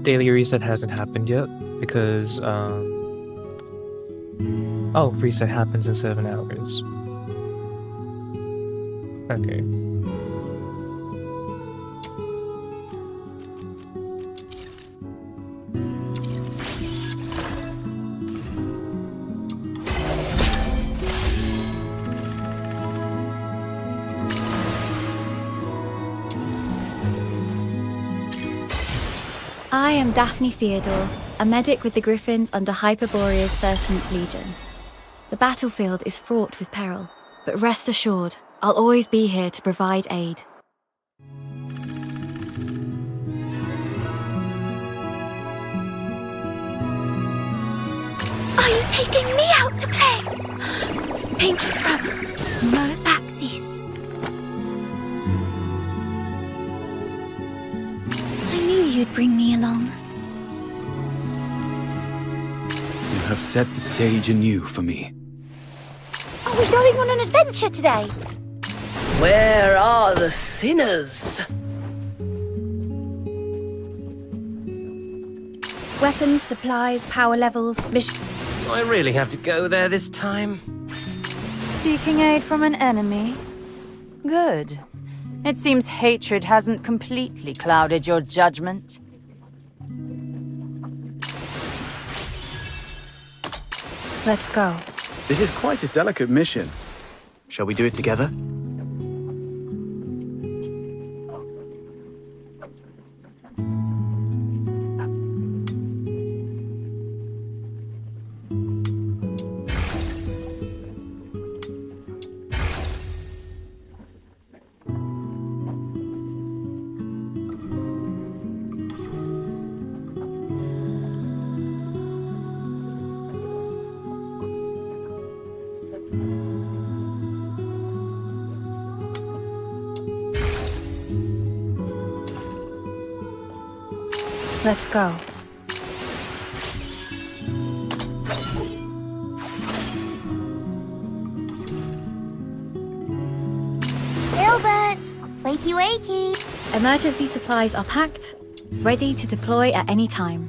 daily reset hasn't happened yet because oh, reset happens in 7 hours. Okay. I am Daphne Theodore, a medic with the Griffins under Hyperborea's 13th Legion. The battlefield is fraught with peril, but rest assured, I'll always be here to provide aid. Are you taking me out to play? Pinky promise, no backsies. I knew you'd bring me along. You have set the stage anew for me. Are we going on an adventure today? Where are the sinners? Weapons, supplies, power levels, mission... Do I really have to go there this time? Seeking aid from an enemy? Good. It seems hatred hasn't completely clouded your judgment. Let's go. This is quite a delicate mission. Shall we do it together? Let's go. Gilbert! Wakey wakey! Emergency supplies are packed, ready to deploy at any time.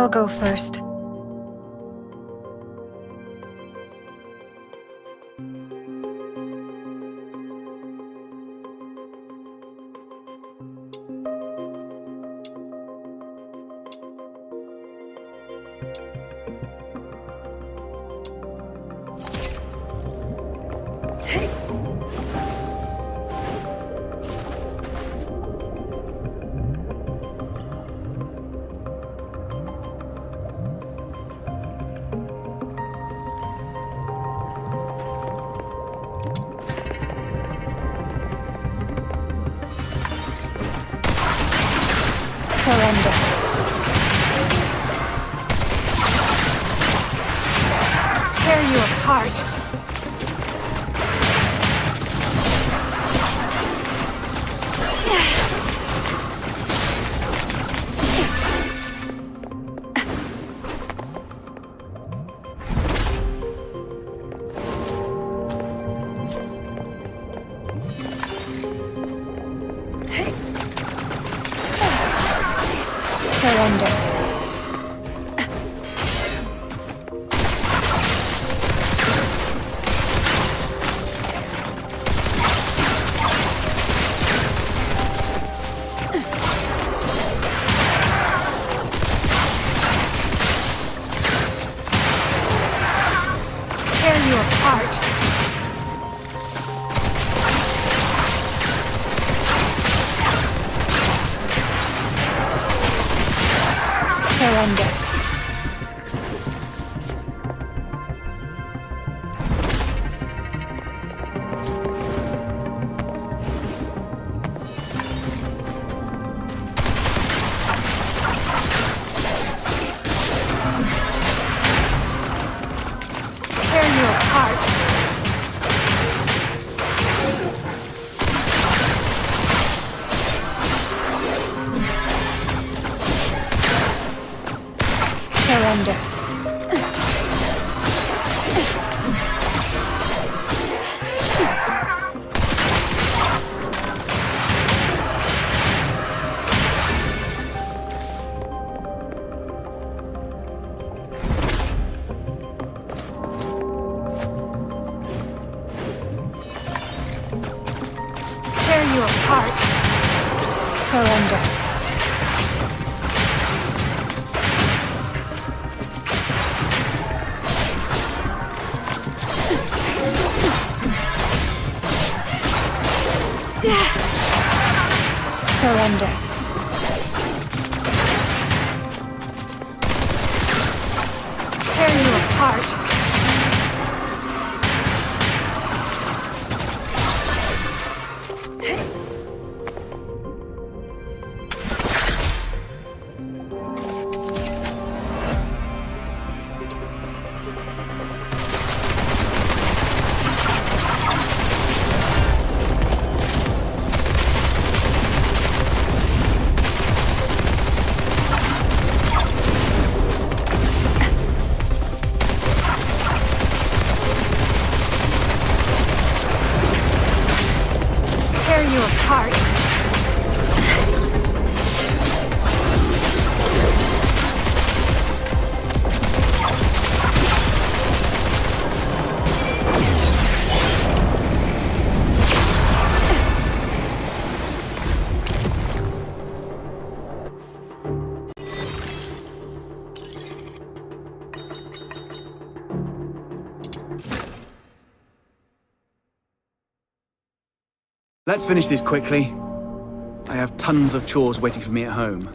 I'll go first. Surrender. Tear you apart. Surrender. Tear you apart. Surrender. Tear you apart. Surrender. Tear you apart. Surrender. Surrender. Tear you apart. Tear you apart. Let's finish this quickly. I have tons of chores waiting for me at home.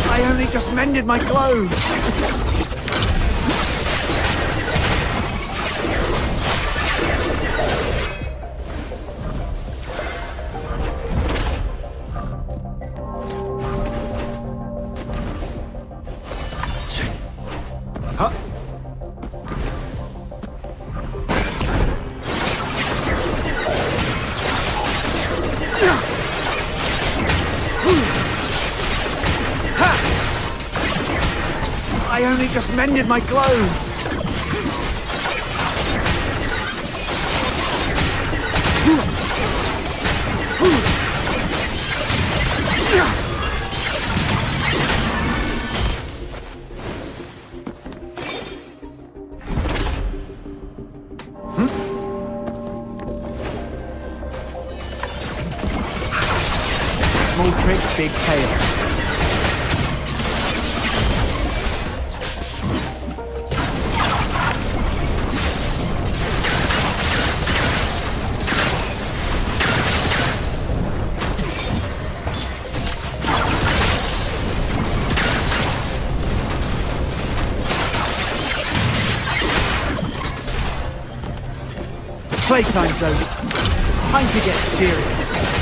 I only just mended my clothes. Huh? I only just mended my clothes! Small tricks, big chaos. Playtime's over. Time to get serious.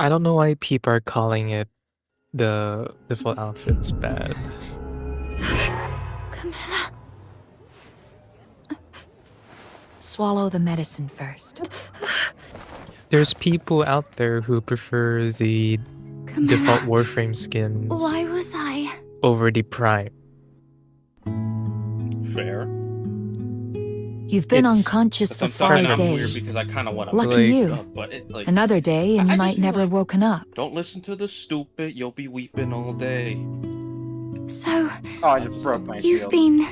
I don't know why people are calling it the default outfits bad. Camilla. swallow the medicine first. There's people out there who prefer the default Warframe skins Why was I? over the Prime. Fair. You've been It's- unconscious for But sometimes 5 I'm weird days. because I kind of want to Lucky Like- you. but it, like, Another day and you I might just feel never have like- woken up. don't listen to the stupid. You'll be weeping all day. So, Oh, I just broke my you've shield. been.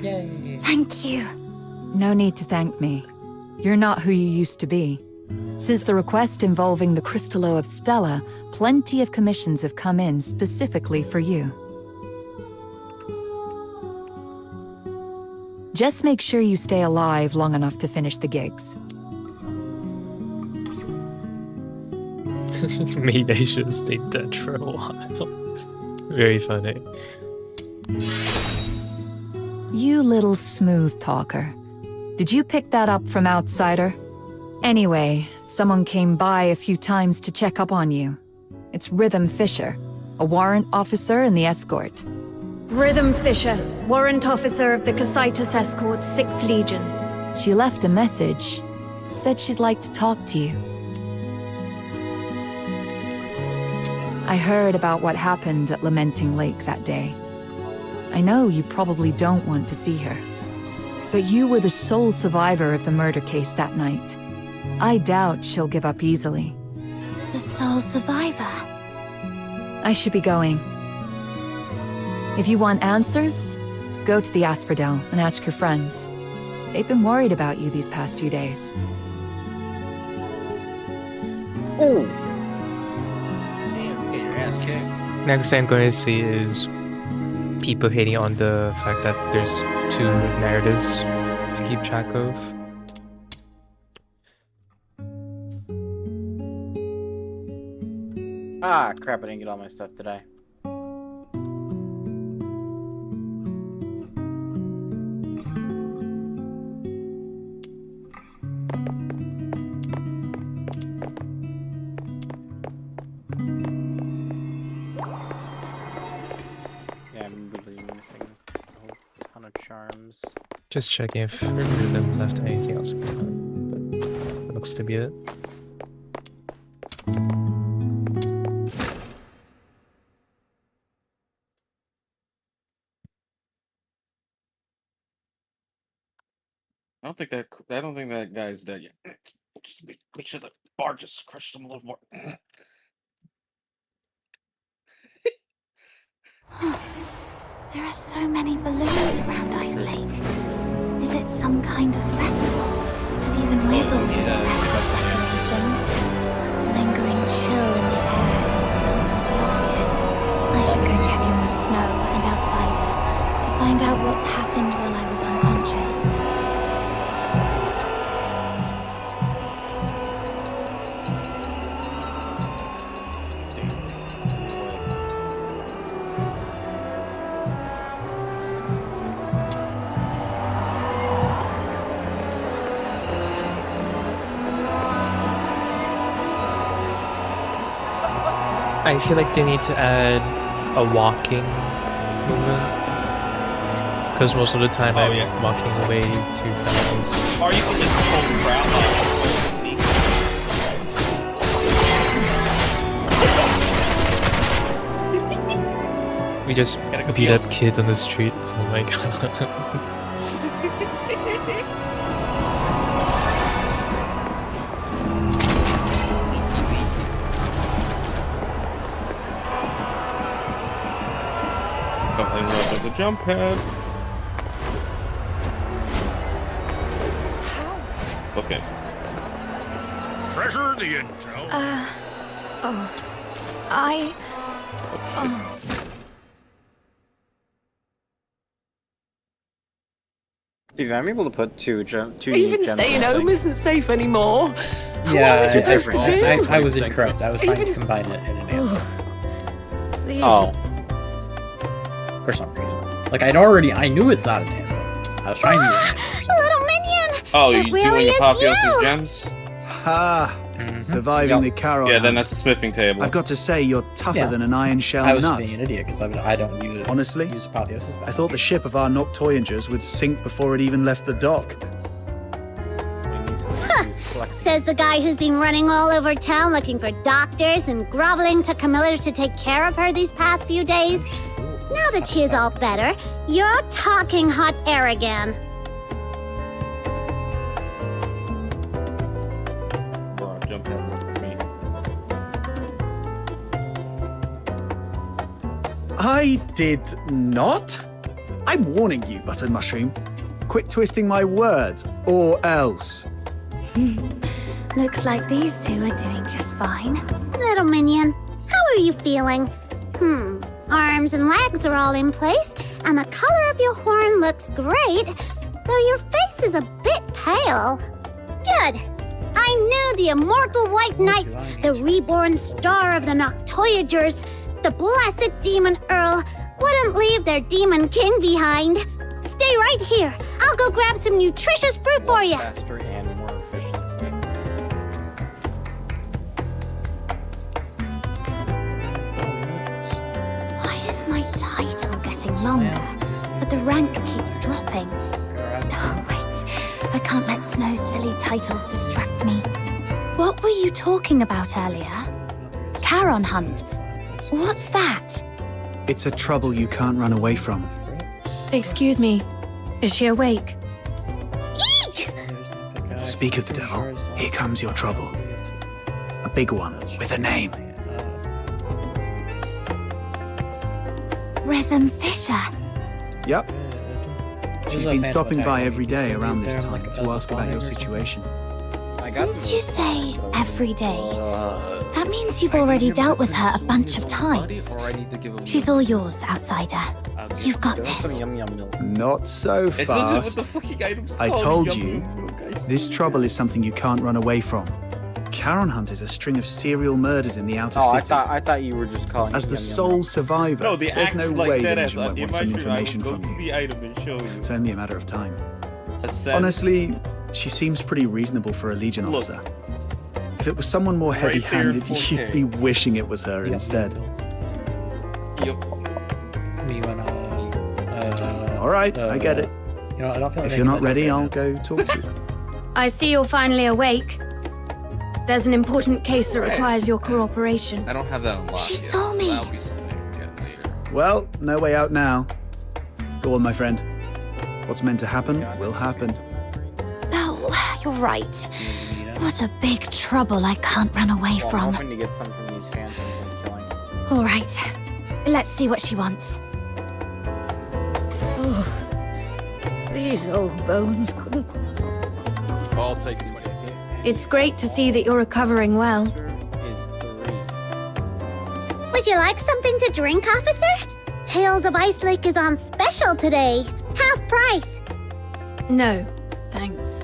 Yay. Thank you. No need to thank me. You're not who you used to be. Since the request involving the Crystallo of Stella, plenty of commissions have come in specifically for you. Just make sure you stay alive long enough to finish the gigs. Maybe I should have stayed dead for a while. Very funny. You little smooth talker. Did you pick that up from Outsider? Anyway, someone came by a few times to check up on you. It's Rhythm Fisher, a warrant officer in the escort. Rhythm Fisher, warrant officer of the Casitas Escort, 6th Legion. She left a message. Said she'd like to talk to you. I heard about what happened at Lamenting Lake that day. I know you probably don't want to see her. But you were the sole survivor of the murder case that night. I doubt she'll give up easily. The sole survivor. I should be going. If you want answers, go to the Asphodel and ask your friends. They've been worried about you these past few days. Oh! Damn, get your ass kicked. Next thing I'm going to see is people hating on the fact that there's 2 narratives to keep track of. Ah, crap, I didn't get all my stuff today. Yeah, I'm literally missing a whole ton of charms. Just checking if Rhythm left anything else behind, but that looks to be it. I don't think that guy's dead yet. Just make sure the bar just crushed him a little more. There are so many balloons around Ice Lake. Is it some kind of festival? But even with all these festive decorations, the lingering chill in the air is still pretty obvious. I should go check in with Snow and Outsider to find out what's happened while I was unconscious. I feel like they need to add a walking movement. Because most of the time I'm walking way too fast. Or you can just hold crap sneak. We just Gotta beat up go. kids on the street. Oh my god. Oh, I didn't realize there's a jump pad. Okay. Treasure the intel. I... Dude, I'm able to put two gems. Even staying home isn't safe anymore. Yeah, was I supposed to do? I was incorrect. I was trying to combine it in an ammo Oh. for some reason. Like I knew it's not an ammo. I was trying to use an ammo. Little minion! Oh, It you really doing is Apotheosis you! gems? Ha! surviving the Charon Yeah, then hunt. that's a smithing table. I've got to say, you're tougher Yeah. than an iron shell I was nut. being an idiot because I don't use Honestly, use apotheosis. that I thought the much. ship of our Noctoyagers would sink before it even left the dock. Says the guy who's been running all over town looking for doctors and groveling to Camilla to take care of her these past few days. Now that she is all better, you're talking hot air again. Bro, jump in with me. I did not? I'm warning you, Buttered Mushroom. Quit twisting my words, or else. Looks like these two are doing just fine. Little minion, how are you feeling? Arms and legs are all in place, and the color of your horn looks great, though your face is a bit pale. Good. I knew the immortal White Knight, the reborn star of the Noctoyagers, the blessed Demon Earl, wouldn't leave their Demon King behind. Stay right here. I'll go grab some nutritious fruit for you. Faster and more efficiency. Why is my title getting longer, but the rank keeps dropping? Oh, wait. I can't let Snow's silly titles distract me. What were you talking about earlier? Charon Hunt. What's that? It's a trouble you can't run away from. Excuse me. Is she awake? Eek! Speak of the devil, here comes your trouble. A big one, with a name. Rhythm Fisher. Yep. She's been stopping by every day around this time to ask about your situation. Since you say every day, that means you've already dealt with her a bunch of times. She's all yours, outsider. You've got this. Yum yum milk. Not so It's not what fast. the fucking item's I called, told yum you, yum guys. this trouble is something you can't run away from. Charon Hunt is a string of serial murders in the outer Oh, city. I thought you were just calling As it the yum yum sole milk. survivor, No, the there's no actual, way like, the dead ass. Legion won't want some information I will from go to you. the item and show you. It's only a matter of time. Ascend. Honestly, she seems pretty reasonable for a Legion Look. officer. If it was someone more Right there in heavy-handed, 4K. you'd be wishing it was her instead. Yup. All right, I get it. You know, I don't feel like If you're not making that ready, joke I'll right go talk to you. I see you're finally awake. There's an important case that requires your cooperation. I don't have that unlocked. She yet, saw so me. That'll be something I can get later. Well, no way out now. Go on, my friend. What's meant to happen will happen. Oh, you're right. What a big trouble I can't run away Well, I'm from. hoping to get some from these phantoms I'm killing. All right. Let's see what she wants. These old bones couldn't. I'll take 20. It's great to see that you're recovering well. Is 3. Would you like something to drink, officer? Tales of Ice Lake is on special today. Half price. No, thanks.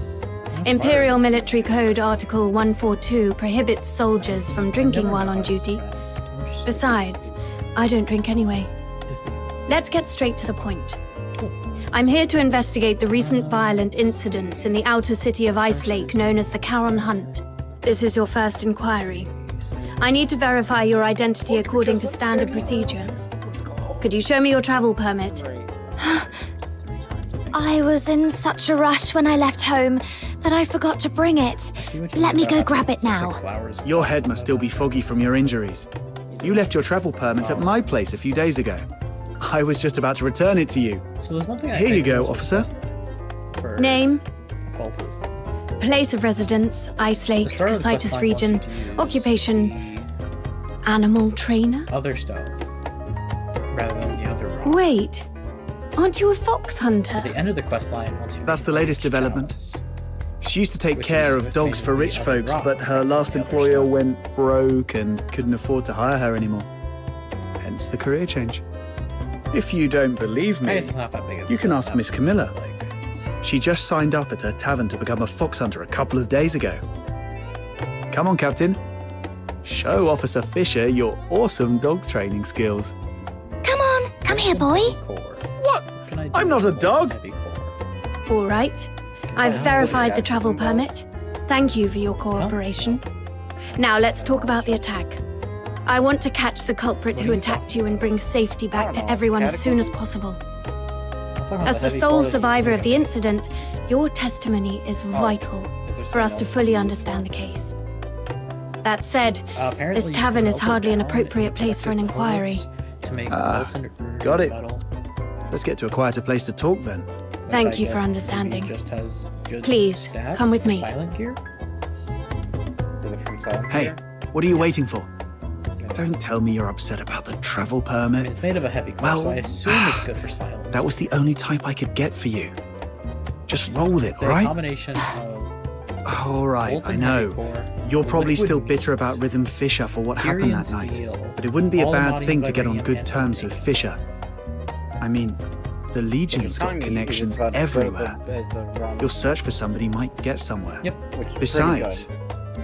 Imperial Military Code Article 142 prohibits soldiers from drinking while on duty. Besides, I don't drink anyway. Let's get straight to the point. I'm here to investigate the recent violent incidents in the outer city of Ice Lake known as the Charon Hunt. This is your first inquiry. I need to verify your identity according to standard procedure. Could you show me your travel permit? I was in such a rush when I left home that I forgot to bring it. Let me go grab it now. Your head must still be foggy from your injuries. You left your travel permit at my place a few days ago. I was just about to return it to you. So there's one thing I Here you think go, was officer. for Name, occultism. place of residence, Ice Lake, The start of the Casitas questline region, wants you to use occupation, animal trainer? the other stone rather than the other rock. Wait, aren't you a fox hunter? At the end of the quest line, once you That's the latest development. She used to take care of dogs for rich folks, but her last employer went broke and couldn't afford to hire her anymore. Hence the career change. If you don't believe I me, guess it's not that big of a you can deal, ask that Miss Camilla. like, She just signed up at her tavern to become a fox hunter a couple of days ago. Come on, Captain. Show Officer Fisher your awesome dog training skills. Come on, come here, boy. core. What? Can I do I'm not a more dog. heavy core? All right. I've verified the travel permit. Thank you for your cooperation. Now let's talk about the attack. I want to catch the culprit who attacked you and bring safety back to everyone as soon as possible. As the sole survivor of the incident, your testimony is vital for us to fully understand the case. That said, this tavern is hardly an appropriate place for an inquiry. Got it. Let's get to a quieter place to talk then. Thank you for understanding. Please, come with me. Hey, what are you waiting for? Don't tell me you're upset about the travel permit. It's made of a heavy glass, so I assume it's good for silence. That was the only type I could get for you. Just roll with it, It's all a right? combination of All right, molten I know. heavy core, You're probably liquid still meat, bitter about Rhythm Fisher for what happened Tyrian that night. steel, But it wouldn't be a all bad embodying thing to get on vibranium good and terms with titanium. Fisher. I mean, the Legion's got connections everywhere. Your search for somebody might get somewhere. Yep. Besides,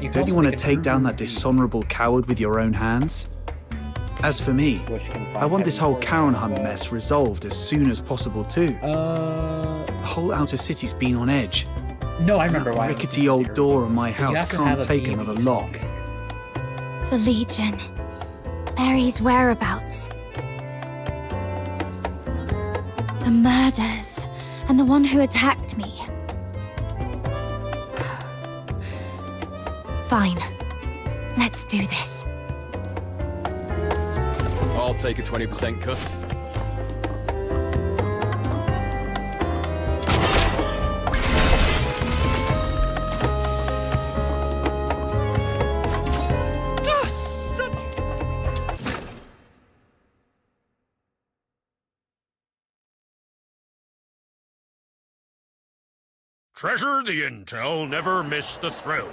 You can don't you also want to make an take down urban that dishonorable coward with your own hands? As for me, I want this whole Charon hunt mess resolved as soon as possible too. The whole outer city's been on edge. No, I remember That why. I was rickety thinking old of door on my Because you house have to have can't a take BB another lock. The Legion. Barry's whereabouts. The murders. And the one who attacked me. Fine. Let's do this. I'll take a 20% cut. Treasure the intel, never miss the thrill.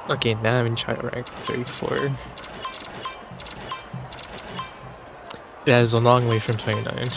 Okay, now I'm in chart rank 34. Yeah, it's a long way from 29.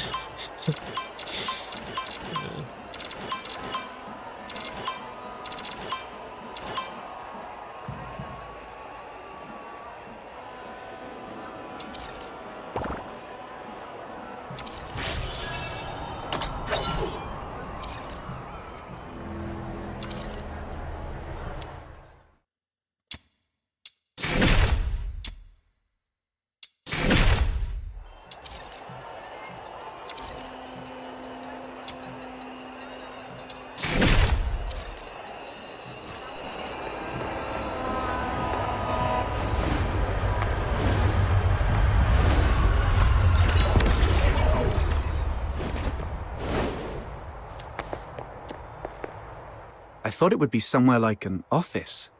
I thought it would be somewhere like an office.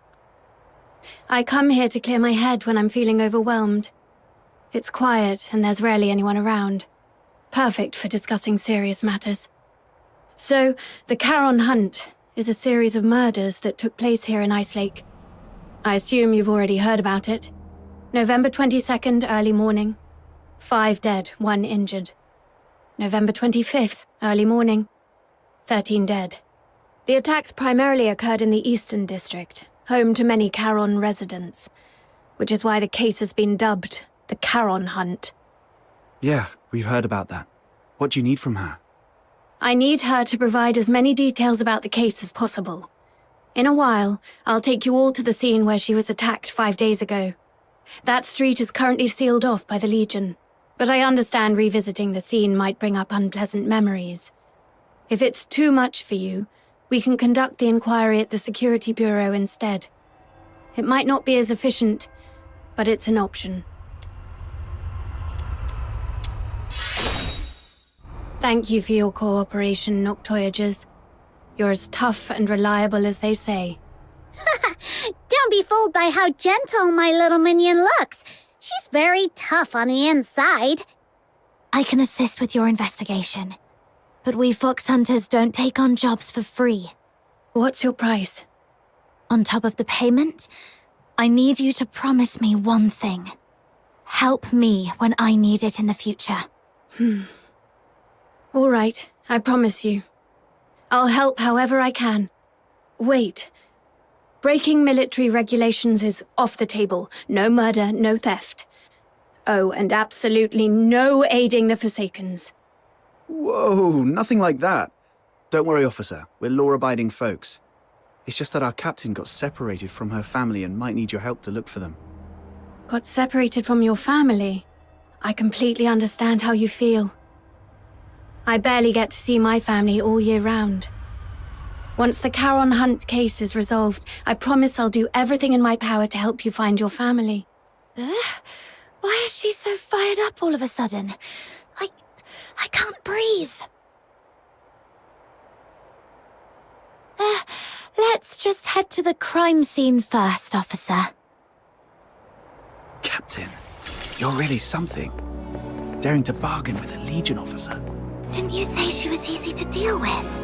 I come here to clear my head when I'm feeling overwhelmed. It's quiet and there's rarely anyone around. Perfect for discussing serious matters. So, the Charon Hunt is a series of murders that took place here in Ice Lake. I assume you've already heard about it. November 22nd, early morning. 5 dead, 1 injured. November 25th, early morning. 13 dead. The attacks primarily occurred in the Eastern District, home to many Charon residents, which is why the case has been dubbed the Charon Hunt. Yeah, we've heard about that. What do you need from her? I need her to provide as many details about the case as possible. In a while, I'll take you all to the scene where she was attacked 5 days ago. That street is currently sealed off by the Legion, but I understand revisiting the scene might bring up unpleasant memories. If it's too much for you, we can conduct the inquiry at the Security Bureau instead. It might not be as efficient, but it's an option. Thank you for your cooperation, Noctoyagers. You're as tough and reliable as they say. Don't be fooled by how gentle my little minion looks. She's very tough on the inside. I can assist with your investigation. But we fox hunters don't take on jobs for free. What's your price? On top of the payment, I need you to promise me one thing. Help me when I need it in the future. All right, I promise you. I'll help however I can. Wait. Breaking military regulations is off the table. No murder, no theft. Oh, and absolutely no aiding the Forsakens. Whoa, nothing like that. Don't worry, officer. We're law-abiding folks. It's just that our captain got separated from her family and might need your help to look for them. Got separated from your family? I completely understand how you feel. I barely get to see my family all year round. Once the Charon Hunt case is resolved, I promise I'll do everything in my power to help you find your family. Why is she so fired up all of a sudden? I can't breathe. Let's just head to the crime scene first, officer. Captain, you're really something. Daring to bargain with a Legion officer. Didn't you say she was easy to deal with?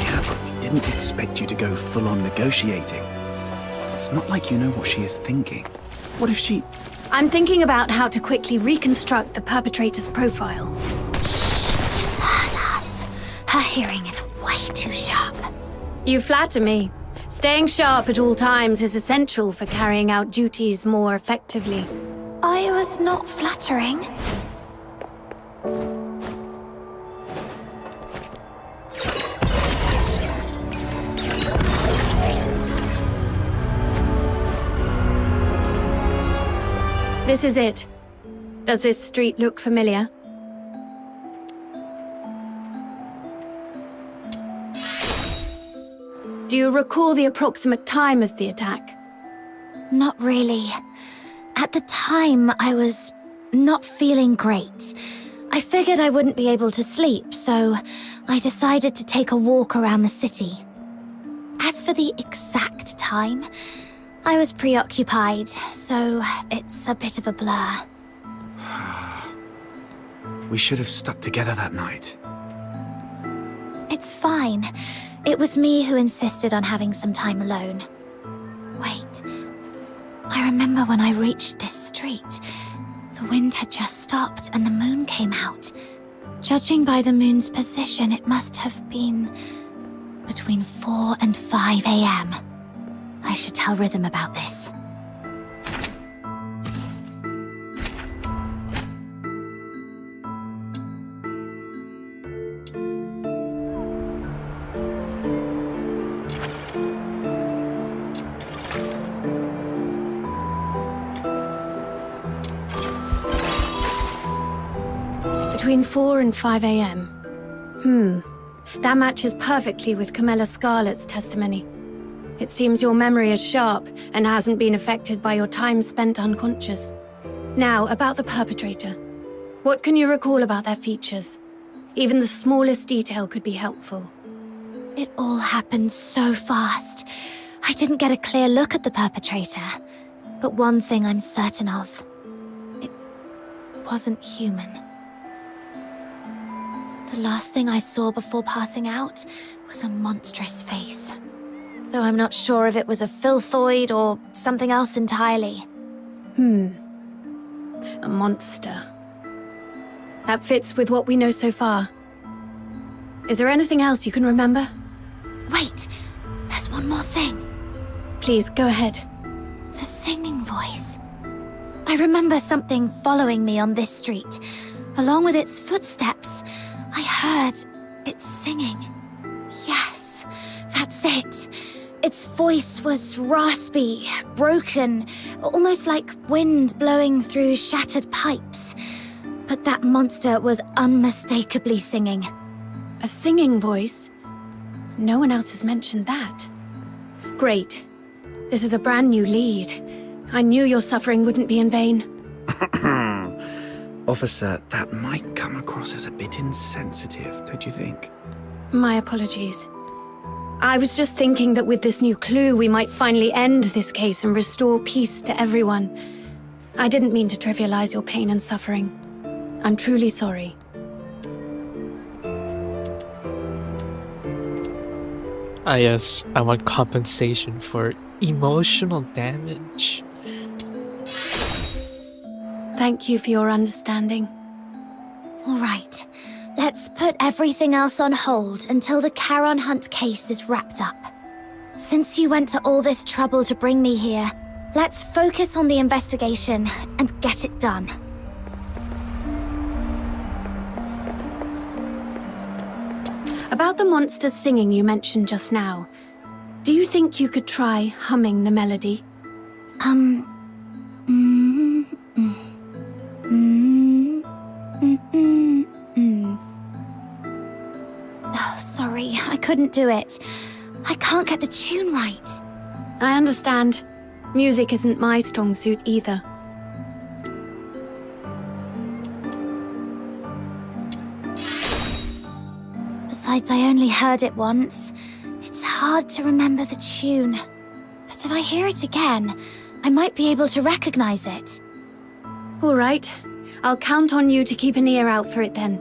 Yeah, but we didn't expect you to go full-on negotiating. It's not like you know what she is thinking. What if she... I'm thinking about how to quickly reconstruct the perpetrator's profile. She heard us. Her hearing is way too sharp. You flatter me. Staying sharp at all times is essential for carrying out duties more effectively. I was not flattering. This is it. Does this street look familiar? Do you recall the approximate time of the attack? Not really. At the time, I was not feeling great. I figured I wouldn't be able to sleep, so I decided to take a walk around the city. As for the exact time, I was preoccupied, so it's a bit of a blur. We should have stuck together that night. It's fine. It was me who insisted on having some time alone. Wait. I remember when I reached this street, the wind had just stopped and the moon came out. Judging by the moon's position, it must have been between 4 and 5 a.m. I should tell Rhythm about this. Between 4 and 5 a.m. That matches perfectly with Camilla Scarlet's testimony. It seems your memory is sharp and hasn't been affected by your time spent unconscious. Now, about the perpetrator. What can you recall about their features? Even the smallest detail could be helpful. It all happened so fast. I didn't get a clear look at the perpetrator. But one thing I'm certain of. It wasn't human. The last thing I saw before passing out was a monstrous face. Though I'm not sure if it was a filthoid or something else entirely. A monster. That fits with what we know so far. Is there anything else you can remember? Wait, there's one more thing. Please, go ahead. The singing voice. I remember something following me on this street. Along with its footsteps, I heard it singing. Yes, that's it. Its voice was raspy, broken, almost like wind blowing through shattered pipes. But that monster was unmistakably singing. A singing voice? No one else has mentioned that. Great. This is a brand new lead. I knew your suffering wouldn't be in vain. Officer, that might come across as a bit insensitive, don't you think? My apologies. I was just thinking that with this new clue, we might finally end this case and restore peace to everyone. I didn't mean to trivialize your pain and suffering. I'm truly sorry. Ah, yes, I want compensation for emotional damage. Thank you for your understanding. All right, let's put everything else on hold until the Charon Hunt case is wrapped up. Since you went to all this trouble to bring me here, let's focus on the investigation and get it done. About the monsters singing you mentioned just now, do you think you could try humming the melody? Oh, sorry, I couldn't do it. I can't get the tune right. I understand. Music isn't my strong suit either. Besides, I only heard it once. It's hard to remember the tune. But if I hear it again, I might be able to recognize it. All right. I'll count on you to keep an ear out for it then.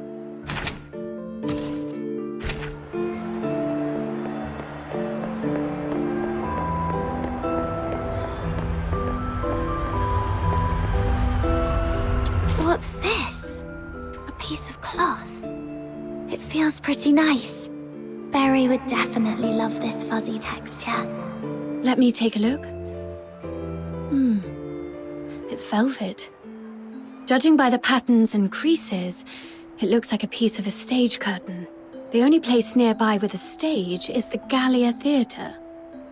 What's this? A piece of cloth. It feels pretty nice. Barry would definitely love this fuzzy texture. Let me take a look. It's velvet. Judging by the patterns and creases, it looks like a piece of a stage curtain. The only place nearby with a stage is the Gallia Theatre.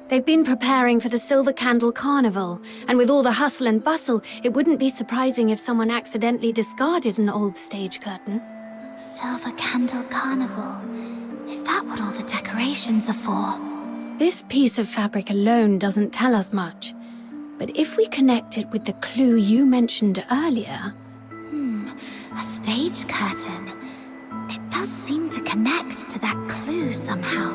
They've been preparing for the Silver Candle Carnival, and with all the hustle and bustle, it wouldn't be surprising if someone accidentally discarded an old stage curtain. Silver Candle Carnival. Is that what all the decorations are for? This piece of fabric alone doesn't tell us much. But if we connect it with the clue you mentioned earlier... A stage curtain. It does seem to connect to that clue somehow.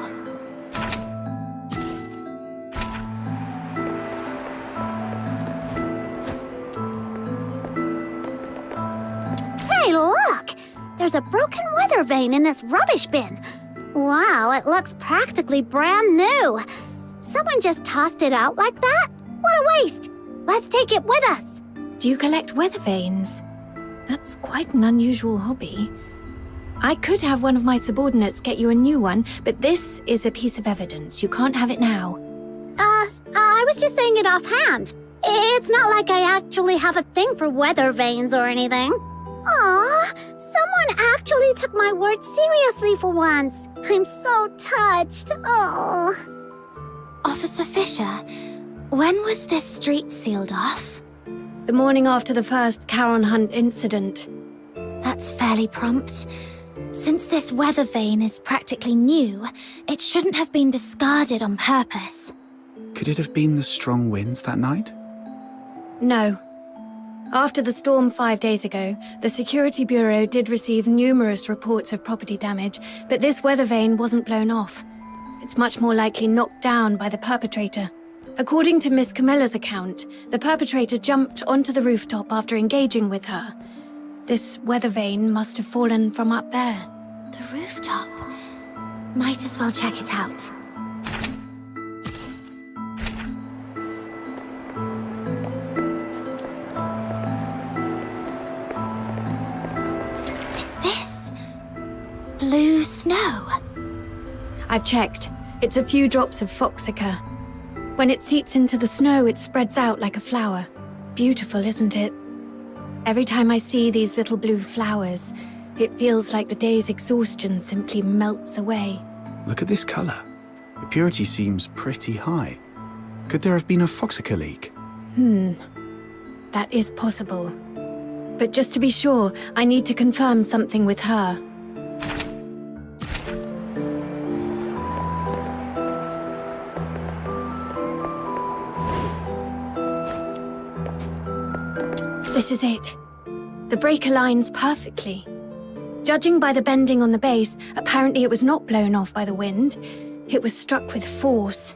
Hey, look! There's a broken weather vane in this rubbish bin. Wow, it looks practically brand new. Someone just tossed it out like that? What a waste! Let's take it with us! Do you collect weather vanes? That's quite an unusual hobby. I could have one of my subordinates get you a new one, but this is a piece of evidence. You can't have it now. I was just saying it offhand. It's not like I actually have a thing for weather vanes or anything. Aw, someone actually took my words seriously for once. I'm so touched. Oh. Officer Fisher, when was this street sealed off? The morning after the first Charon Hunt incident. That's fairly prompt. Since this weather vane is practically new, it shouldn't have been discarded on purpose. Could it have been the strong winds that night? No. After the storm 5 days ago, the Security Bureau did receive numerous reports of property damage, but this weather vane wasn't blown off. It's much more likely knocked down by the perpetrator. According to Miss Camilla's account, the perpetrator jumped onto the rooftop after engaging with her. This weather vane must have fallen from up there. The rooftop? Might as well check it out. Is this blue snow? I've checked. It's a few drops of foxica. When it seeps into the snow, it spreads out like a flower. Beautiful, isn't it? Every time I see these little blue flowers, it feels like the day's exhaustion simply melts away. Look at this colour. The purity seems pretty high. Could there have been a foxica leak? That is possible. But just to be sure, I need to confirm something with her. This is it. The break aligns perfectly. Judging by the bending on the base, apparently it was not blown off by the wind. It was struck with force.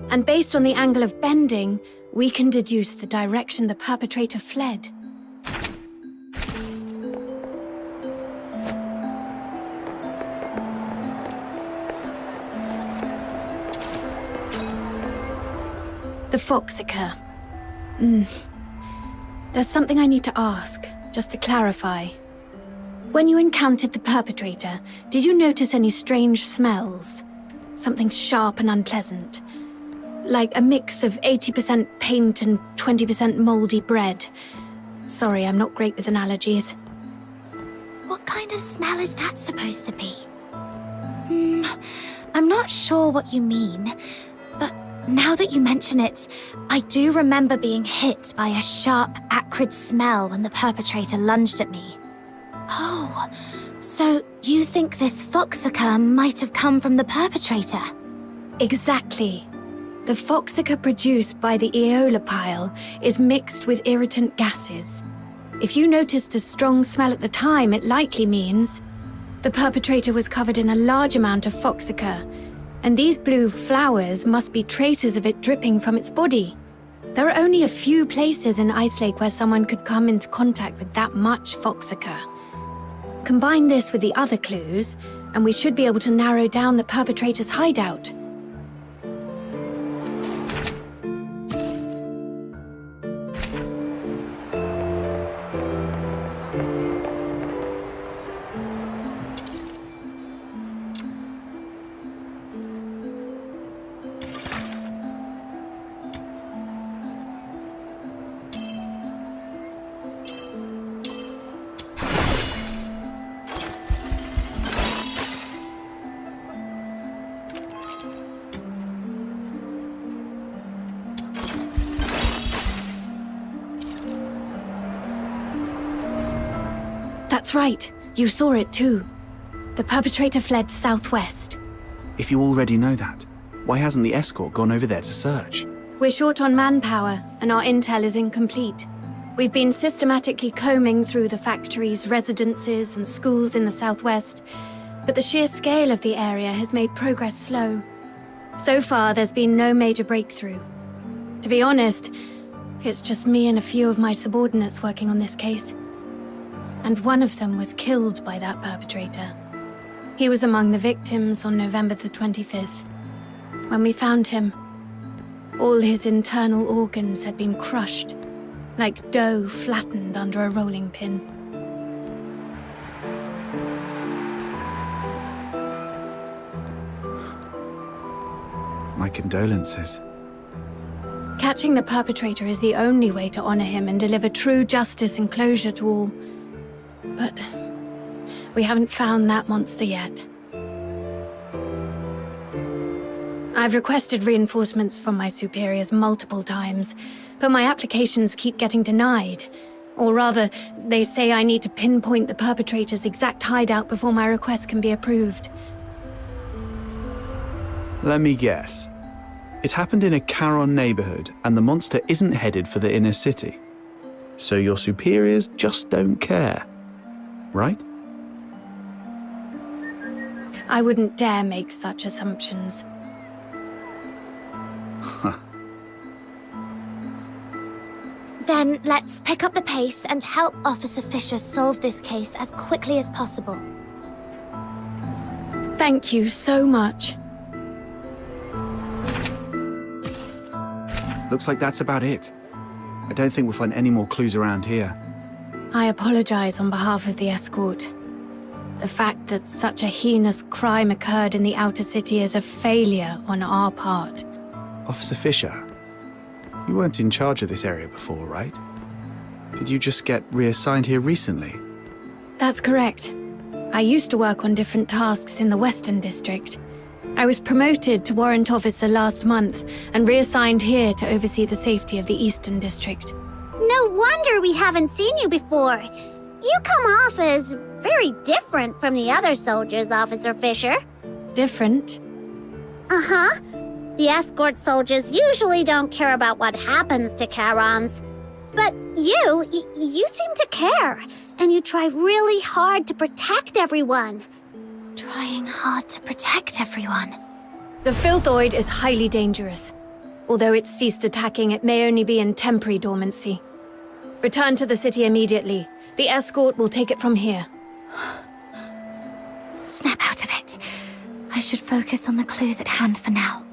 And based on the angle of bending, we can deduce the direction the perpetrator fled. The Foxica. There's something I need to ask, just to clarify. When you encountered the perpetrator, did you notice any strange smells? Something sharp and unpleasant? Like a mix of 80% paint and 20% moldy bread. Sorry, I'm not great with analogies. What kind of smell is that supposed to be? I'm not sure what you mean, but now that you mention it, I do remember being hit by a sharp, acrid smell when the perpetrator lunged at me. Oh, so you think this Foxica might have come from the perpetrator? Exactly. The Foxica produced by the Aeola pile is mixed with irritant gases. If you noticed a strong smell at the time, it likely means the perpetrator was covered in a large amount of Foxica, and these blue flowers must be traces of it dripping from its body. There are only a few places in Ice Lake where someone could come into contact with that much Foxica. Combine this with the other clues, and we should be able to narrow down the perpetrator's hideout. That's right. You saw it too. The perpetrator fled southwest. If you already know that, why hasn't the escort gone over there to search? We're short on manpower, and our intel is incomplete. We've been systematically combing through the factories, residences, and schools in the southwest, but the sheer scale of the area has made progress slow. So far, there's been no major breakthrough. To be honest, it's just me and a few of my subordinates working on this case. And one of them was killed by that perpetrator. He was among the victims on November the 25th. When we found him, all his internal organs had been crushed, like dough flattened under a rolling pin. My condolences. Catching the perpetrator is the only way to honor him and deliver true justice and closure to all. But we haven't found that monster yet. I've requested reinforcements from my superiors multiple times, but my applications keep getting denied. Or rather, they say I need to pinpoint the perpetrator's exact hideout before my request can be approved. Let me guess. It happened in a Charon neighborhood, and the monster isn't headed for the inner city. So your superiors just don't care, right? I wouldn't dare make such assumptions. Then let's pick up the pace and help Officer Fisher solve this case as quickly as possible. Thank you so much. Looks like that's about it. I don't think we'll find any more clues around here. I apologize on behalf of the escort. The fact that such a heinous crime occurred in the outer city is a failure on our part. Officer Fisher, you weren't in charge of this area before, right? Did you just get reassigned here recently? That's correct. I used to work on different tasks in the Western District. I was promoted to Warrant Officer last month and reassigned here to oversee the safety of the Eastern District. No wonder we haven't seen you before. You come off as very different from the other soldiers, Officer Fisher. Different? Uh-huh. The escort soldiers usually don't care about what happens to Charons. But you seem to care, and you try really hard to protect everyone. Trying hard to protect everyone. The Filthoid is highly dangerous. Although it's ceased attacking, it may only be in temporary dormancy. Return to the city immediately. The escort will take it from here. Snap out of it. I should focus on the clues at hand for now.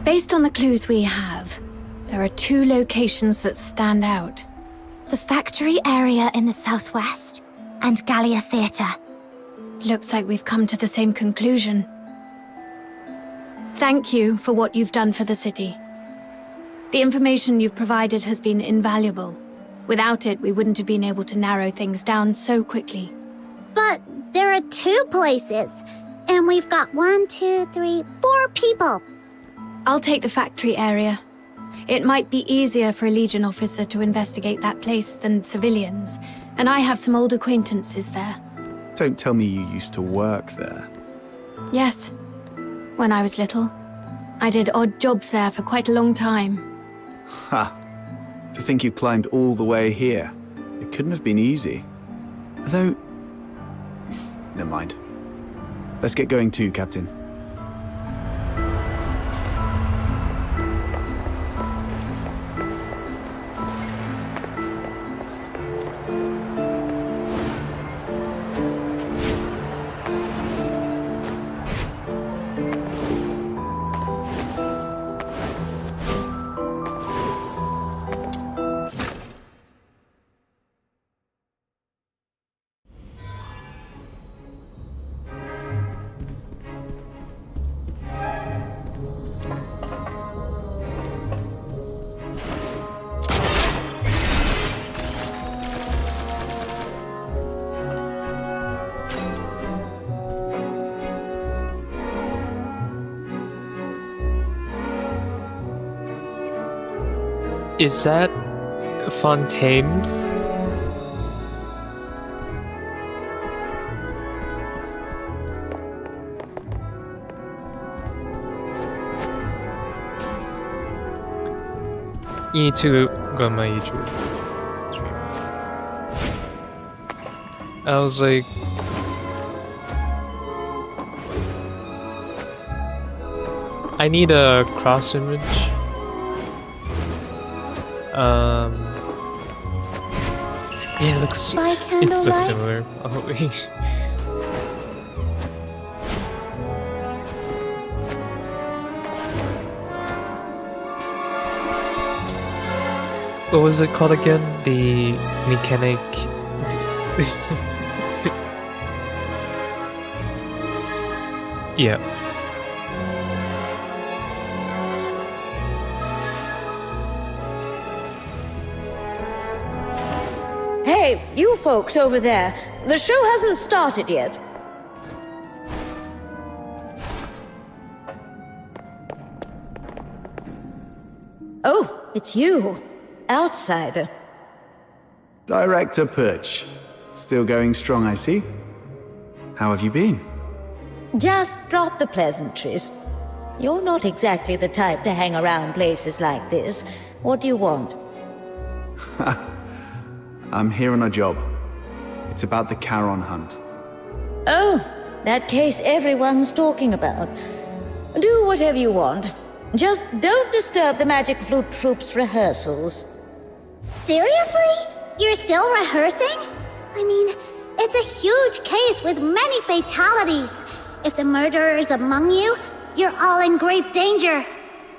Based on the clues we have, there are 2 locations that stand out. The factory area in the southwest and Gallia Theatre. Looks like we've come to the same conclusion. Thank you for what you've done for the city. The information you've provided has been invaluable. Without it, we wouldn't have been able to narrow things down so quickly. But there are 2 places, and we've got 1, 2, 3, 4 people. I'll take the factory area. It might be easier for a Legion officer to investigate that place than civilians, and I have some old acquaintances there. Don't tell me you used to work there. Yes. When I was little, I did odd jobs there for quite a long time. Ha! To think you climbed all the way here. It couldn't have been easy. Although... Never mind. Let's get going too, Captain. Is that Fontaine? You need to go on my YouTube stream. I was like... I need a cross image. Yeah, it looks similar. Probably. What was it called again? The mechanic. Yeah. Hey, you folks over there. The show hasn't started yet. Oh, it's you. Outsider. Director Perch. Still going strong, I see. How have you been? Just drop the pleasantries. You're not exactly the type to hang around places like this. What do you want? I'm here on a job. It's about the Charon hunt. Oh, that case everyone's talking about. Do whatever you want. Just don't disturb the Magic Flute Troop's rehearsals. Seriously? You're still rehearsing? I mean, it's a huge case with many fatalities. If the murderer is among you, you're all in grave danger.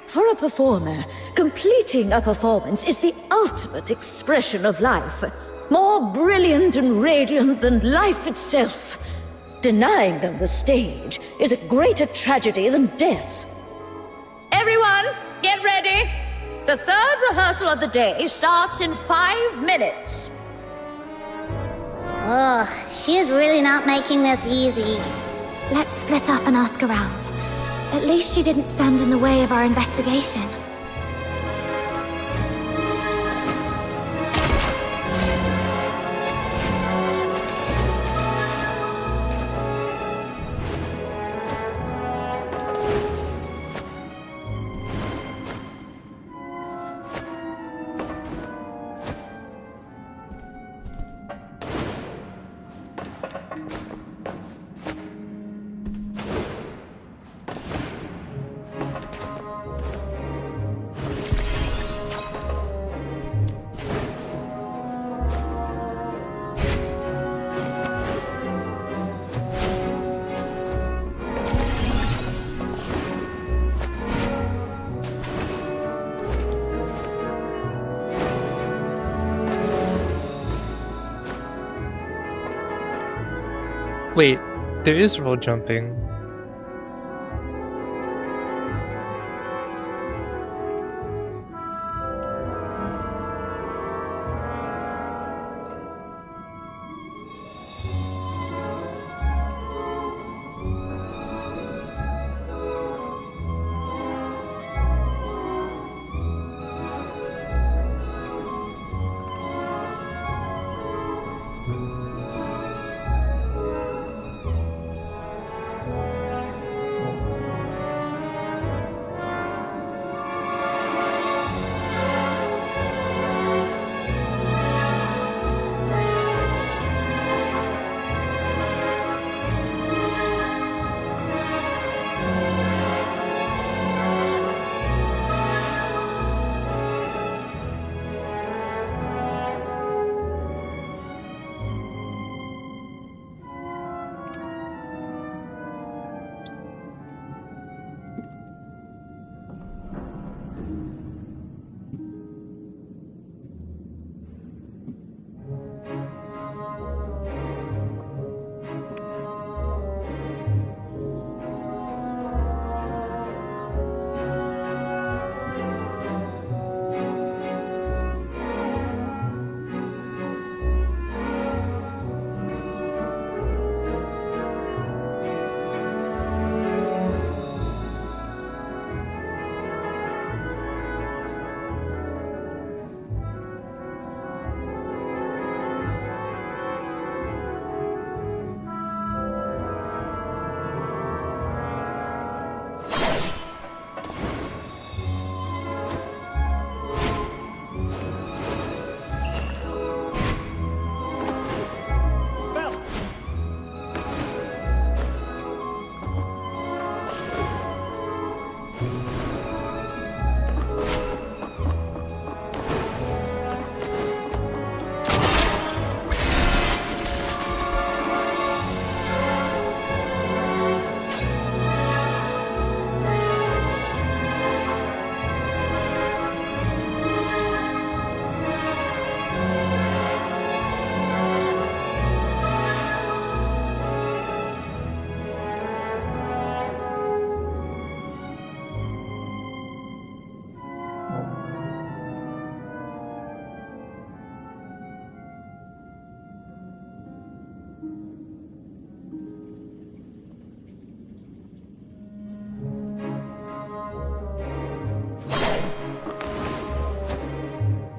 For a performer, completing a performance is the ultimate expression of life. More brilliant and radiant than life itself. Denying them the stage is a greater tragedy than death. Everyone, get ready! The third rehearsal of the day starts in 5 minutes. Ugh, she's really not making this easy. Let's split up and ask around. At least she didn't stand in the way of our investigation. Wait, there is roll jumping.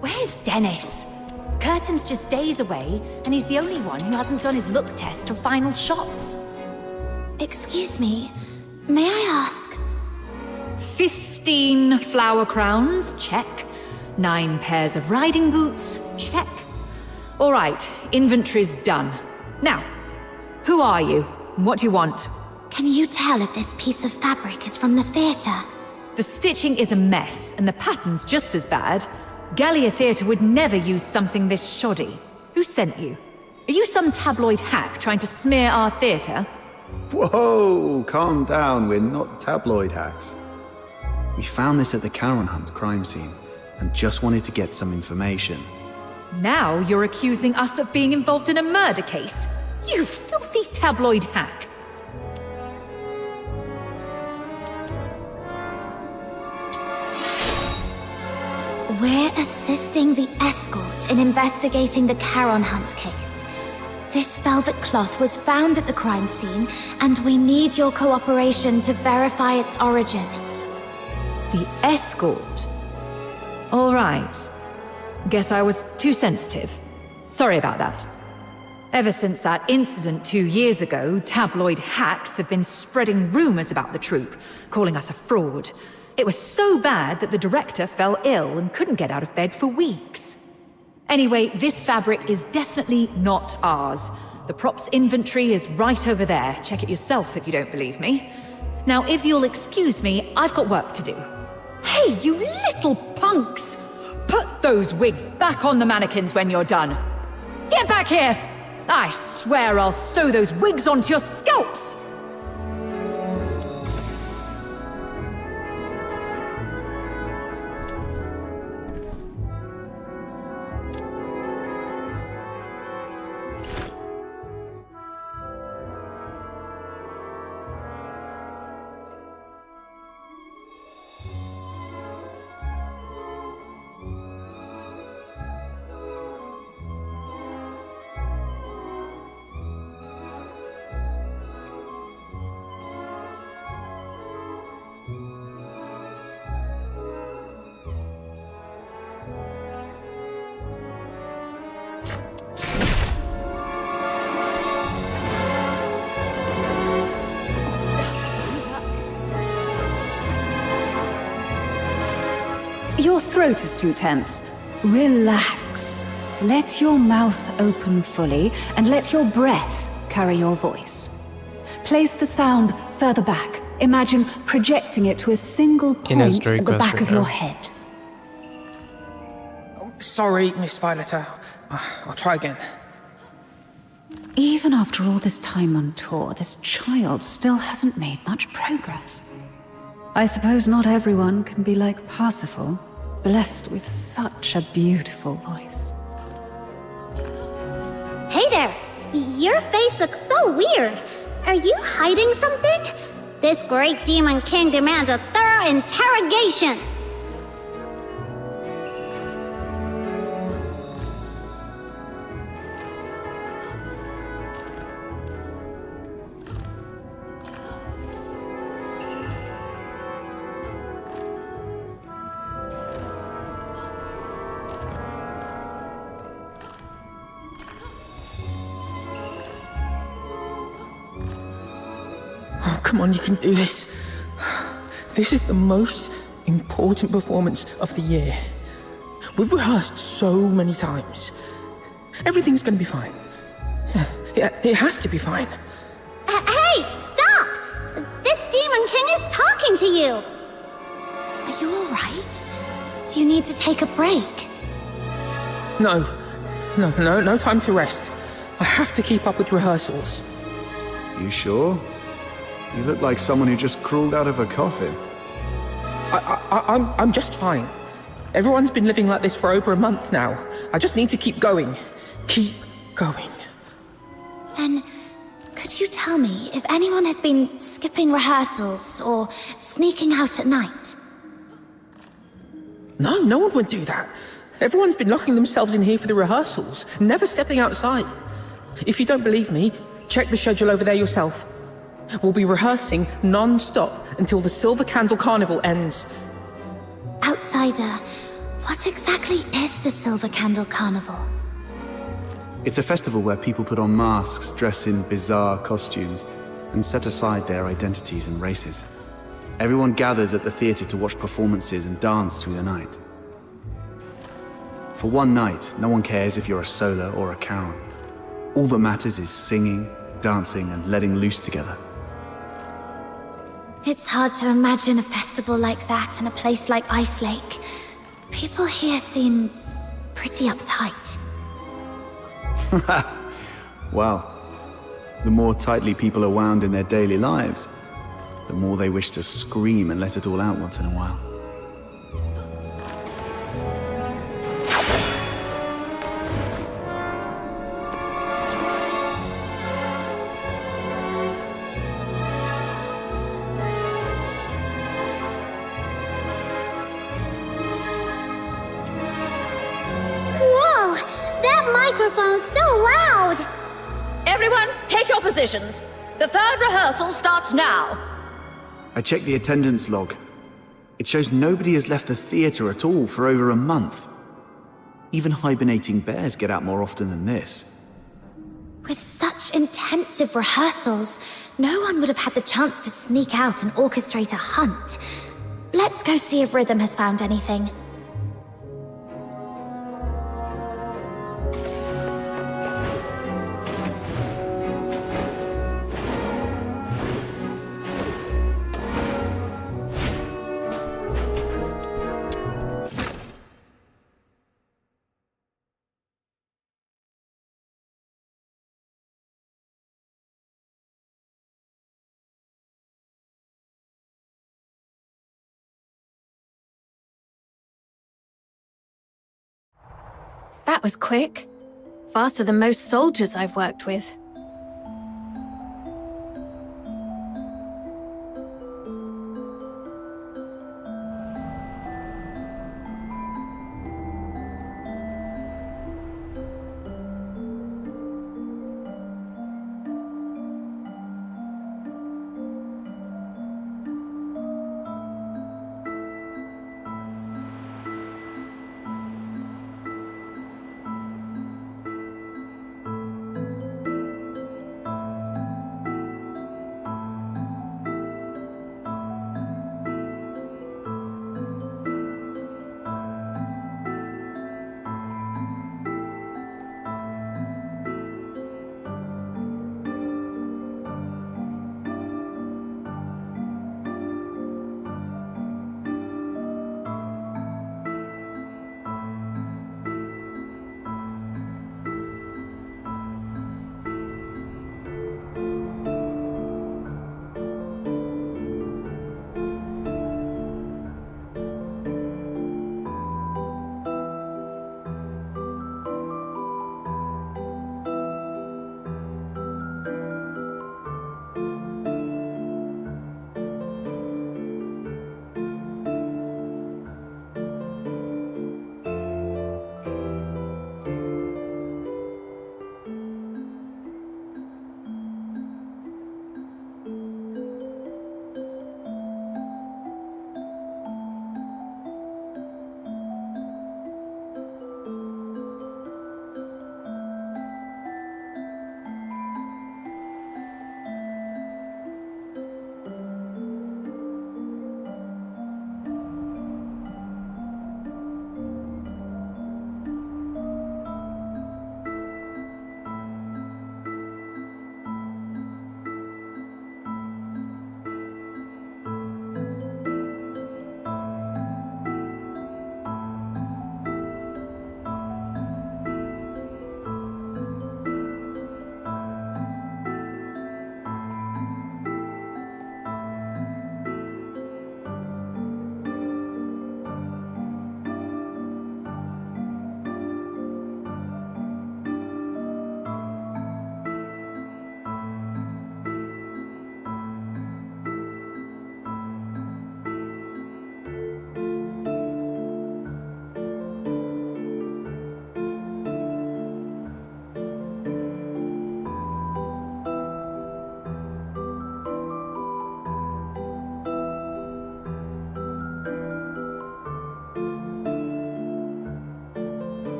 Where's Dennis? Curtain's just days away, and he's the only one who hasn't done his look test or final shots. Excuse me, may I ask? 15 flower crowns, check. 9 pairs of riding boots, check. All right, inventory's done. Now, who are you? What do you want? Can you tell if this piece of fabric is from the theatre? The stitching is a mess, and the pattern's just as bad. Gallia Theatre would never use something this shoddy. Who sent you? Are you some tabloid hack trying to smear our theatre? Whoa, calm down, we're not tabloid hacks. We found this at the Charon Hunt crime scene, and just wanted to get some information. Now you're accusing us of being involved in a murder case? You filthy tabloid hack! We're assisting the escort in investigating the Charon Hunt case. This velvet cloth was found at the crime scene, and we need your cooperation to verify its origin. The escort? All right. Guess I was too sensitive. Sorry about that. Ever since that incident 2 years ago, tabloid hacks have been spreading rumors about the troupe, calling us a fraud. It was so bad that the director fell ill and couldn't get out of bed for weeks. Anyway, this fabric is definitely not ours. The props inventory is right over there. Check it yourself if you don't believe me. Now, if you'll excuse me, I've got work to do. Hey, you little punks! Put those wigs back on the mannequins when you're done. Get back here! I swear I'll sew those wigs onto your scalps! Your throat is too tense. Relax. Let your mouth open fully and let your breath carry your voice. Place the sound further back. Imagine projecting it to a single point at the back of your head. Sorry, Miss Violetta. I'll try again. Even after all this time on tour, this child still hasn't made much progress. I suppose not everyone can be like Parsifal, blessed with such a beautiful voice. Hey there! Your face looks so weird. Are you hiding something? This great demon king demands a thorough interrogation! Come on, you can do this. This is the most important performance of the year. We've rehearsed so many times. Everything's gonna be fine. Yeah, it has to be fine. Hey, stop! This demon king is talking to you! Are you alright? Do you need to take a break? No time to rest. I have to keep up with rehearsals. You sure? You look like someone who just crawled out of a coffin. I'm just fine. Everyone's been living like this for over a month now. I just need to keep going. Keep going. Then, could you tell me if anyone has been skipping rehearsals or sneaking out at night? No one would do that. Everyone's been locking themselves in here for the rehearsals, never stepping outside. If you don't believe me, check the schedule over there yourself. We'll be rehearsing non-stop until the Silver Candle Carnival ends. Outsider, what exactly is the Silver Candle Carnival? It's a festival where people put on masks, dress in bizarre costumes, and set aside their identities and races. Everyone gathers at the theater to watch performances and dance through the night. For one night, no one cares if you're a Sola or a Charon. All that matters is singing, dancing, and letting loose together. It's hard to imagine a festival like that in a place like Ice Lake. People here seem pretty uptight. Well, the more tightly people are wound in their daily lives, the more they wish to scream and let it all out once in a while. Whoa! That microphone's so loud! Everyone, take your positions. The third rehearsal starts now. I checked the attendance log. It shows nobody has left the theater at all for over a month. Even hibernating bears get out more often than this. With such intensive rehearsals, no one would have had the chance to sneak out and orchestrate a hunt. Let's go see if Rhythm has found anything. That was quick. Faster than most soldiers I've worked with.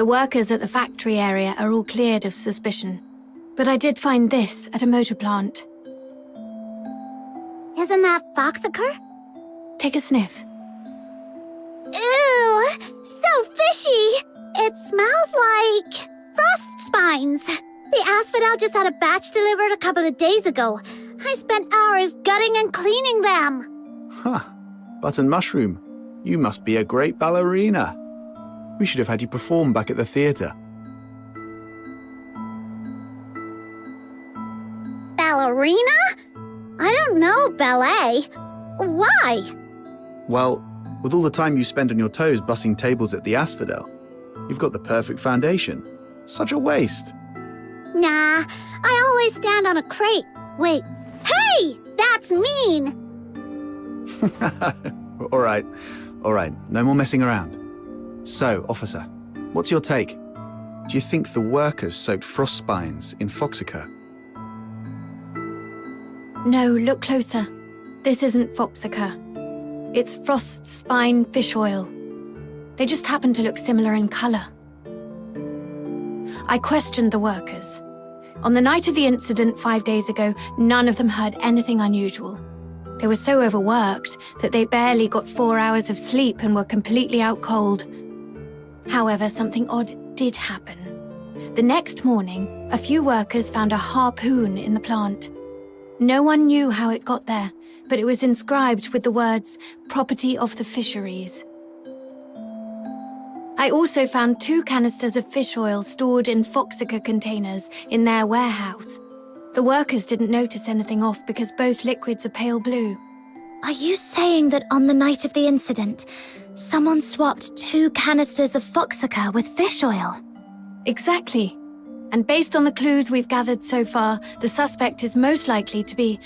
The workers at the factory area are all cleared of suspicion. But I did find this at a motor plant. Isn't that foxacre? Take a sniff. Ew! So fishy! It smells like frost spines. The asphodel just had a batch delivered a couple of days ago. I spent hours gutting and cleaning them. Huh. Button mushroom, you must be a great ballerina. We should have had you perform back at the theatre. Ballerina? I don't know ballet. Why? Well, with all the time you spend on your toes bussing tables at the asphodel, you've got the perfect foundation. Such a waste. Nah, I always stand on a crate. Wait, hey! That's mean! All right, no more messing around. So, officer, what's your take? Do you think the workers soaked frost spines in foxacre? No, look closer. This isn't foxacre. It's frost spine fish oil. They just happen to look similar in colour. I questioned the workers. On the night of the incident 5 days ago, none of them heard anything unusual. They were so overworked that they barely got 4 hours of sleep and were completely out cold. However, something odd did happen. The next morning, a few workers found a harpoon in the plant. No one knew how it got there, but it was inscribed with the words, "Property of the Fisheries." I also found 2 canisters of fish oil stored in foxacre containers in their warehouse. The workers didn't notice anything off because both liquids are pale blue. Are you saying that on the night of the incident, someone swapped 2 canisters of foxacre with fish oil? Exactly. And based on the clues we've gathered so far, the suspect is most likely to be...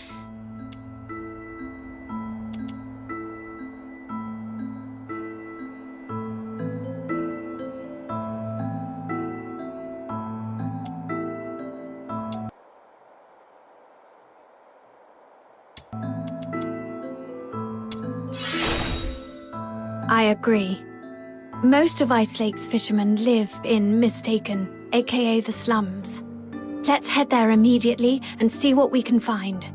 I agree. Most of Ice Lake's fishermen live in Mistaken, aka the slums. Let's head there immediately and see what we can find.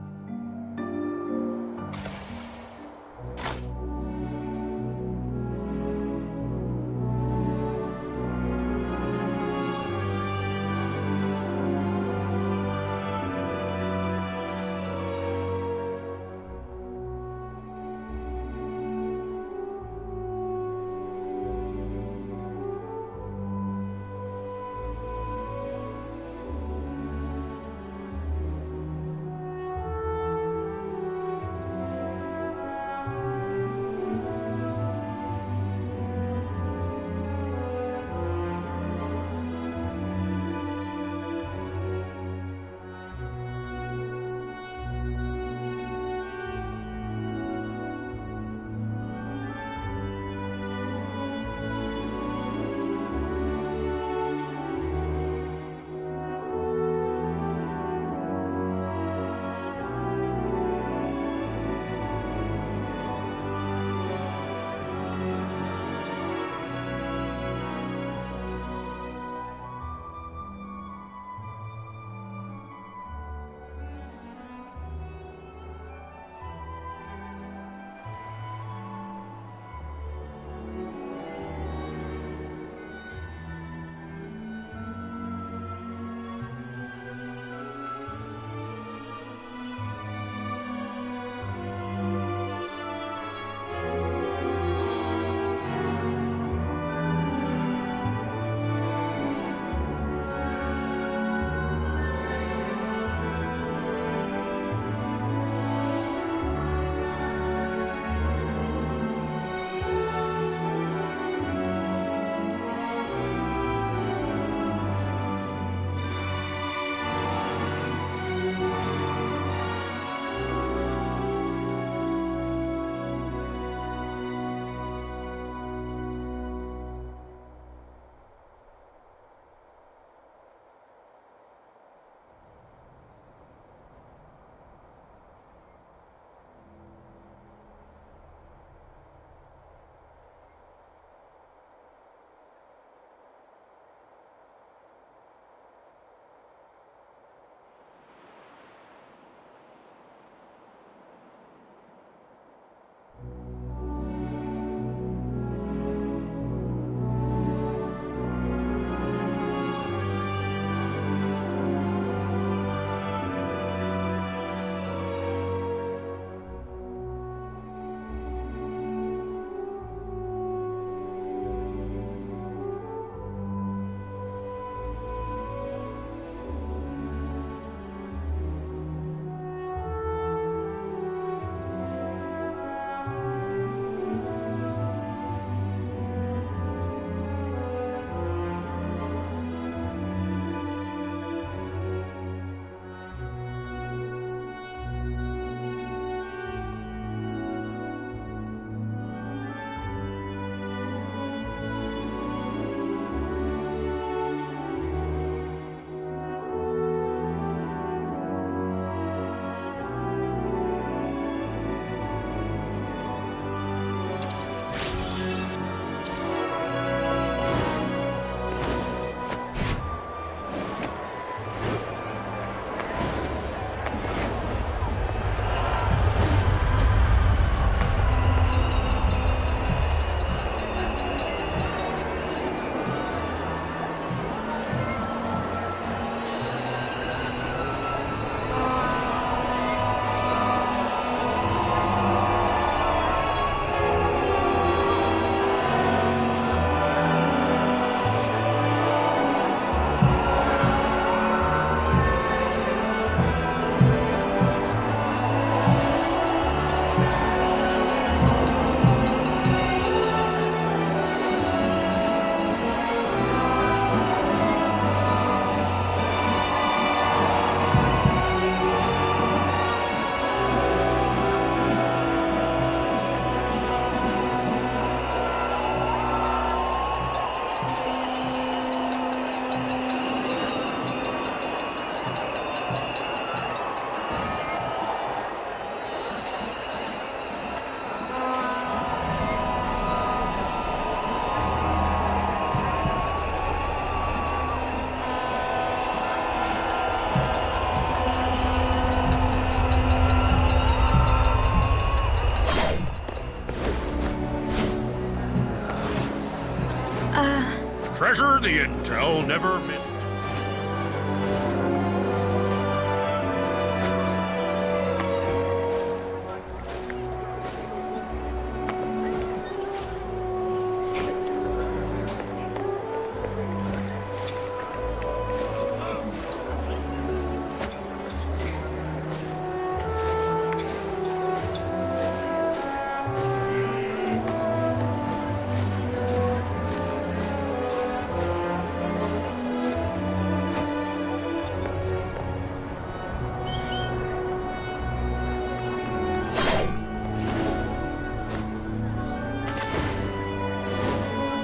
treasure the intel, never miss.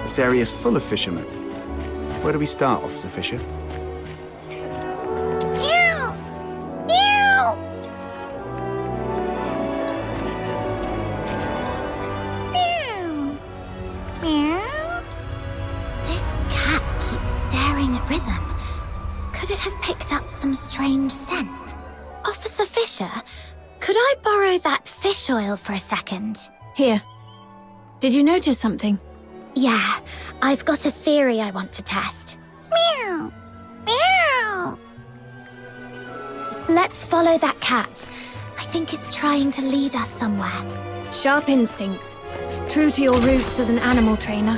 This area's full of fishermen. Where do we start, Officer Fisher? Meow! Meow! Meow! Meow! This cat keeps staring at Rhythm. Could it have picked up some strange scent? Officer Fisher, could I borrow that fish oil for a second? Here. Did you notice something? Yeah, I've got a theory I want to test. Meow! Meow! Let's follow that cat. I think it's trying to lead us somewhere. Sharp instincts. True to your roots as an animal trainer.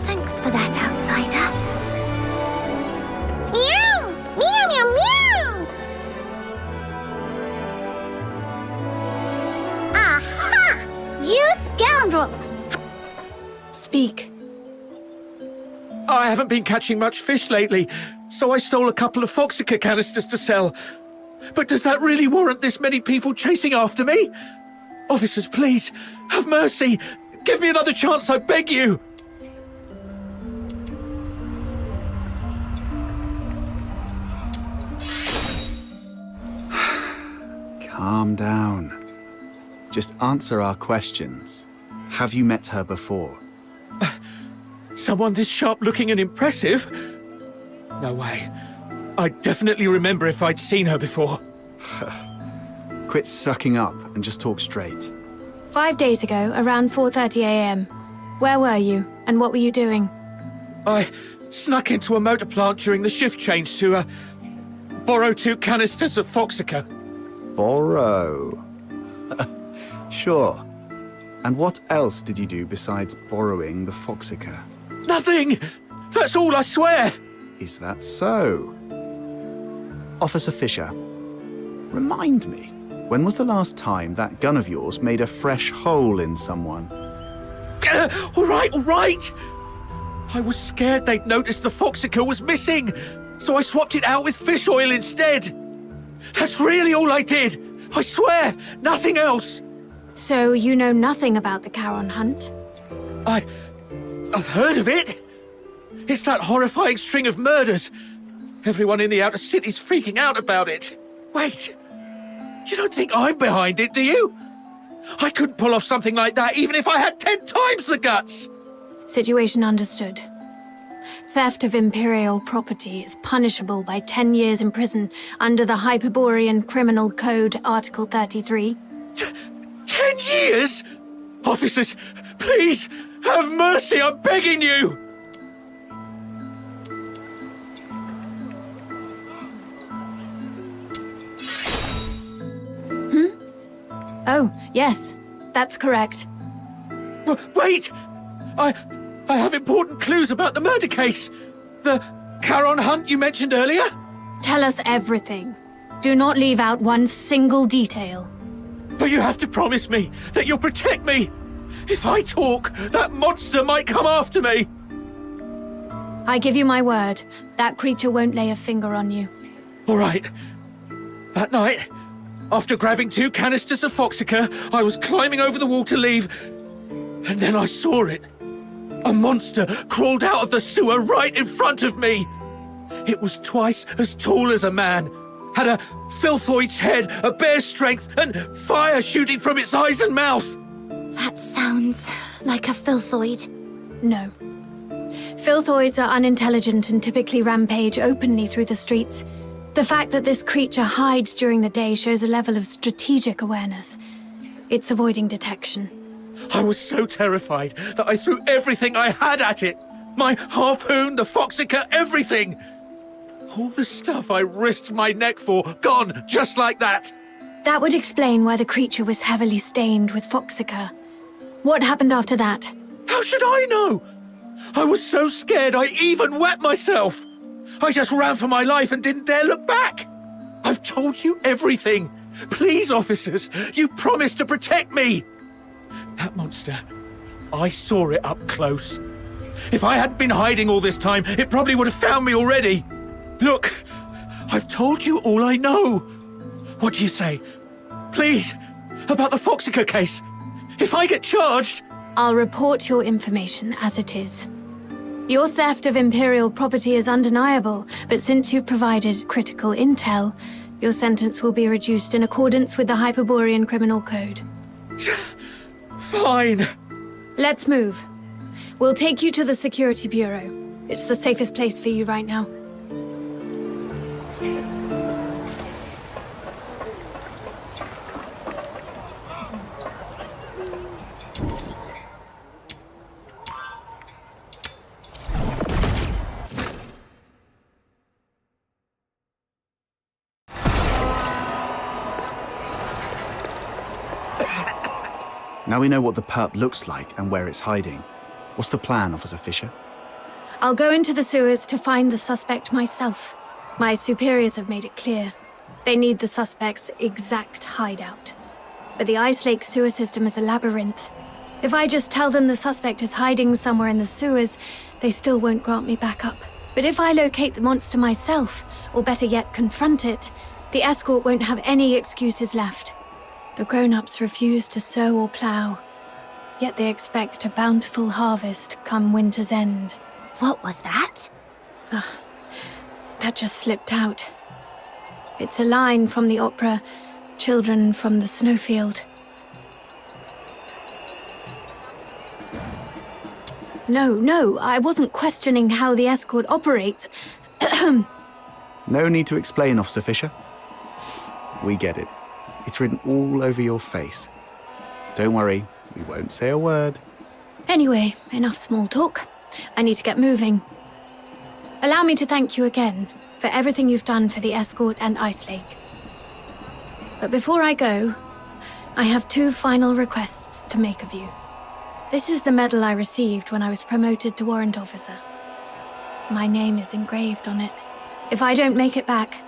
Thanks for that, outsider. Meow! Meow, meow, meow! Aha! You scoundrel! Speak. I haven't been catching much fish lately, so I stole a couple of Foxica canisters to sell. But does that really warrant this many people chasing after me? Officers, please, have mercy. Give me another chance, I beg you. Calm down. Just answer our questions. Have you met her before? Someone this sharp-looking and impressive? No way. I'd definitely remember if I'd seen her before. Quit sucking up and just talk straight. 5 days ago, around 4:30 a.m. Where were you, and what were you doing? I snuck into a motor plant during the shift change to, borrow 2 canisters of Foxica. Borrow? Sure. And what else did you do besides borrowing the Foxica? Nothing! That's all, I swear! Is that so? Officer Fisher, remind me, when was the last time that gun of yours made a fresh hole in someone? All right! I was scared they'd noticed the Foxica was missing, so I swapped it out with fish oil instead. That's really all I did! I swear, nothing else! So you know nothing about the Charon hunt? I've heard of it. It's that horrifying string of murders. Everyone in the outer city's freaking out about it. Wait, you don't think I'm behind it, do you? I couldn't pull off something like that even if I had 10 times the guts. Situation understood. Theft of Imperial property is punishable by 10 years in prison under the Hyperborean Criminal Code, Article 33. 10 years? Officers, please, have mercy, I'm begging you! Oh, yes, that's correct. Wait! I have important clues about the murder case. The Charon hunt you mentioned earlier? Tell us everything. Do not leave out one single detail. But you have to promise me that you'll protect me. If I talk, that monster might come after me. I give you my word, that creature won't lay a finger on you. All right. That night, after grabbing 2 canisters of Foxica, I was climbing over the wall to leave, and then I saw it. A monster crawled out of the sewer right in front of me. It was twice as tall as a man, had a filthoid's head, a bear's strength, and fire shooting from its eyes and mouth. That sounds like a filthoid. No. Filthoids are unintelligent and typically rampage openly through the streets. The fact that this creature hides during the day shows a level of strategic awareness. It's avoiding detection. I was so terrified that I threw everything I had at it. My harpoon, the Foxica, everything! All the stuff I risked my neck for, gone just like that! That would explain why the creature was heavily stained with Foxica. What happened after that? How should I know? I was so scared I even wet myself! I just ran for my life and didn't dare look back! I've told you everything! Please, officers, you promised to protect me! That monster, I saw it up close. If I hadn't been hiding all this time, it probably would have found me already. Look, I've told you all I know. What do you say? Please, about the Foxica case. If I get charged... I'll report your information as it is. Your theft of Imperial property is undeniable, but since you've provided critical intel, your sentence will be reduced in accordance with the Hyperborean Criminal Code. Fine. Let's move. We'll take you to the Security Bureau. It's the safest place for you right now. Now we know what the perp looks like and where it's hiding. What's the plan, Officer Fisher? I'll go into the sewers to find the suspect myself. My superiors have made it clear. They need the suspect's exact hideout. But the Ice Lake sewer system is a labyrinth. If I just tell them the suspect is hiding somewhere in the sewers, they still won't grant me backup. But if I locate the monster myself, or better yet, confront it, the escort won't have any excuses left. The grown-ups refuse to sow or plow, yet they expect a bountiful harvest come winter's end. What was that? That just slipped out. It's a line from the opera, Children from the Snowfield. No, I wasn't questioning how the escort operates. No need to explain, Officer Fisher. We get it. It's written all over your face. Don't worry, we won't say a word. Anyway, enough small talk. I need to get moving. Allow me to thank you again for everything you've done for the escort and Ice Lake. But before I go, I have 2 final requests to make of you. This is the medal I received when I was promoted to warrant officer. My name is engraved on it. If I don't make it back,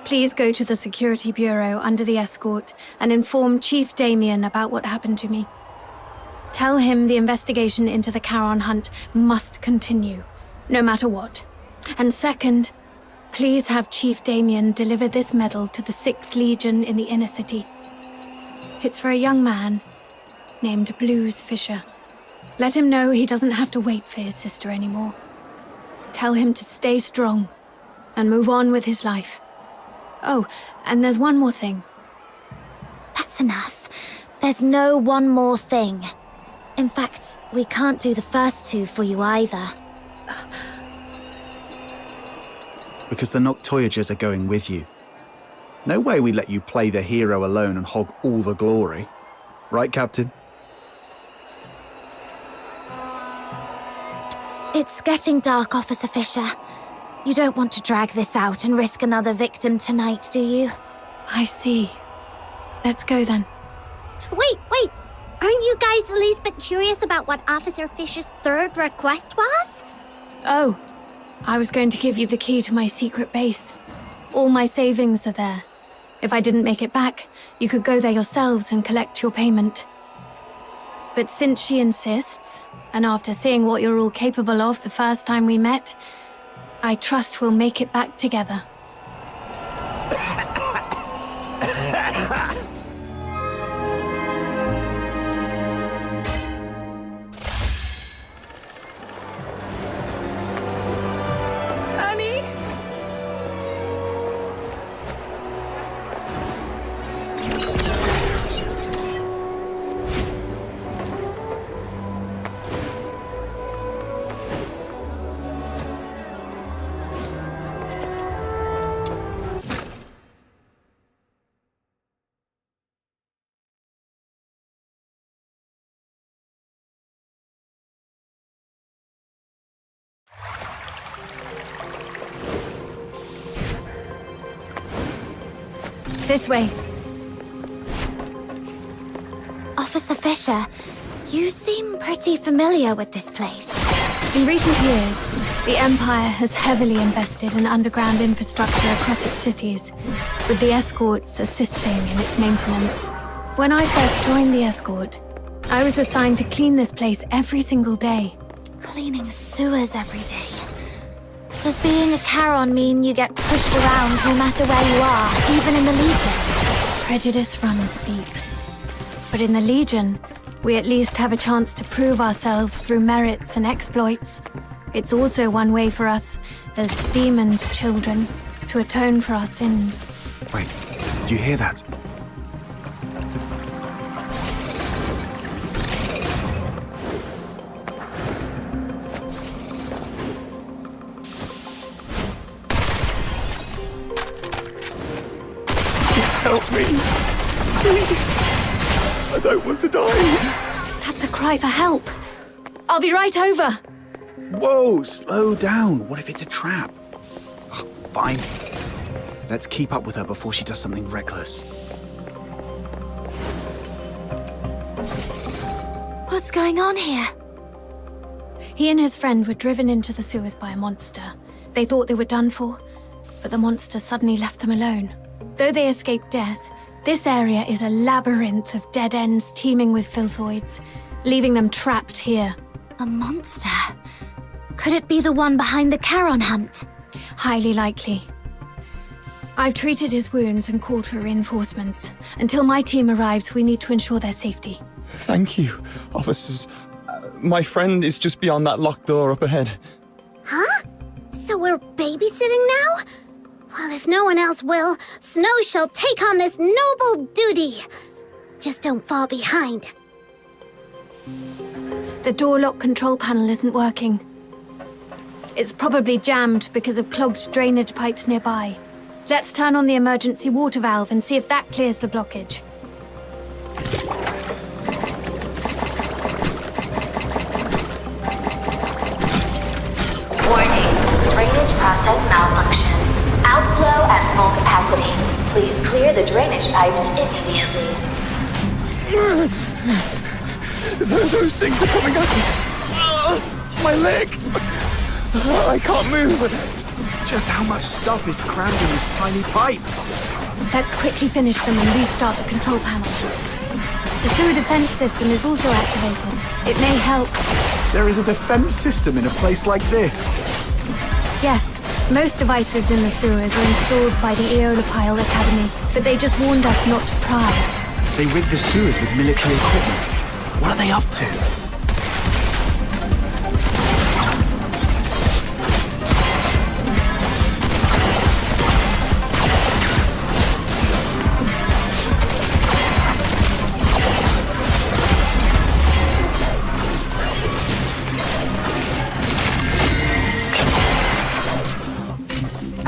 please go to the Security Bureau under the escort and inform Chief Damien about what happened to me. Tell him the investigation into the Charon hunt must continue, no matter what. And second, please have Chief Damien deliver this medal to the 6th Legion in the inner city. It's for a young man named Blues Fisher. Let him know he doesn't have to wait for his sister anymore. Tell him to stay strong and move on with his life. Oh, and there's one more thing. That's enough. There's no one more thing. In fact, we can't do the first 2 for you either. Because the Noctoyagers are going with you. No way we let you play the hero alone and hog all the glory. Right, Captain? It's getting dark, Officer Fisher. You don't want to drag this out and risk another victim tonight, do you? I see. Let's go then. Wait! Aren't you guys the least bit curious about what Officer Fisher's 3rd request was? Oh, I was going to give you the key to my secret base. All my savings are there. If I didn't make it back, you could go there yourselves and collect your payment. But since she insists, and after seeing what you're all capable of the first time we met, I trust we'll make it back together. Annie? This way. Officer Fisher, you seem pretty familiar with this place. In recent years, the Empire has heavily invested in underground infrastructure across its cities, with the escorts assisting in its maintenance. When I first joined the escort, I was assigned to clean this place every single day. Cleaning sewers every day. Does being a Charon mean you get pushed around no matter where you are, even in the Legion? Prejudice runs deep. But in the Legion, we at least have a chance to prove ourselves through merits and exploits. It's also one way for us, as demons' children, to atone for our sins. Wait, did you hear that? Help me. Please. I don't want to die. That's a cry for help. I'll be right over. Whoa, slow down. What if it's a trap? Ugh, fine. Let's keep up with her before she does something reckless. What's going on here? He and his friend were driven into the sewers by a monster. They thought they were done for, but the monster suddenly left them alone. Though they escaped death, this area is a labyrinth of dead ends teeming with filthoids, leaving them trapped here. A monster? Could it be the one behind the Charon hunt? Highly likely. I've treated his wounds and called for reinforcements. Until my team arrives, we need to ensure their safety. Thank you, officers. My friend is just beyond that locked door up ahead. Huh? So we're babysitting now? Well, if no one else will, Snow shall take on this noble duty. Just don't fall behind. The door lock control panel isn't working. It's probably jammed because of clogged drainage pipes nearby. Let's turn on the emergency water valve and see if that clears the blockage. Warning, drainage process malfunction. Outflow at full capacity. Please clear the drainage pipes immediately. Those things are coming at us. My leg. I can't move. Just how much stuff is crammed in this tiny pipe? Let's quickly finish them and restart the control panel. The sewer defense system is also activated. It may help. There is a defense system in a place like this. Yes, most devices in the sewers are installed by the Eolopile Academy, but they just warned us not to pry. They rigged the sewers with military equipment. What are they up to?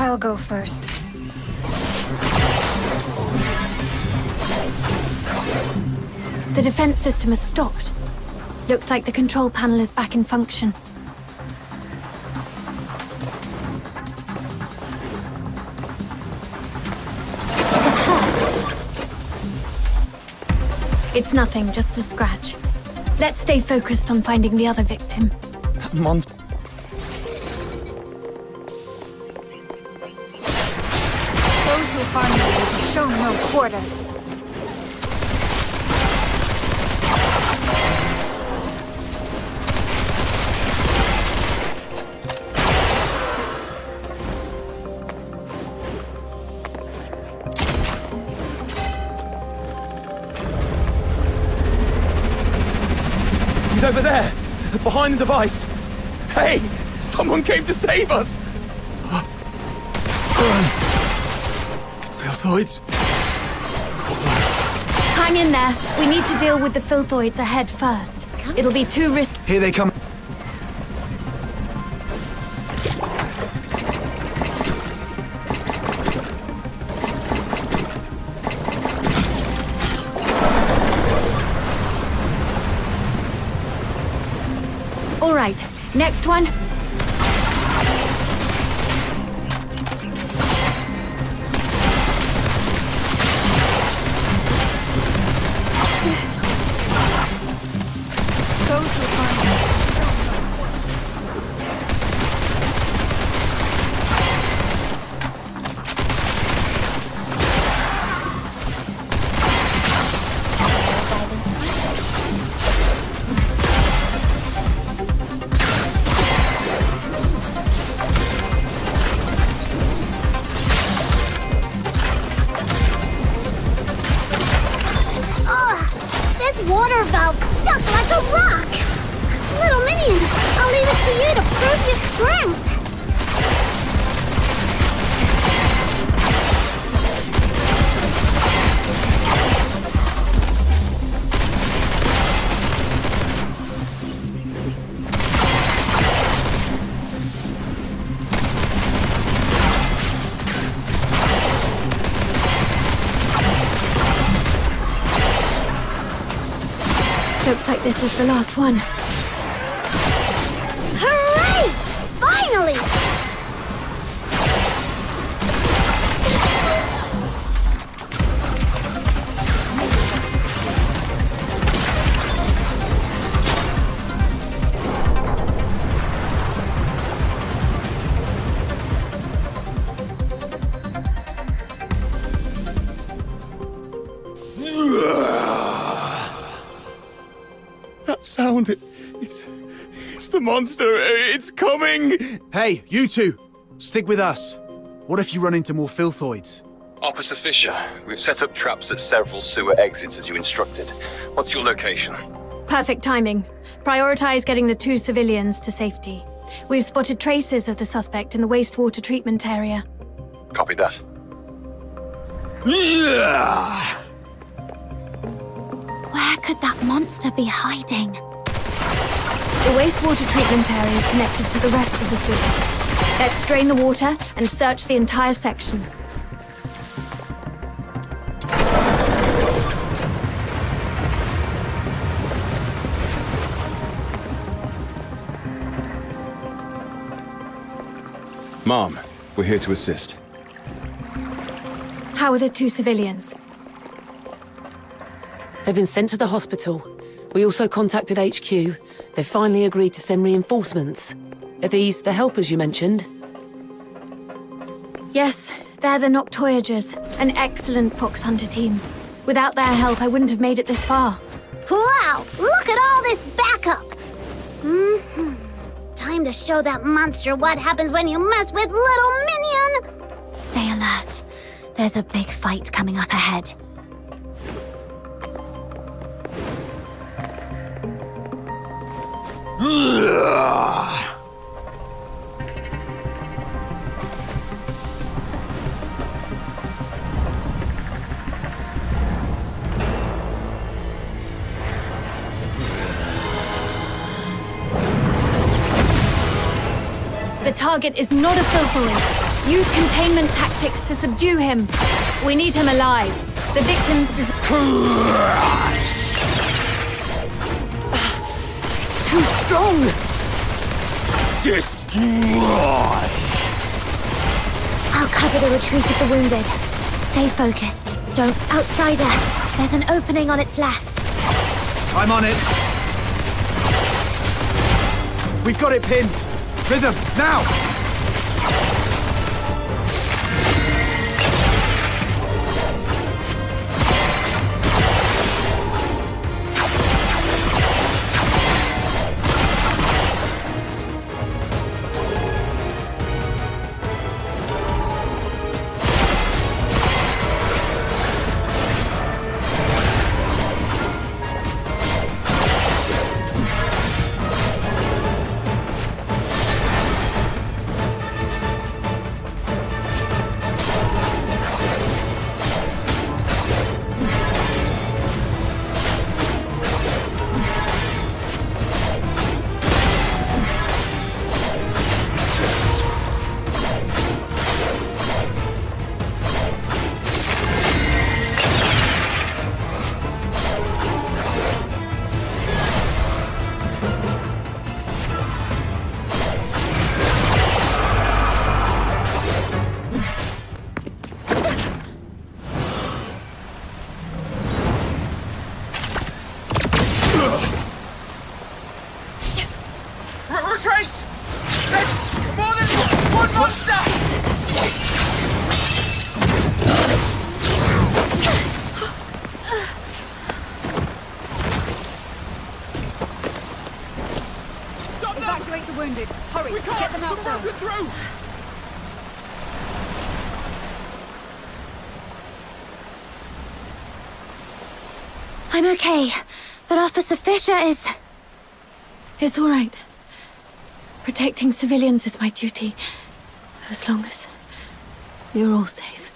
I'll go first. The defense system has stopped. Looks like the control panel is back in function. Did you get hurt? It's nothing, just a scratch. Let's stay focused on finding the other victim. Monster. Those who harm you will be shown no quarter. He's over there, behind the device. Hey, someone came to save us. Filthoids. Hang in there. We need to deal with the filthoids ahead first. It'll be too risky. Here they come. All right, next one. water valve stuck like a rock! Little minion, I'll leave it to you to prove your strength! Looks like this is the last one. Hooray! Finally! That sound, it's the monster. It's coming. Hey, you two, stick with us. What if you run into more filthoids? Officer Fisher, we've set up traps at several sewer exits as you instructed. What's your location? Perfect timing. Prioritize getting the 2 civilians to safety. We've spotted traces of the suspect in the wastewater treatment area. Copy that. Where could that monster be hiding? The wastewater treatment area is connected to the rest of the sewers. Let's drain the water and search the entire section. Mom, we're here to assist. How are the 2 civilians? They've been sent to the hospital. We also contacted HQ. They've finally agreed to send reinforcements. Are these the helpers you mentioned? Yes, they're the Noctoyagers, an excellent fox hunter team. Without their help, I wouldn't have made it this far. Wow! Look at all this backup! Time to show that monster what happens when you mess with little minion! Stay alert. There's a big fight coming up ahead. The target is not a filthoid. Use containment tactics to subdue him. We need him alive. The victim's It's too strong! Destroy! I'll cover the retreat of the wounded. Stay focused. Don't... Outsider! There's an opening on its left. I'm on it. We've got it pinned. Rhythm, now! Retreat! There's more than one monster! Evacuate the wounded. Hurry, We can't! get them out The roads are first. through! I'm okay, but Officer Fisher is... It's all right. Protecting civilians is my duty, as long as you're all safe.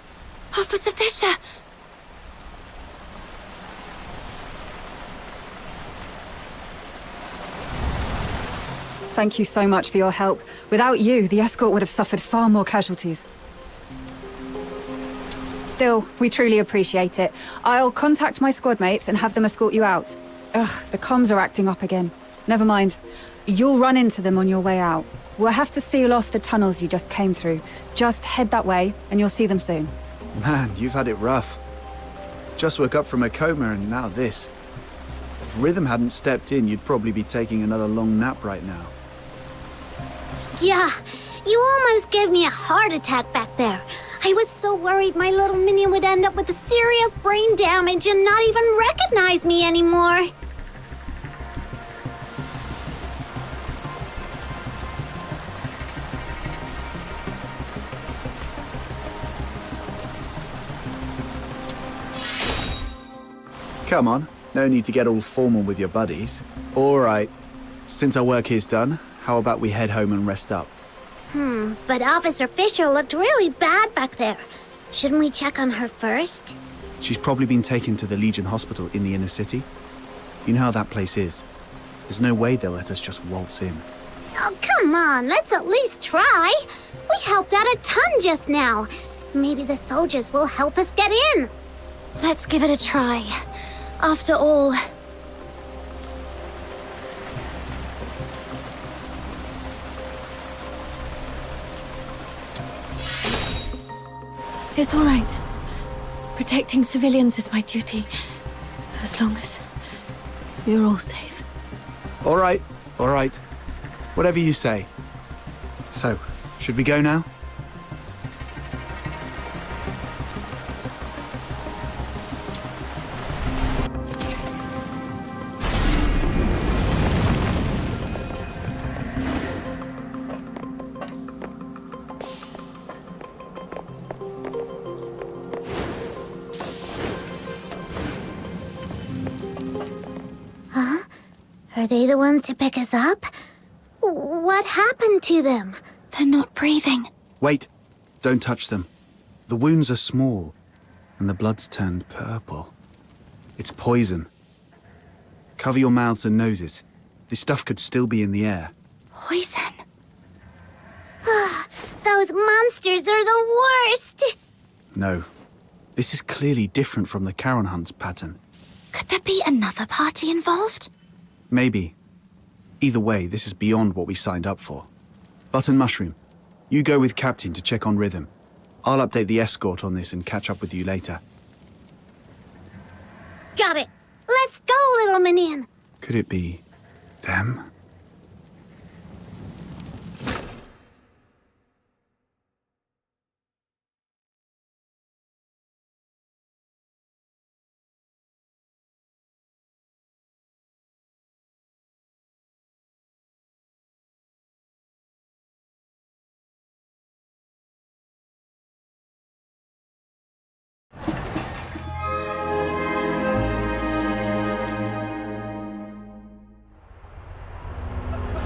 Officer Fisher! Thank you so much for your help. Without you, the escort would have suffered far more casualties. Still, we truly appreciate it. I'll contact my squad mates and have them escort you out. Ugh, the comms are acting up again. Never mind. You'll run into them on your way out. We'll have to seal off the tunnels you just came through. Just head that way, and you'll see them soon. Man, you've had it rough. Just woke up from a coma and now this. If Rhythm hadn't stepped in, you'd probably be taking another long nap right now. Yeah, you almost gave me a heart attack back there. I was so worried my little minion would end up with a serious brain damage and not even recognize me anymore. Come on, no need to get all formal with your buddies. All right, since our work here's done, how about we head home and rest up? But Officer Fisher looked really bad back there. Shouldn't we check on her first? She's probably been taken to the Legion Hospital in the inner city. You know how that place is. There's no way they'll let us just waltz in. Oh, come on, let's at least try. We helped out a ton just now. Maybe the soldiers will help us get in. Let's give it a try. After all... It's all right. Protecting civilians is my duty, as long as you're all safe. All right, all right. Whatever you say. So, should we go now? Huh? Are they the ones to pick us up? What happened to them? They're not breathing. Wait, don't touch them. The wounds are small, and the blood's turned purple. It's poison. Cover your mouths and noses. This stuff could still be in the air. Poison? Those monsters are the worst! No. This is clearly different from the Charon Hunt's pattern. Could there be another party involved? Maybe. Either way, this is beyond what we signed up for. Button Mushroom, you go with Captain to check on Rhythm. I'll update the escort on this and catch up with you later. Got it! Let's go, little minion! Could it be them?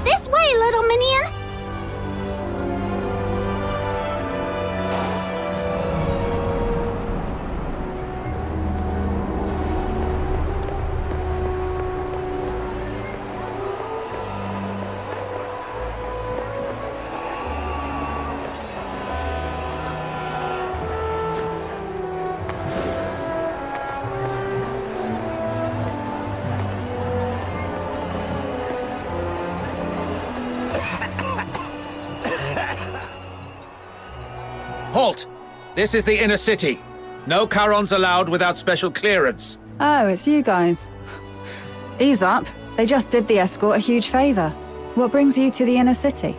This way, little minion! Halt! This is the inner city. No Charons allowed without special clearance. Oh, it's you guys. Ease up. They just did the escort a huge favor. What brings you to the inner city?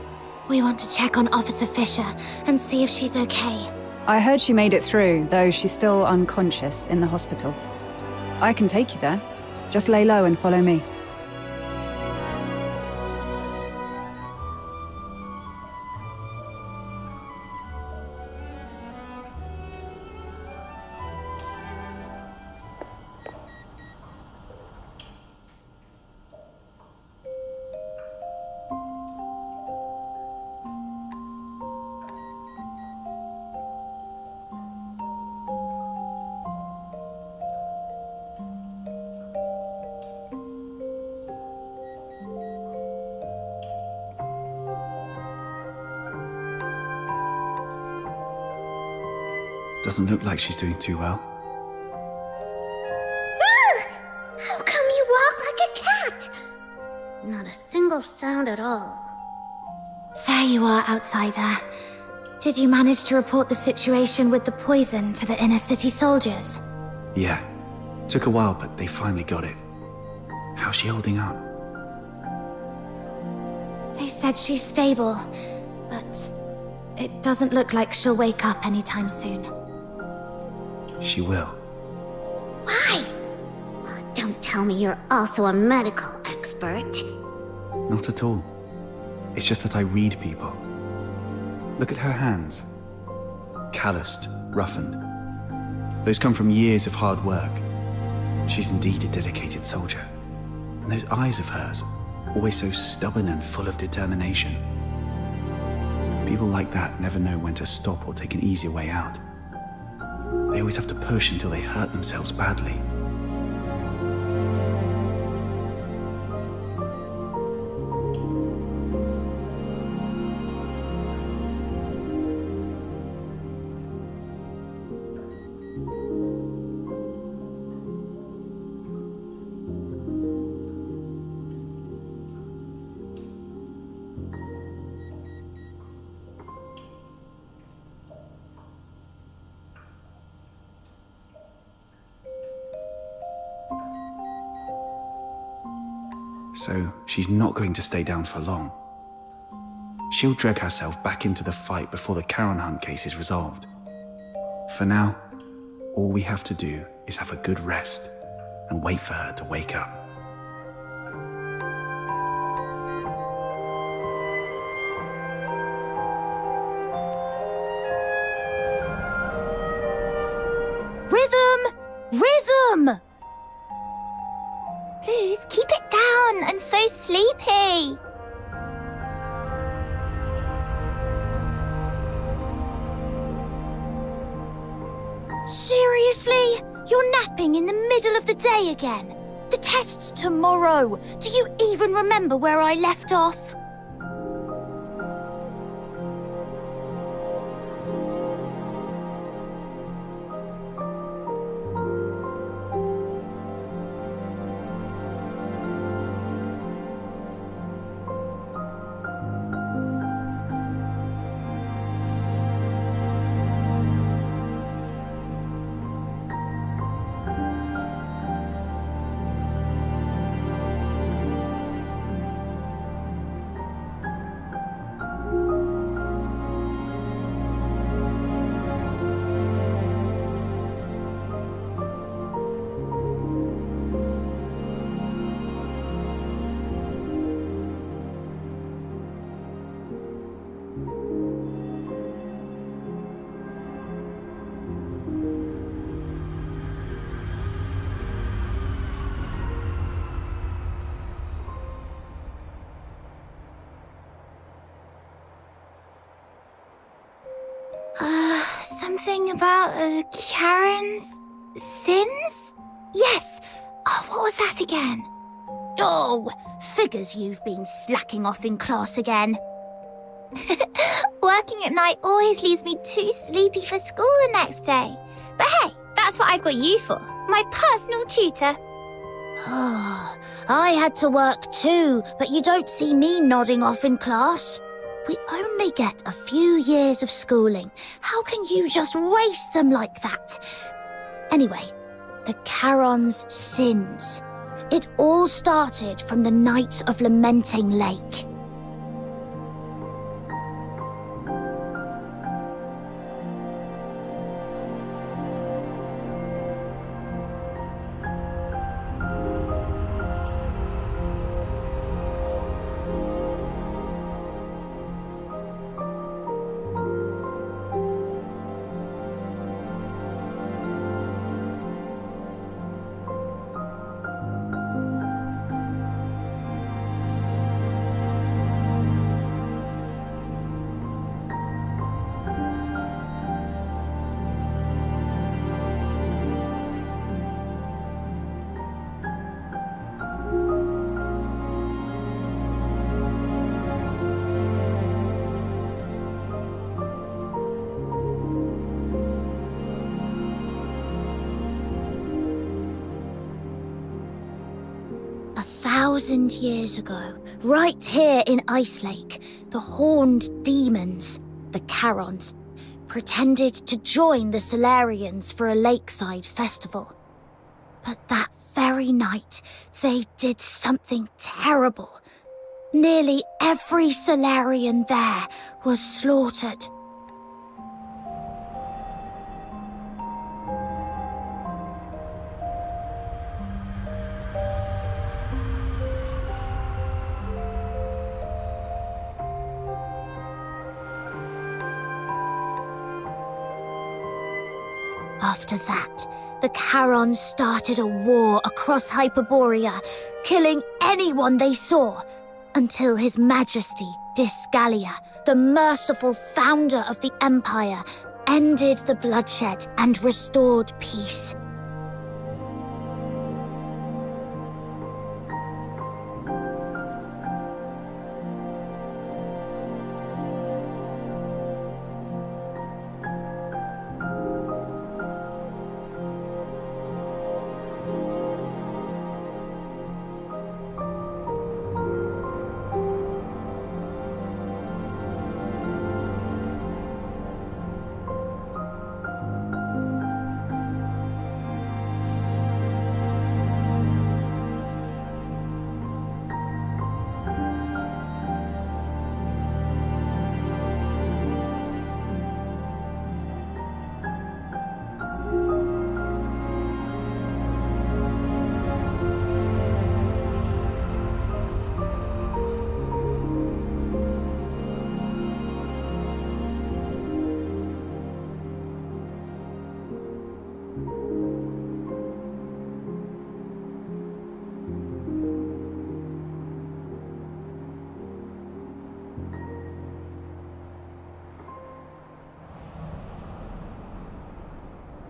We want to check on Officer Fisher and see if she's okay. I heard she made it through, though she's still unconscious in the hospital. I can take you there. Just lay low and follow me. Doesn't look like she's doing too well. How come you walk like a cat? Not a single sound at all. There you are, outsider. Did you manage to report the situation with the poison to the inner city soldiers? Yeah. Took a while, but they finally got it. How's she holding up? They said she's stable, but it doesn't look like she'll wake up anytime soon. She will. Why? Don't tell me you're also a medical expert. Not at all. It's just that I read people. Look at her hands. Calloused, roughened. Those come from years of hard work. She's indeed a dedicated soldier. And those eyes of hers, always so stubborn and full of determination. People like that never know when to stop or take an easier way out. They always have to push until they hurt themselves badly. So she's not going to stay down for long. She'll drag herself back into the fight before the Charon Hunt case is resolved. For now, all we have to do is have a good rest and wait for her to wake up. Rhythm! Rhythm! Please keep it down. I'm so sleepy. Seriously? You're napping in the middle of the day again? The test's tomorrow. Do you even remember where I left off? Something about Charon's sins? Yes! Oh, what was that again? Oh, figures you've been slacking off in class again. Working at night always leaves me too sleepy for school the next day. But hey, that's what I've got you for. My personal tutor. Oh, I had to work too, but you don't see me nodding off in class. We only get a few years of schooling. How can you just waste them like that? Anyway, the Charon's sins. It all started from the night of Lamenting Lake. 1,000 years ago, right here in Ice Lake, the horned demons, the Charons, pretended to join the Solarians for a lakeside festival. But that very night, they did something terrible. Nearly every Solarian there was slaughtered. After that, the Charons started a war across Hyperborea, killing anyone they saw, until His Majesty Disgalia, the merciful founder of the Empire, ended the bloodshed and restored peace.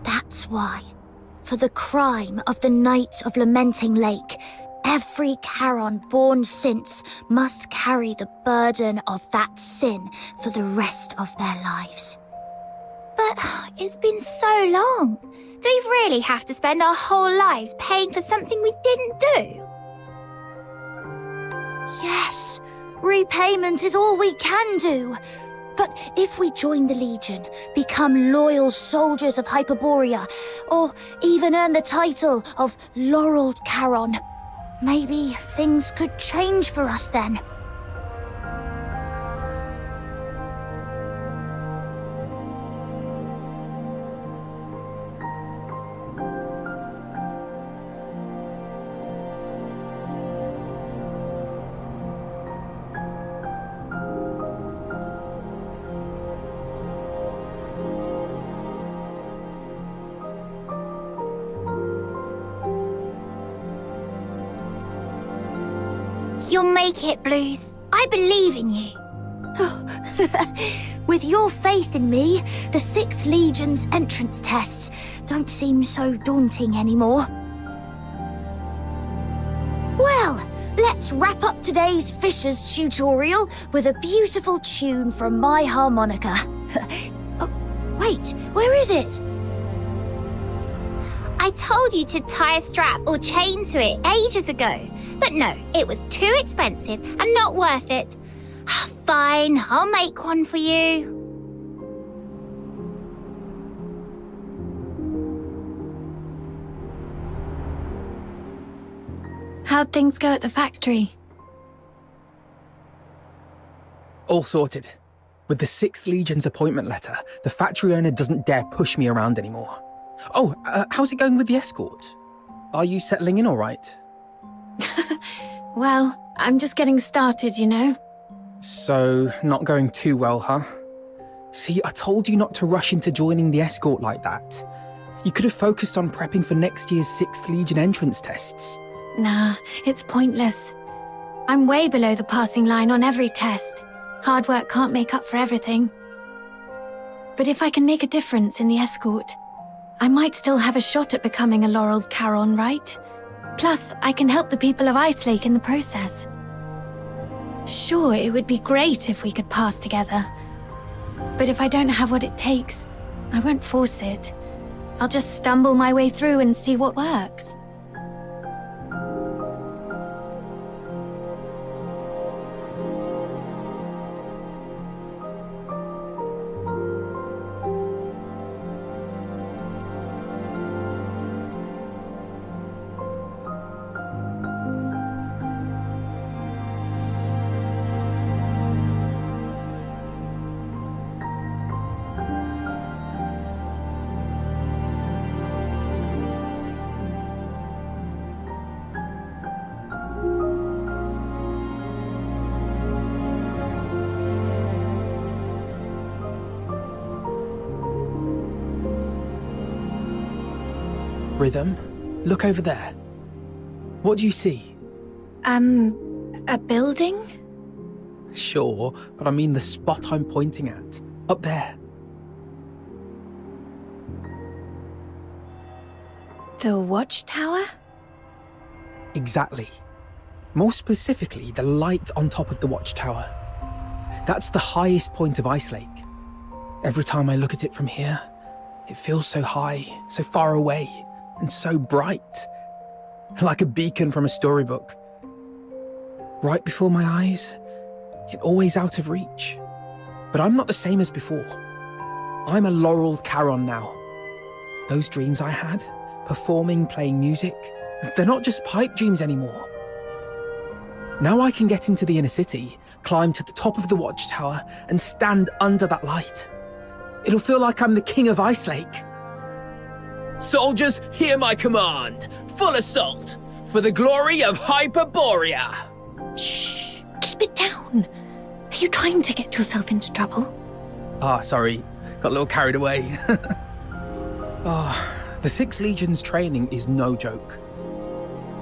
That's why, for the crime of the Night of Lamenting Lake, every Charon born since must carry the burden of that sin for the rest of their lives. But it's been so long. Do we really have to spend our whole lives paying for something we didn't do? Yes, repayment is all we can do. But if we join the Legion, become loyal soldiers of Hyperborea, or even earn the title of Laureled Charon, maybe things could change for us then. You'll make it, Blues. I believe in you. With your faith in me, the 6th Legion's entrance tests don't seem so daunting anymore. Well, let's wrap up today's Fisher's tutorial with a beautiful tune from my harmonica. Oh, wait, where is it? I told you to tie a strap or chain to it ages ago. But no, it was too expensive and not worth it. Fine, I'll make one for you. How'd things go at the factory? All sorted. With the 6th Legion's appointment letter, the factory owner doesn't dare push me around anymore. Oh, how's it going with the escort? Are you settling in all right? Well, I'm just getting started, you know. So, not going too well, huh? See, I told you not to rush into joining the escort like that. You could have focused on prepping for next year's 6th Legion entrance tests. Nah, it's pointless. I'm way below the passing line on every test. Hard work can't make up for everything. But if I can make a difference in the escort, I might still have a shot at becoming a Laureled Charon, right? Plus, I can help the people of Ice Lake in the process. Sure, it would be great if we could pass together. But if I don't have what it takes, I won't force it. I'll just stumble my way through and see what works. Rhythm, look over there. What do you see? A building? Sure, but I mean the spot I'm pointing at. Up there. The watchtower? Exactly. More specifically, the light on top of the watchtower. That's the highest point of Ice Lake. Every time I look at it from here, it feels so high, so far away, and so bright. Like a beacon from a storybook. Right before my eyes, yet always out of reach. But I'm not the same as before. I'm a laureled Charon now. Those dreams I had, performing, playing music, they're not just pipe dreams anymore. Now I can get into the inner city, climb to the top of the watchtower, and stand under that light. It'll feel like I'm the king of Ice Lake. Soldiers, hear my command! Full assault! For the glory of Hyperborea! Shh! Keep it down! Are you trying to get yourself into trouble? Sorry. Got a little carried away. The 6th Legion's training is no joke.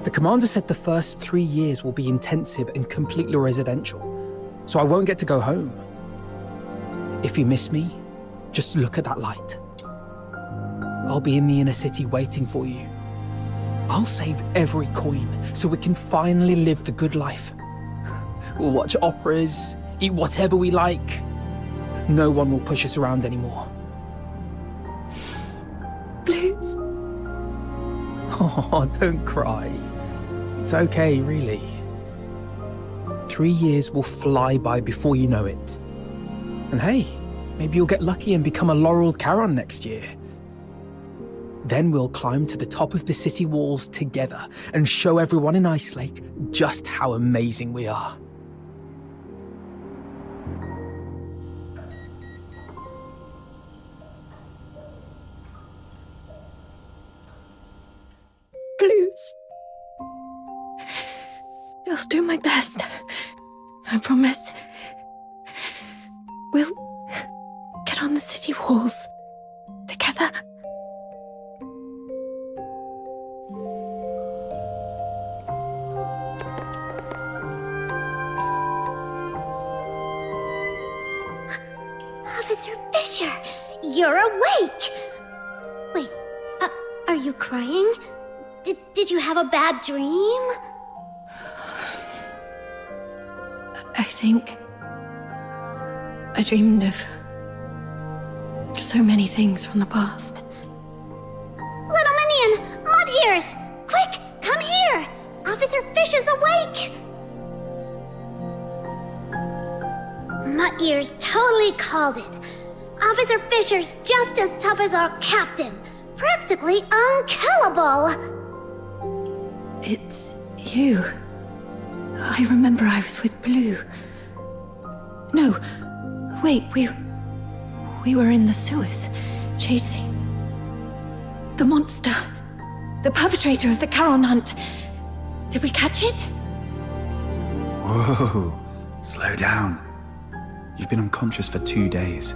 The commander said the first 3 years will be intensive and completely residential, so I won't get to go home. If you miss me, just look at that light. I'll be in the inner city waiting for you. I'll save every coin so we can finally live the good life. We'll watch operas, eat whatever we like. No one will push us around anymore. Blues? Oh, don't cry. It's okay, really. 3 years will fly by before you know it. And hey, maybe you'll get lucky and become a laureled Charon next year. Then we'll climb to the top of the city walls together and show everyone in Ice Lake just how amazing we are. Blues. I'll do my best. I promise. We'll get on the city walls together. Officer Fisher, you're awake! Wait, are you crying? Did you have a bad dream? I think I dreamed of so many things from the past. Little Minion, Mud Ears! Quick, come here! Officer Fisher's awake! Mud Ears totally called it. Officer Fisher's just as tough as our captain. Practically unkillable. It's you. I remember I was with Blue. No, wait, we were in the sewers, chasing the monster, the perpetrator of the Charon hunt. Did we catch it? Whoa, slow down. You've been unconscious for 2 days.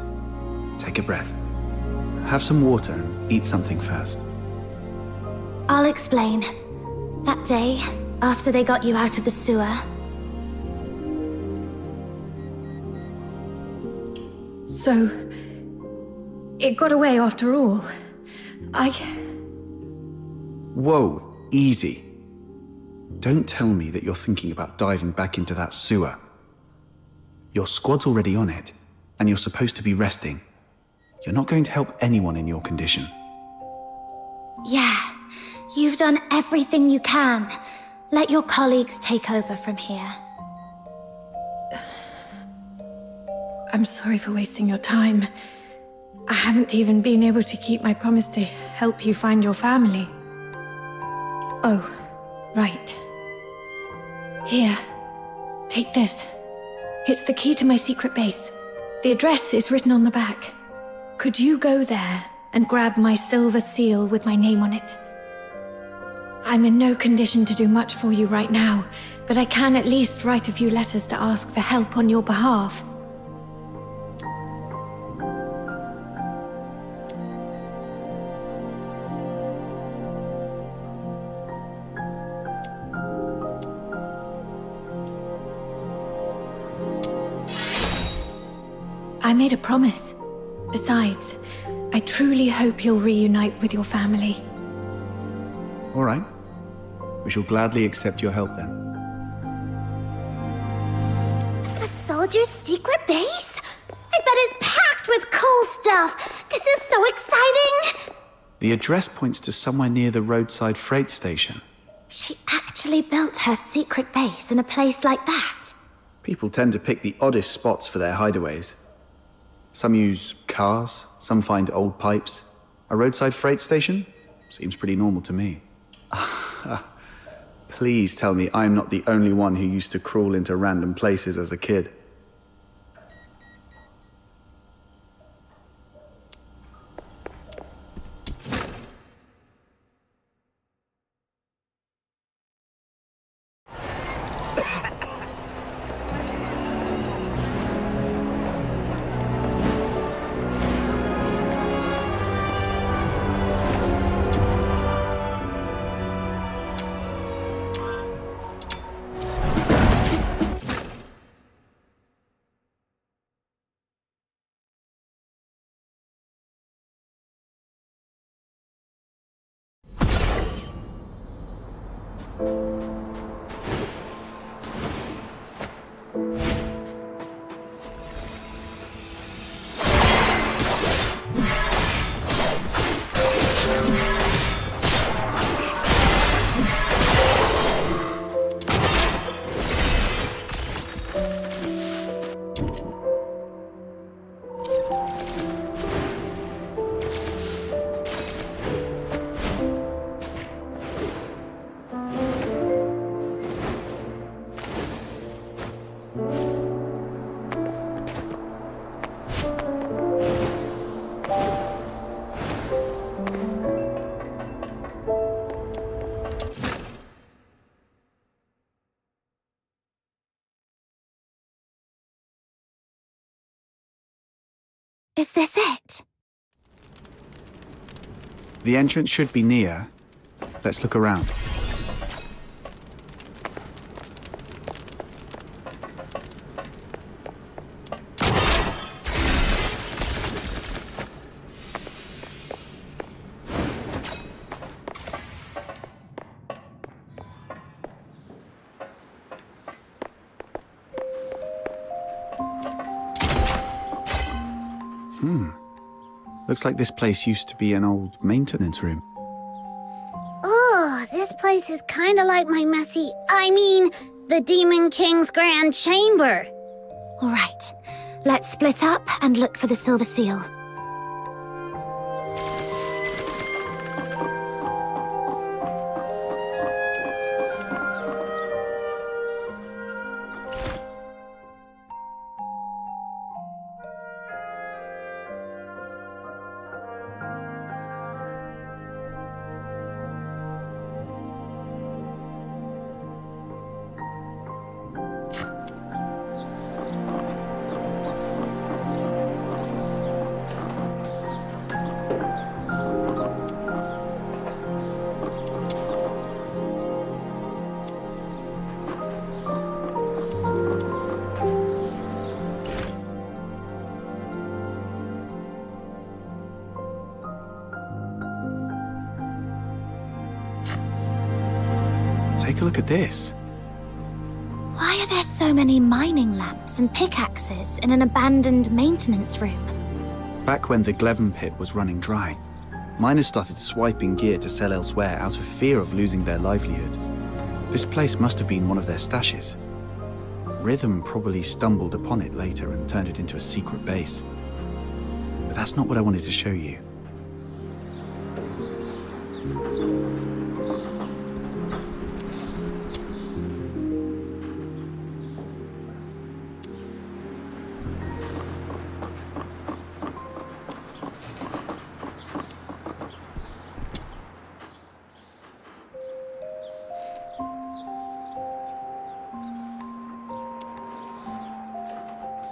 Take a breath. Have some water and eat something first. I'll explain. That day, after they got you out of the sewer. So, it got away after all. Whoa, easy. Don't tell me that you're thinking about diving back into that sewer. Your squad's already on it, and you're supposed to be resting. You're not going to help anyone in your condition. Yeah, you've done everything you can. Let your colleagues take over from here. I'm sorry for wasting your time. I haven't even been able to keep my promise to help you find your family. Oh, right. Here, take this. It's the key to my secret base. The address is written on the back. Could you go there and grab my silver seal with my name on it? I'm in no condition to do much for you right now, but I can at least write a few letters to ask for help on your behalf. I made a promise. Besides, I truly hope you'll reunite with your family. All right. We shall gladly accept your help then. The soldier's secret base? I bet it's packed with cool stuff. This is so exciting. The address points to somewhere near the roadside freight station. She actually built her secret base in a place like that. People tend to pick the oddest spots for their hideaways. Some use cars, some find old pipes. A roadside freight station? Seems pretty normal to me. Please tell me I'm not the only one who used to crawl into random places as a kid. Is this it? The entrance should be near. Let's look around. Looks like this place used to be an old maintenance room. Oh, this place is kind of like my the Demon King's Grand Chamber. All right, let's split up and look for the Silver Seal. Take a look at this. Why are there so many mining lamps and pickaxes in an abandoned maintenance room? Back when the Gleven pit was running dry, miners started swiping gear to sell elsewhere out of fear of losing their livelihood. This place must have been one of their stashes. Rhythm probably stumbled upon it later and turned it into a secret base. But that's not what I wanted to show you.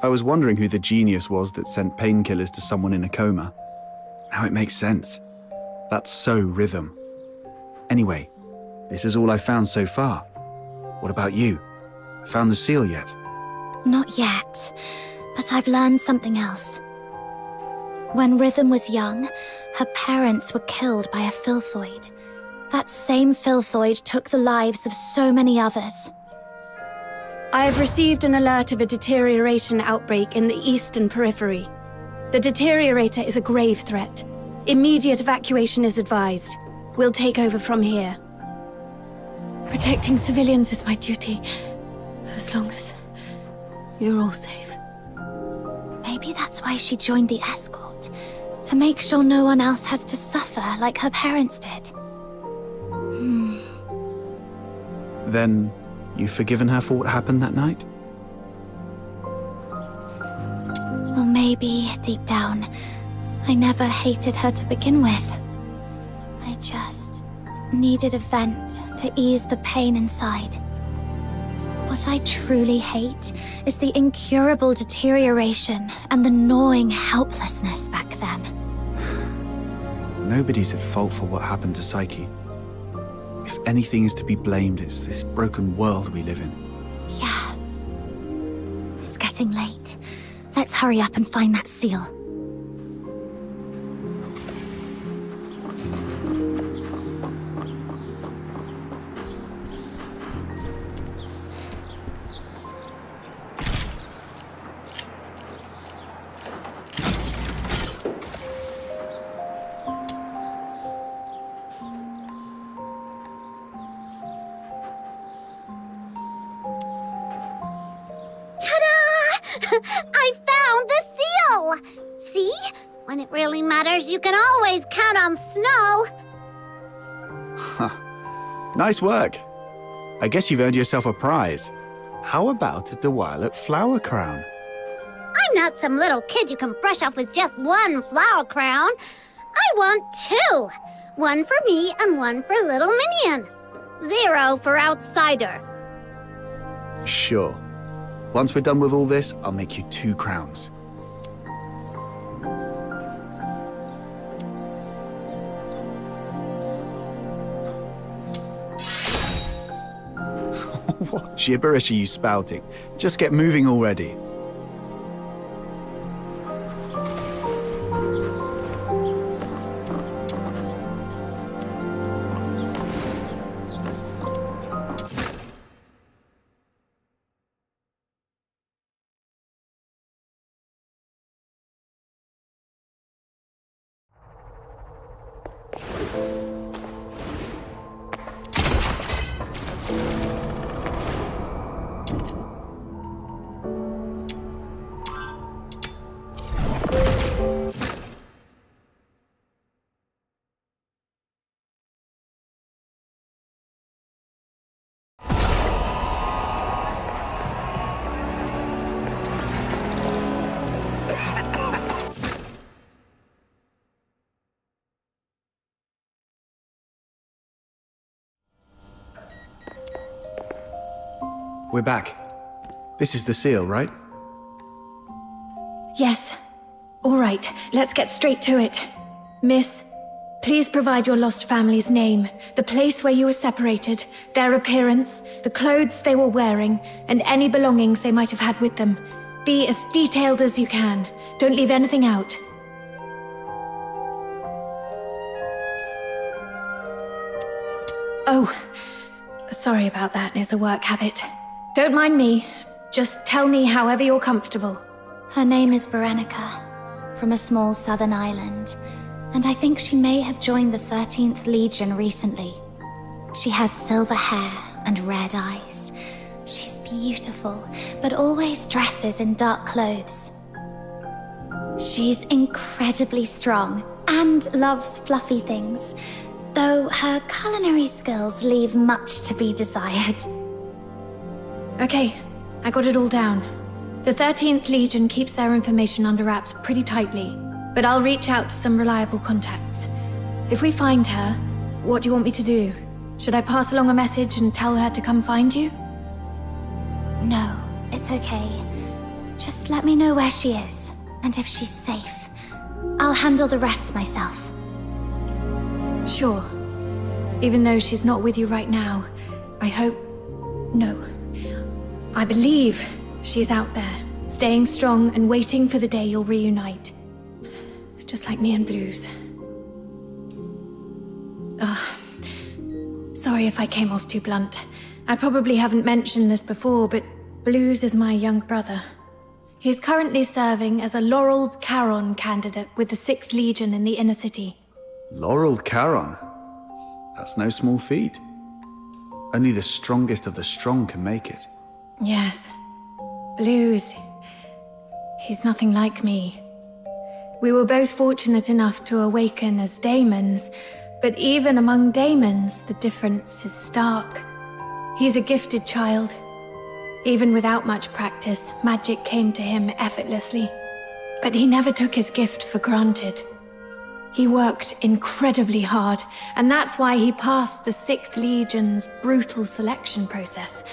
I was wondering who the genius was that sent painkillers to someone in a coma. Now it makes sense. That's so Rhythm. Anyway, this is all I found so far. What about you? Found the seal yet? Not yet. But I've learned something else. When Rhythm was young, her parents were killed by a filthoid. That same filthoid took the lives of so many others. I have received an alert of a deterioration outbreak in the eastern periphery. The deteriorator is a grave threat. Immediate evacuation is advised. We'll take over from here. Protecting civilians is my duty, as long as you're all safe. Maybe that's why she joined the escort, to make sure no one else has to suffer like her parents did. Then, you've forgiven her for what happened that night? Or maybe, deep down, I never hated her to begin with. I just needed a vent to ease the pain inside. What I truly hate is the incurable deterioration and the gnawing helplessness back then. Nobody's at fault for what happened to Psyche. If anything is to be blamed, it's this broken world we live in. Yeah. It's getting late. Let's hurry up and find that seal. I found the seal! See? When it really matters, you can always count on snow. Nice work. I guess you've earned yourself a prize. How about a Duet flower crown? I'm not some little kid you can brush off with just one flower crown. I want two. One for me and one for little minion. 0 for outsider. Sure. Once we're done with all this, I'll make you 2 crowns. What gibberish are you spouting? Just get moving already. We're back. This is the seal, right? Yes. All right, let's get straight to it. Miss, please provide your lost family's name, the place where you were separated, their appearance, the clothes they were wearing, and any belongings they might have had with them. Be as detailed as you can. Don't leave anything out. Oh, sorry about that. It's a work habit. Don't mind me. Just tell me however you're comfortable. Her name is Veronica, from a small southern island, and I think she may have joined the 13th Legion recently. She has silver hair and red eyes. She's beautiful, but always dresses in dark clothes. She's incredibly strong and loves fluffy things, though her culinary skills leave much to be desired. Okay, I got it all down. The 13th Legion keeps their information under wraps pretty tightly, but I'll reach out to some reliable contacts. If we find her, what do you want me to do? Should I pass along a message and tell her to come find you? No, it's okay. Just let me know where she is, and if she's safe. I'll handle the rest myself. Sure. Even though she's not with you right now, I hope... No. I believe she's out there, staying strong and waiting for the day you'll reunite. Just like me and Blues. Sorry if I came off too blunt. I probably haven't mentioned this before, but Blues is my young brother. He's currently serving as a Laureled Charon candidate with the 6th Legion in the inner city. Laureled Charon? That's no small feat. Only the strongest of the strong can make it. Yes. Blues. He's nothing like me. We were both fortunate enough to awaken as daemons, but even among daemons, the difference is stark. He's a gifted child. Even without much practice, magic came to him effortlessly. But he never took his gift for granted. He worked incredibly hard, and that's why he passed the 6th Legion's brutal selection process.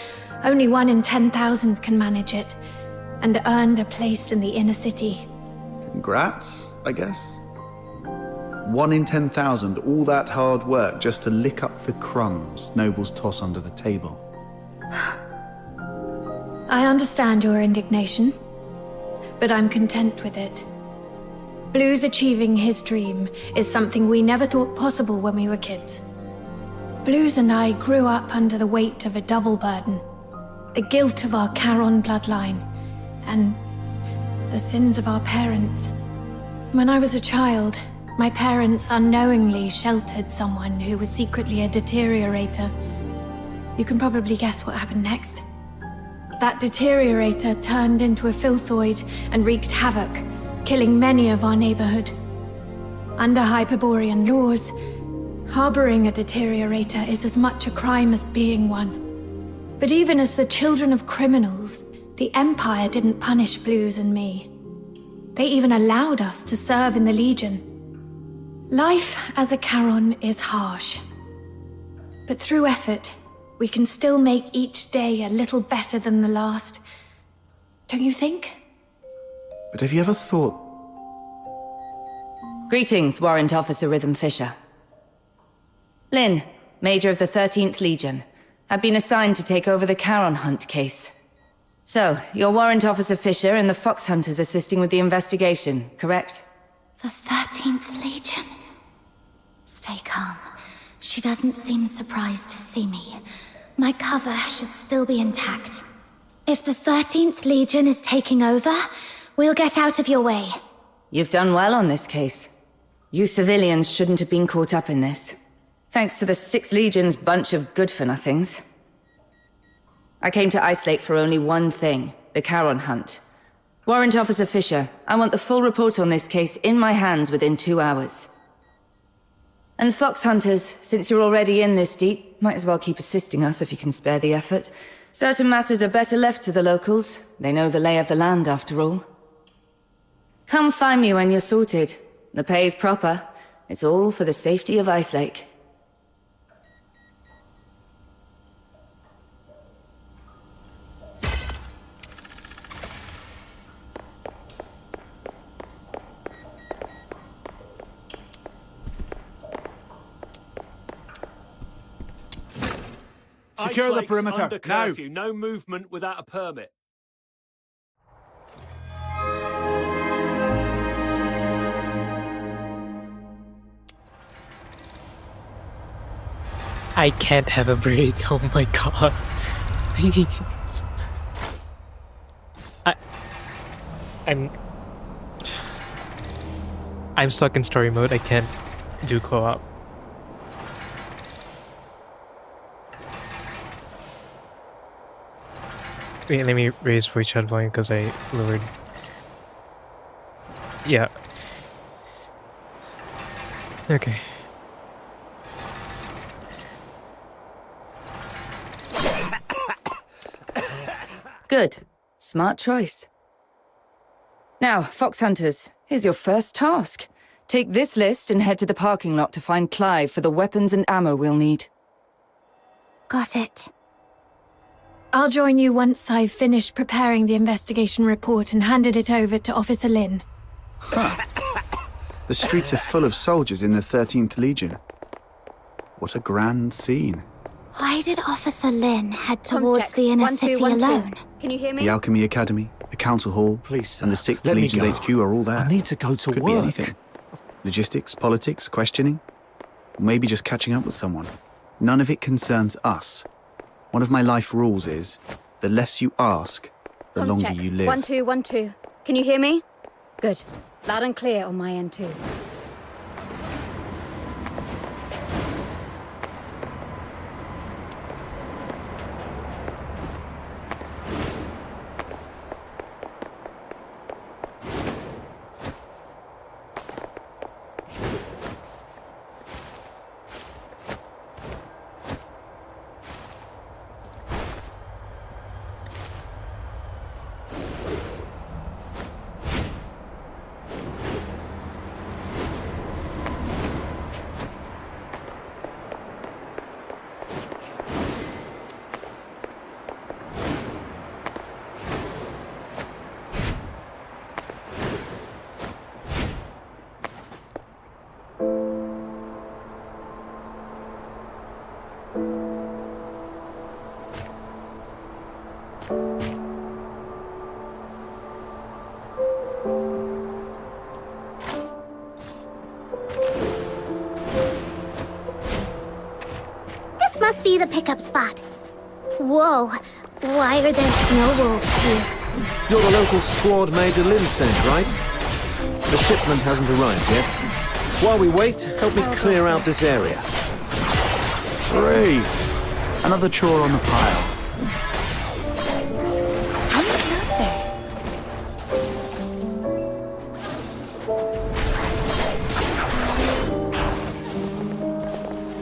Only 1 in 10,000 can manage it, and earned a place in the inner city. Congrats, I guess. 1 in 10,000, all that hard work just to lick up the crumbs nobles toss under the table. I understand your indignation, but I'm content with it. Blues achieving his dream is something we never thought possible when we were kids. Blues and I grew up under the weight of a double burden. The guilt of our Charon bloodline, and the sins of our parents. When I was a child, my parents unknowingly sheltered someone who was secretly a deteriorator. You can probably guess what happened next. That deteriorator turned into a filthoid and wreaked havoc, killing many of our neighborhood. Under Hyperborean laws, harboring a deteriorator is as much a crime as being one. But even as the children of criminals, the Empire didn't punish Blues and me. They even allowed us to serve in the Legion. Life as a Charon is harsh. But through effort, we can still make each day a little better than the last. Don't you think? But have you ever thought... Greetings, Warrant Officer Rhythm Fisher. Lynn, Major of the 13th Legion. I've been assigned to take over the Charon Hunt case. So, you're Warrant Officer Fisher and the Fox Hunters assisting with the investigation, correct? The 13th Legion? Stay calm. She doesn't seem surprised to see me. My cover should still be intact. If the 13th Legion is taking over, we'll get out of your way. You've done well on this case. You civilians shouldn't have been caught up in this. Thanks to the 6th Legion's bunch of good-for-nothings. I came to Ice Lake for only one thing, the Charon Hunt. Warrant Officer Fisher, I want the full report on this case in my hands within 2 hours. And Fox Hunters, since you're already in this deep, might as well keep assisting us if you can spare the effort. Certain matters are better left to the locals. They know the lay of the land, after all. Come find me when you're sorted. The pay's proper. It's all for the safety of Ice Lake. Secure the perimeter, under curfew. No movement without a permit. I can't have a break. Oh my god. I'm stuck in story mode. I can't do co-op. Wait, let me raise voice chat volume because I lowered. Yeah. Okay. Good. Smart choice. Now, Fox Hunters, here's your first task. Take this list and head to the parking lot to find Clive for the weapons and ammo we'll need. Got it. I'll join you once I've finished preparing the investigation report and handed it over to Officer Lynn. Huh. The streets are full of soldiers in the 13th Legion. What a grand scene. Why did Officer Lynn head towards the inner city alone? Can you hear me? The Alchemy Academy, The council hall Please, and the 6th let me Legion's go. HQ are all there. I need to go to Could work. be anything. Logistics, politics, questioning. Or maybe just catching up with someone. None of it concerns us. One of my life rules is, the less you ask, the Comms longer check. you live. 1212. Can you hear me? Good. Loud and clear on my end too. This must be the pickup spot. Whoa, why are there snow wolves here? You're the local squad Major Lynn sent, right? The shipment hasn't arrived yet. While we wait, help me clear out this area. Great. Another chore on the pile.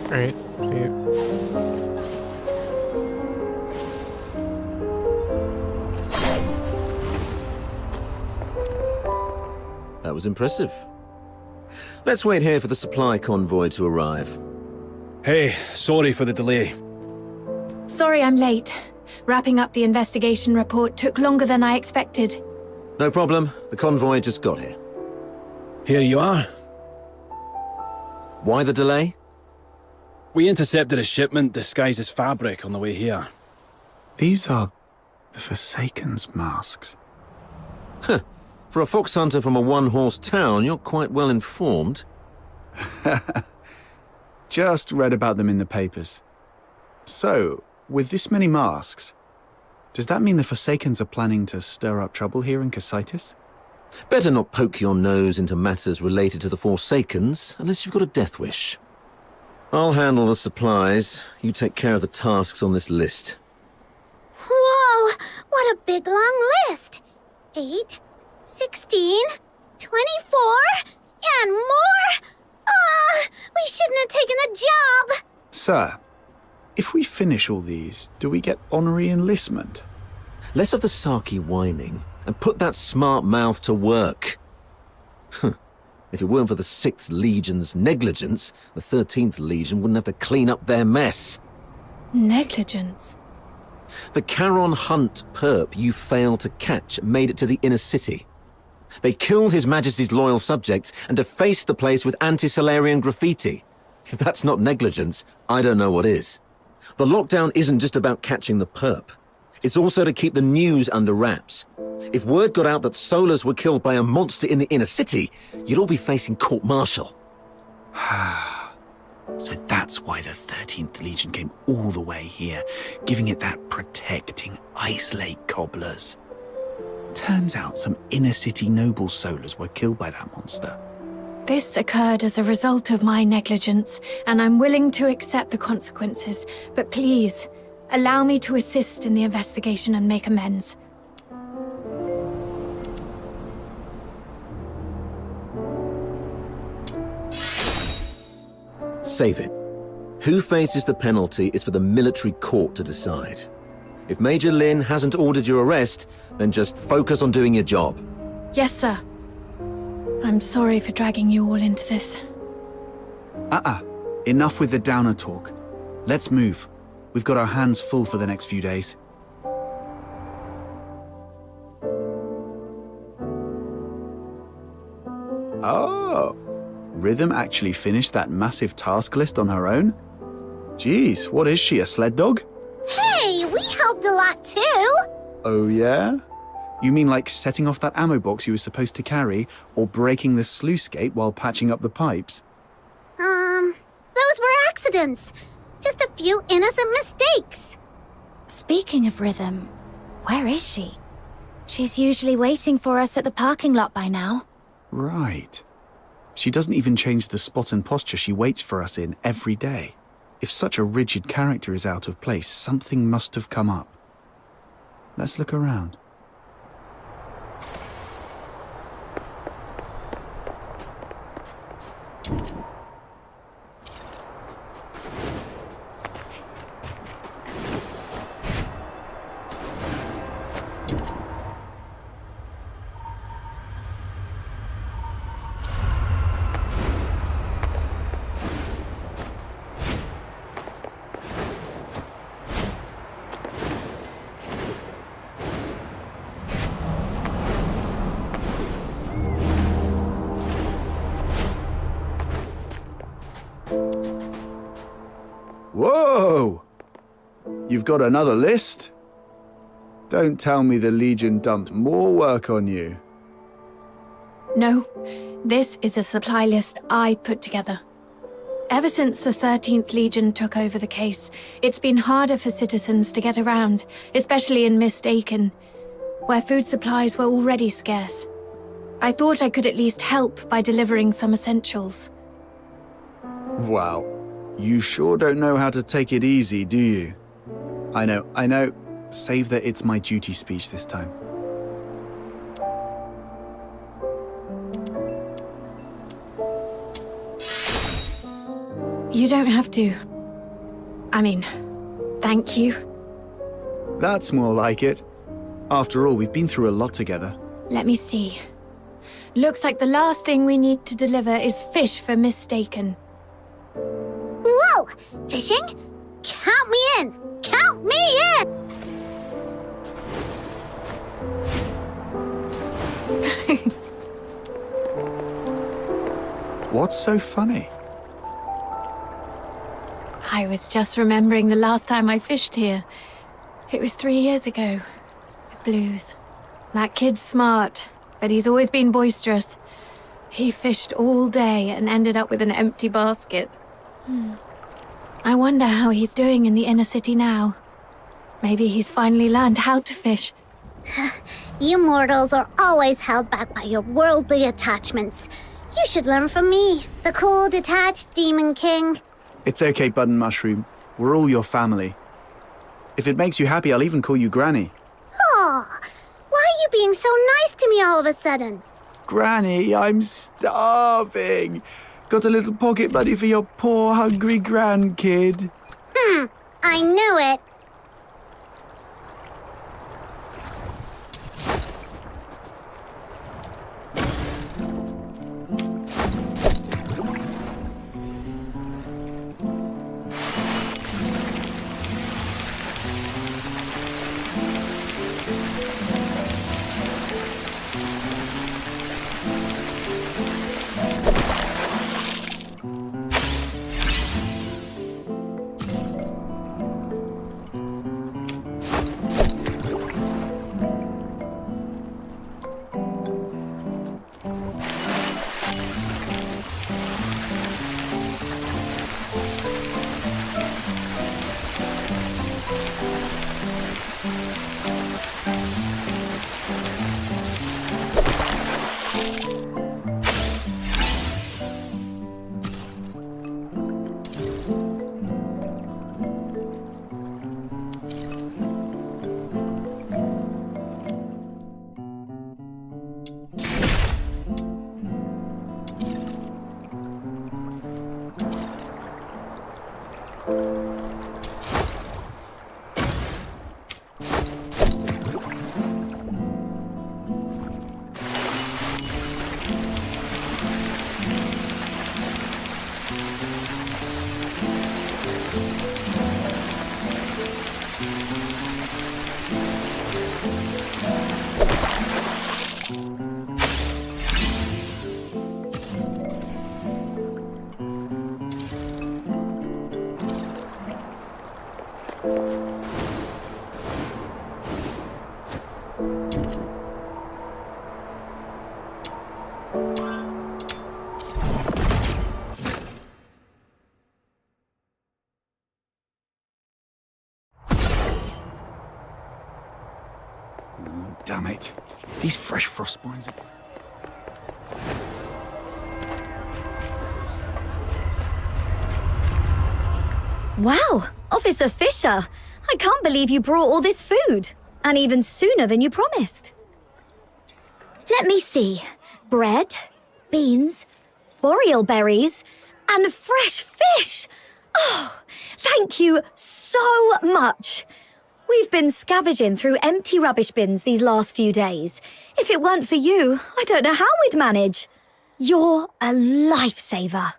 Alright, see you. That was impressive. Let's wait here for the supply convoy to arrive. Hey, sorry for the delay. Sorry I'm late. Wrapping up the investigation report took longer than I expected. No problem. The convoy just got here. Here you are. Why the delay? We intercepted a shipment disguised as fabric on the way here. These are the Forsaken's masks. Huh. For a fox hunter from a one-horse town, you're quite well informed. Just read about them in the papers. So, with this many masks, does that mean the Forsakens are planning to stir up trouble here in Cocytus? Better not poke your nose into matters related to the Forsakens, unless you've got a death wish. I'll handle the supplies. You take care of the tasks on this list. Whoa, what a big long list. 8, 16, 24, and more? We shouldn't have taken the job. Sir, if we finish all these, do we get honorary enlistment? Less of the sarky whining, and put that smart mouth to work. If it weren't for the 6th Legion's negligence, the 13th Legion wouldn't have to clean up their mess. Negligence? The Charon Hunt perp you failed to catch made it to the inner city. They killed His Majesty's loyal subjects and defaced the place with anti-Solarian graffiti. If that's not negligence, I don't know what is. The lockdown isn't just about catching the perp. It's also to keep the news under wraps. If word got out that Solars were killed by a monster in the inner city, you'd all be facing court-martial. So that's why the 13th Legion came all the way here, giving it that protecting Ice Lake cobblers. Turns out some inner city noble Solars were killed by that monster. This occurred as a result of my negligence, and I'm willing to accept the consequences. But please, allow me to assist in the investigation and make amends. Save it. Who faces the penalty is for the military court to decide. If Major Lin hasn't ordered your arrest, then just focus on doing your job. Yes, sir. I'm sorry for dragging you all into this. Enough with the downer talk. Let's move. We've got our hands full for the next few days. Oh, Rhythm actually finished that massive task list on her own? Jeez, what is she, a sled dog? Hey, we helped a lot too. Oh yeah? You mean like setting off that ammo box you were supposed to carry, or breaking the sluice gate while patching up the pipes? Those were accidents. Just a few innocent mistakes. Speaking of Rhythm, where is she? She's usually waiting for us at the parking lot by now. Right. She doesn't even change the spot and posture she waits for us in every day. If such a rigid character is out of place, something must have come up. Let's look around. Whoa! You've got another list? Don't tell me the Legion dumped more work on you. No, this is a supply list I put together. Ever since the 13th Legion took over the case, it's been harder for citizens to get around, especially in Mistaken, where food supplies were already scarce. I thought I could at least help by delivering some essentials. Wow. You sure don't know how to take it easy, do you? I know. Save the "it's my duty" speech this time. You don't have to. I mean, thank you. That's more like it. After all, we've been through a lot together. Let me see. Looks like the last thing we need to deliver is fish for Mistaken. Whoa! Fishing? Count me in! Count me in! What's so funny? I was just remembering the last time I fished here. It was 3 years ago, with Blues. That kid's smart, but he's always been boisterous. He fished all day and ended up with an empty basket. I wonder how he's doing in the inner city now. Maybe he's finally learned how to fish. You mortals are always held back by your worldly attachments. You should learn from me, the cool, detached Demon King. It's okay, Button Mushroom. We're all your family. If it makes you happy, I'll even call you Granny. Aw, why are you being so nice to me all of a sudden? Granny, I'm starving. Got a little pocket money for your poor, hungry grandkid. I knew it. Damn it. These fresh frost spines. Wow, Officer Fisher. I can't believe you brought all this food. And even sooner than you promised. Let me see. Bread, beans, boreal berries, and fresh fish. Oh, thank you so much. We've been scavenging through empty rubbish bins these last few days. If it weren't for you, I don't know how we'd manage. You're a lifesaver.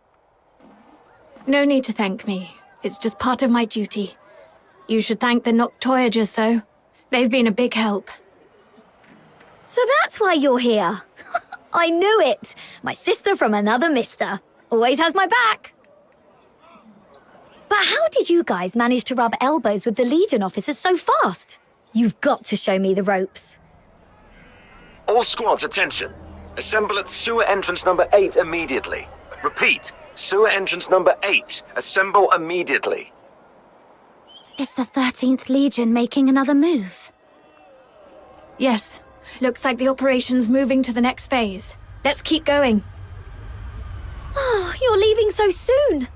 No need to thank me. It's just part of my duty. You should thank the Noctoyagers, though. They've been a big help. So that's why you're here. I knew it. My sister from another mister. Always has my back. But how did you guys manage to rub elbows with the Legion officers so fast? You've got to show me the ropes. All squads, attention. Assemble at sewer entrance number 8 immediately. Repeat, sewer entrance number 8. Assemble immediately. Is the 13th Legion making another move? Yes. Looks like the operation's moving to the next phase. Let's keep going. Oh, you're leaving so soon.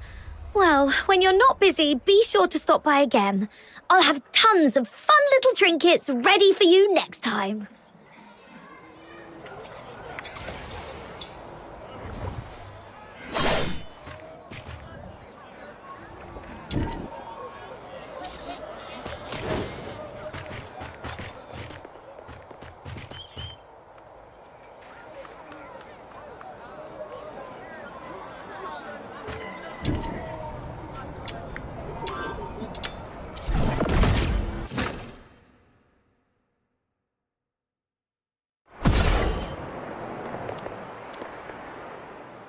Well, when you're not busy, be sure to stop by again. I'll have tons of fun little trinkets ready for you next time.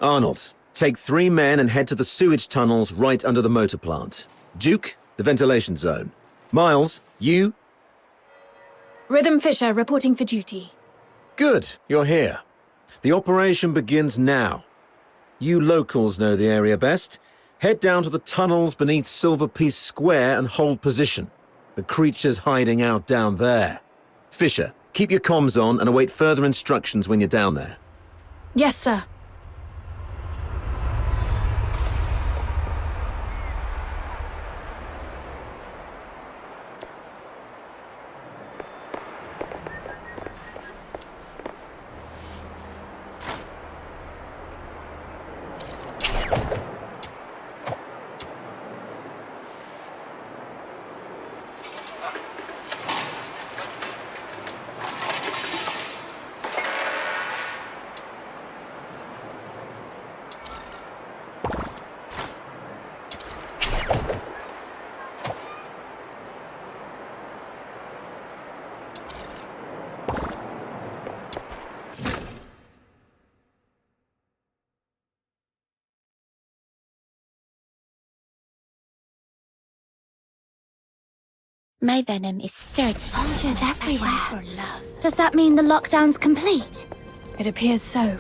Arnold, take 3 men and head to the sewage tunnels right under the motor plant. Duke, the ventilation zone. Miles, you? Rhythm Fisher reporting for duty. Good, you're here. The operation begins now. You locals know the area best. Head down to the tunnels beneath Silver Piece Square and hold position. The creature's hiding out down there. Fisher, keep your comms on and await further instructions when you're down there. Yes, sir. My venom is certain. Soldiers everywhere. Does that mean the lockdown's complete? It appears so.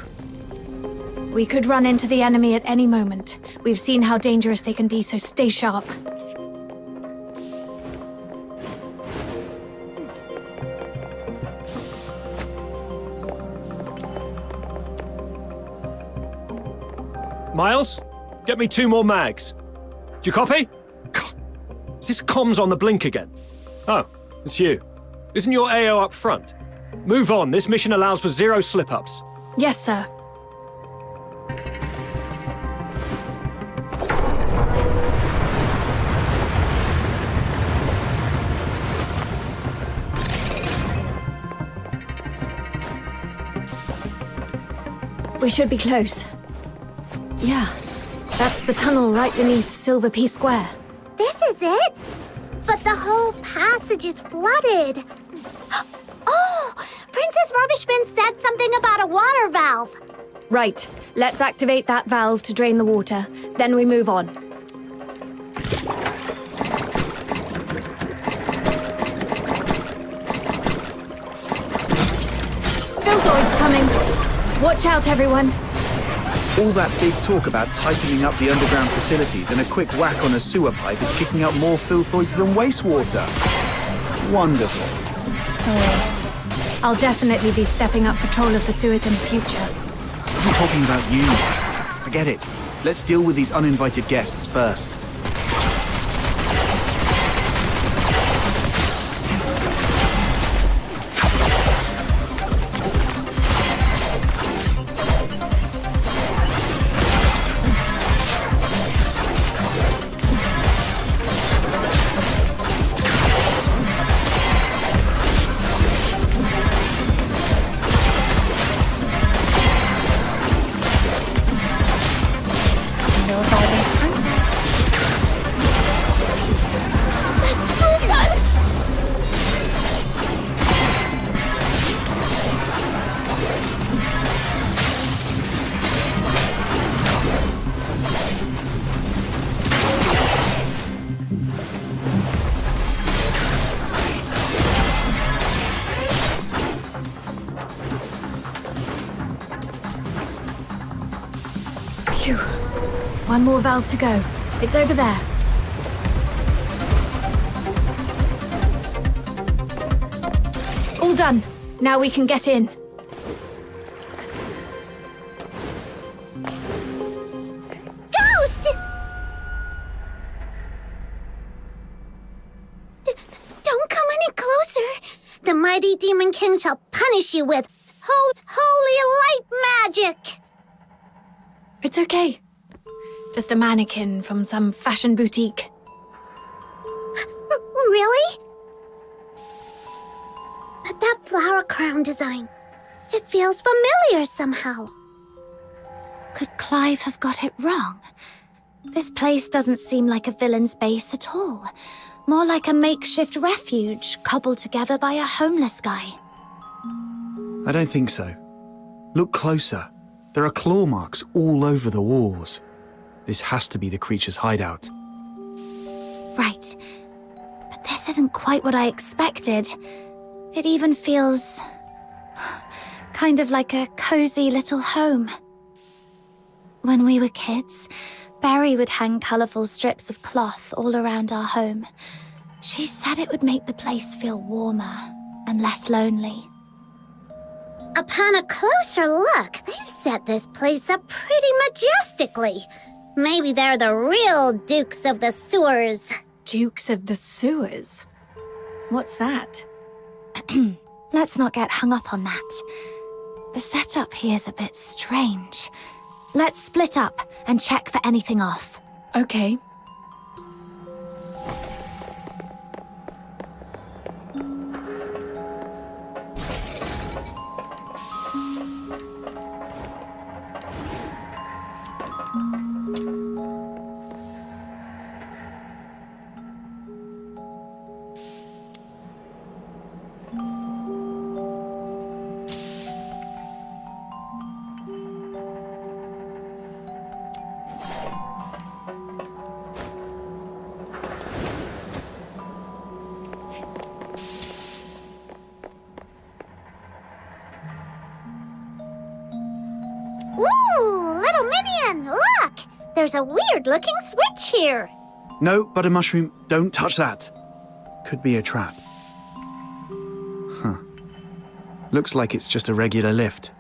We could run into the enemy at any moment. We've seen how dangerous they can be, so stay sharp. Miles, get me 2 more mags. Do you copy? God, is this comms on the blink again? Oh, it's you. Isn't your AO up front? Move on. This mission allows for 0 slip-ups. Yes, sir. We should be close. Yeah, that's the tunnel right beneath Silver Piece Square. This is it? But the whole passage is flooded. Oh! Princess Rubbish Bin said something about a water valve. Right. Let's activate that valve to drain the water. Then we move on. Filthoid's coming. Watch out, everyone. All that big talk about tightening up the underground facilities and a quick whack on a sewer pipe is kicking out more filthoids than wastewater. Wonderful. Sorry. I'll definitely be stepping up patrol of the sewers in the future. I'm talking about you. Forget it. Let's deal with these uninvited guests first. Phew. One more valve to go. It's over there. All done. Now we can get in. Ghost! Don't come any closer. The mighty Demon King shall punish you with holy light magic. It's okay. Just a mannequin from some fashion boutique. Really? But that flower crown design, it feels familiar somehow. Could Clive have got it wrong? This place doesn't seem like a villain's base at all. More like a makeshift refuge cobbled together by a homeless guy. I don't think so. Look closer. There are claw marks all over the walls. This has to be the creature's hideout. Right. But this isn't quite what I expected. It even feels kind of like a cozy little home. When we were kids, Barry would hang colourful strips of cloth all around our home. She said it would make the place feel warmer and less lonely. Upon a closer look, they've set this place up pretty majestically. Maybe they're the real Dukes of the Sewers. Dukes of the Sewers? What's that? Let's not get hung up on that. The setup here's a bit strange. Let's split up and check for anything off. Okay. Ooh, little minion, look! There's a weird-looking switch here. No, Butter Mushroom, don't touch that. Could be a trap. Huh. Looks like it's just a regular lift.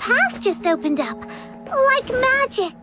path just opened up. Like magic.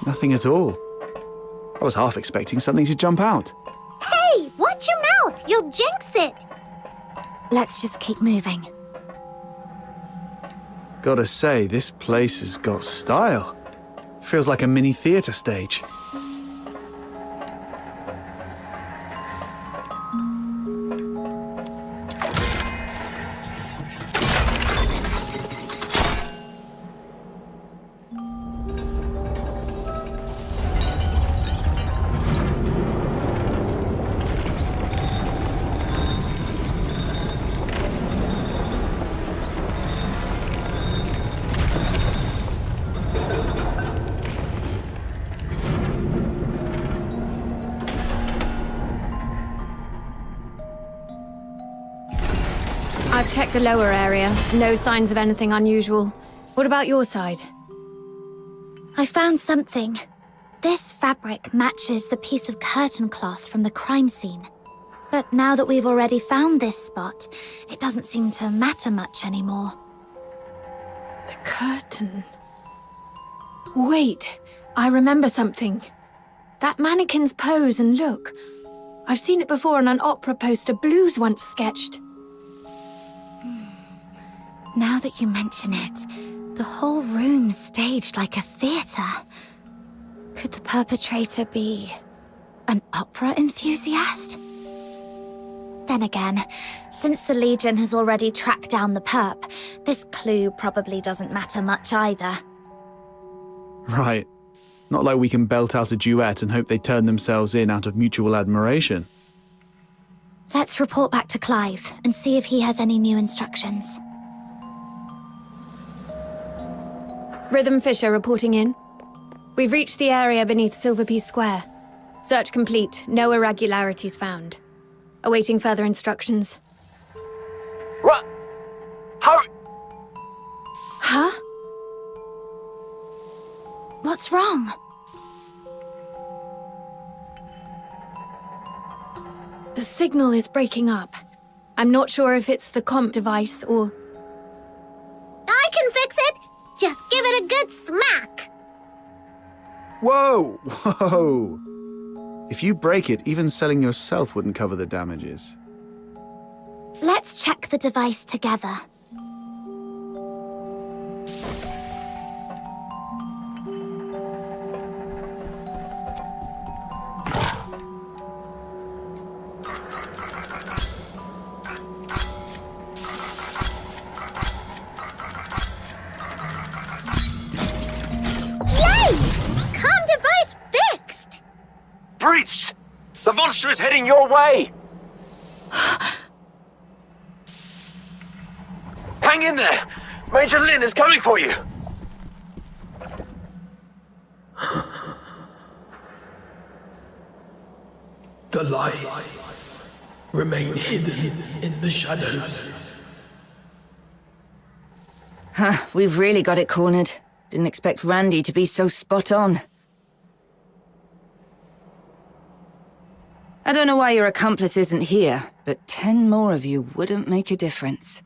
Nothing at all. I was half expecting something to jump out. Hey, watch your mouth! You'll jinx it! Let's just keep moving. Gotta say, this place has got style. Feels like a mini theatre stage. I've checked the lower area. No signs of anything unusual. What about your side? I found something. This fabric matches the piece of curtain cloth from the crime scene. But now that we've already found this spot, it doesn't seem to matter much anymore. The curtain. Wait, I remember something. That mannequin's pose and look. I've seen it before on an opera poster Blues once sketched. Now that you mention it, the whole room's staged like a theatre. Could the perpetrator be an opera enthusiast? Then again, since the Legion has already tracked down the perp, this clue probably doesn't matter much either. Right. Not like we can belt out a duet and hope they turn themselves in out of mutual admiration. Let's report back to Clive and see if he has any new instructions. Rhythm Fisher reporting in. We've reached the area beneath Silverpiece Square. Search complete, no irregularities found. Awaiting further instructions. What? Hurry! Huh? What's wrong? The signal is breaking up. I'm not sure if it's the comp device or... I can fix it! Just give it a good smack! Whoa! Whoa! If you break it, even selling yourself wouldn't cover the damages. Let's check the device together. Breached! The monster is heading your way! Hang in there! Major Lin is coming for you! The lies remain hidden in the shadows. Huh, we've really got it cornered. Didn't expect Randy to be so spot on. I don't know why your accomplice isn't here, but 10 more of you wouldn't make a difference.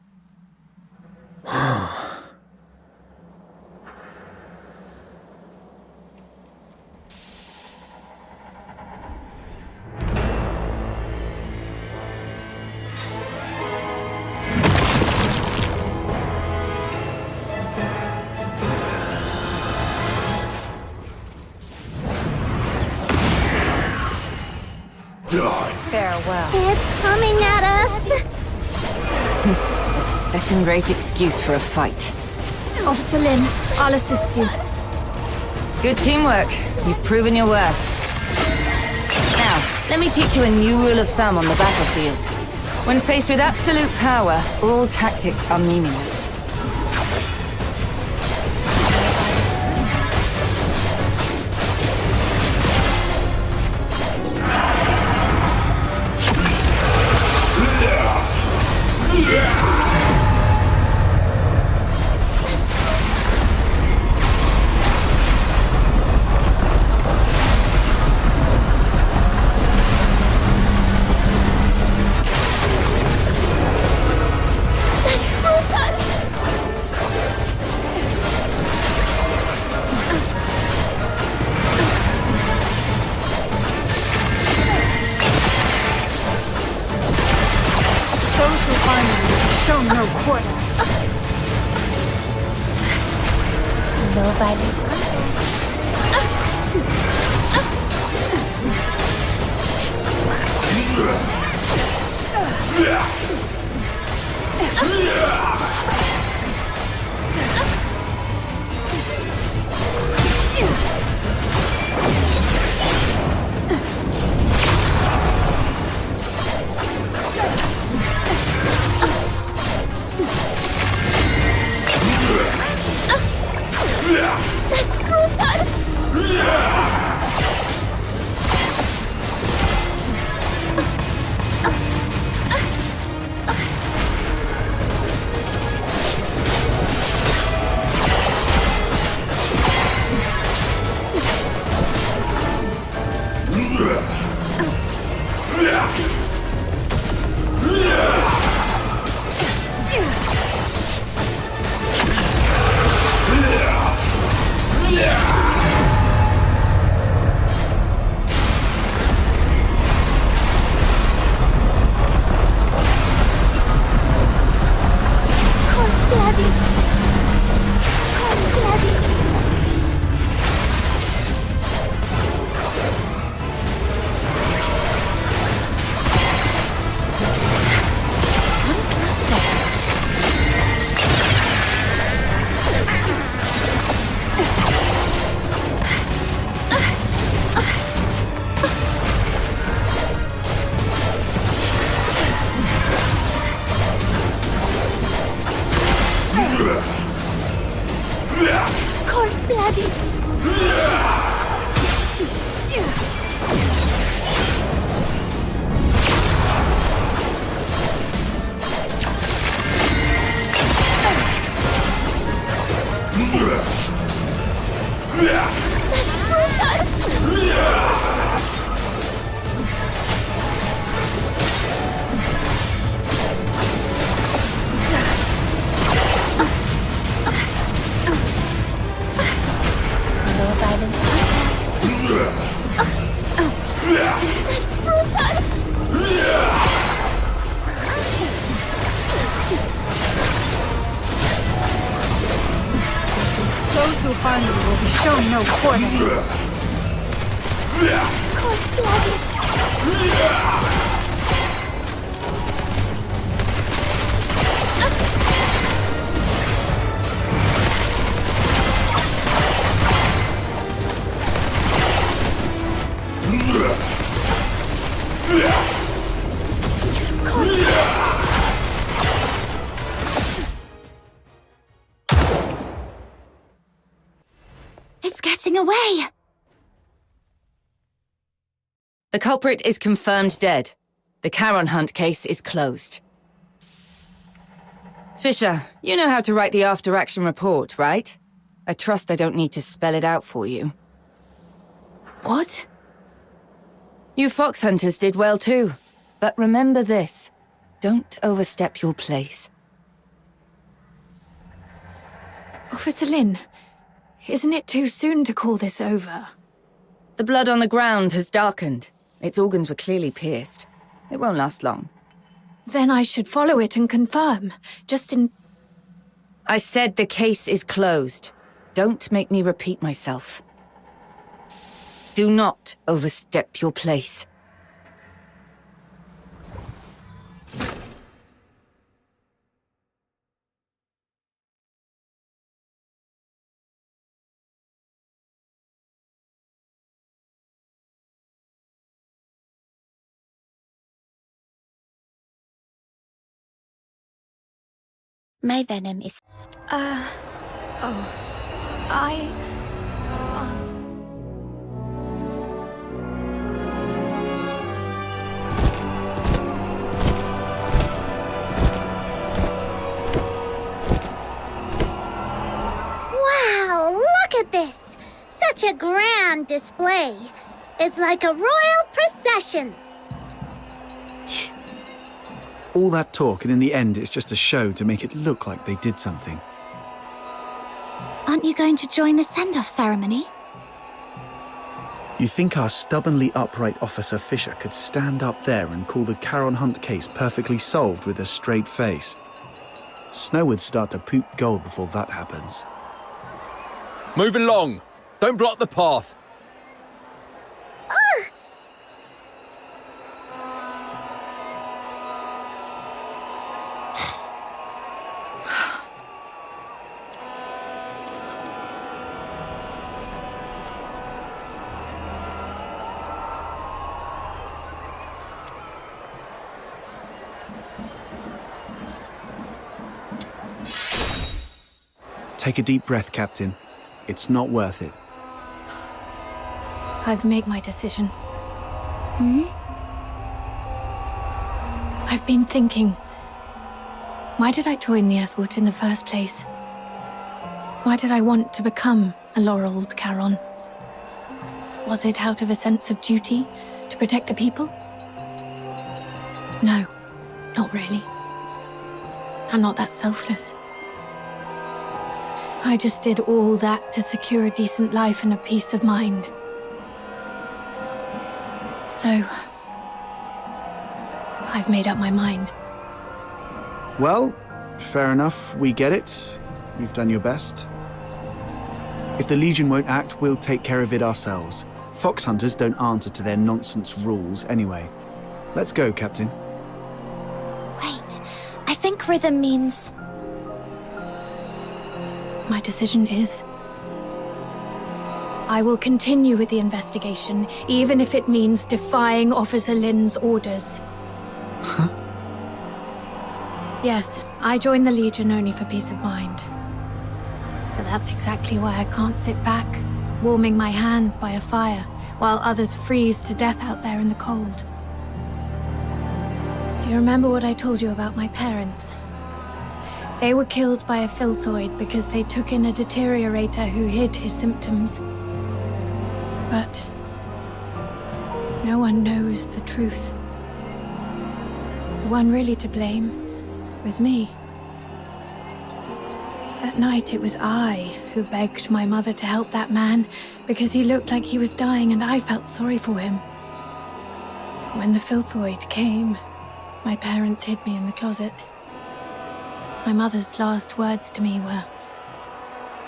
Farewell. It's coming at us! A second-rate excuse for a fight. Officer Lin, I'll assist you. Good teamwork. You've proven your worth. Now, let me teach you a new rule of thumb on the battlefield. When faced with absolute power, all tactics are meaningless. Those who find me will be shown no quarter. Low vibing That's brutal! Cold blooded! Those who harm you will be shown no quarter. It's getting away! The culprit is confirmed dead. The Charon Hunt case is closed. Fisher, you know how to write the after-action report, right? I trust I don't need to spell it out for you. What? You fox hunters did well too. But remember this. Don't overstep your place. Officer Lin, isn't it too soon to call this over? The blood on the ground has darkened. Its organs were clearly pierced. It won't last long. Then I should follow it and confirm, just in... I said the case is closed. Don't make me repeat myself. Do not overstep your place. My venom is... Wow, look at this! Such a grand display. It's like a royal procession. All that talk, and in the end, it's just a show to make it look like they did something. Aren't you going to join the send-off ceremony? You think our stubbornly upright Officer Fisher could stand up there and call the Charon Hunt case perfectly solved with a straight face? Snow would start to poop gold before that happens. Move along! Don't block the path! Take a deep breath, Captain. It's not worth it. I've made my decision. I've been thinking, why did I join the escort in the first place? Why did I want to become a laureled Charon? Was it out of a sense of duty to protect the people? No, not really. I'm not that selfless. I just did all that to secure a decent life and a peace of mind. So, I've made up my mind. Well, fair enough. We get it. You've done your best. If the Legion won't act, we'll take care of it ourselves. Fox hunters don't answer to their nonsense rules anyway. Let's go, Captain. Wait, I think rhythm means... My decision is... I will continue with the investigation, even if it means defying Officer Lin's orders. Huh? Yes, I joined the Legion only for peace of mind. But that's exactly why I can't sit back, warming my hands by a fire, while others freeze to death out there in the cold. Do you remember what I told you about my parents? They were killed by a filthoid because they took in a deteriorator who hid his symptoms. But no one knows the truth. The one really to blame was me. That night it was I who begged my mother to help that man because he looked like he was dying and I felt sorry for him. When the filthoid came, my parents hid me in the closet. My mother's last words to me were,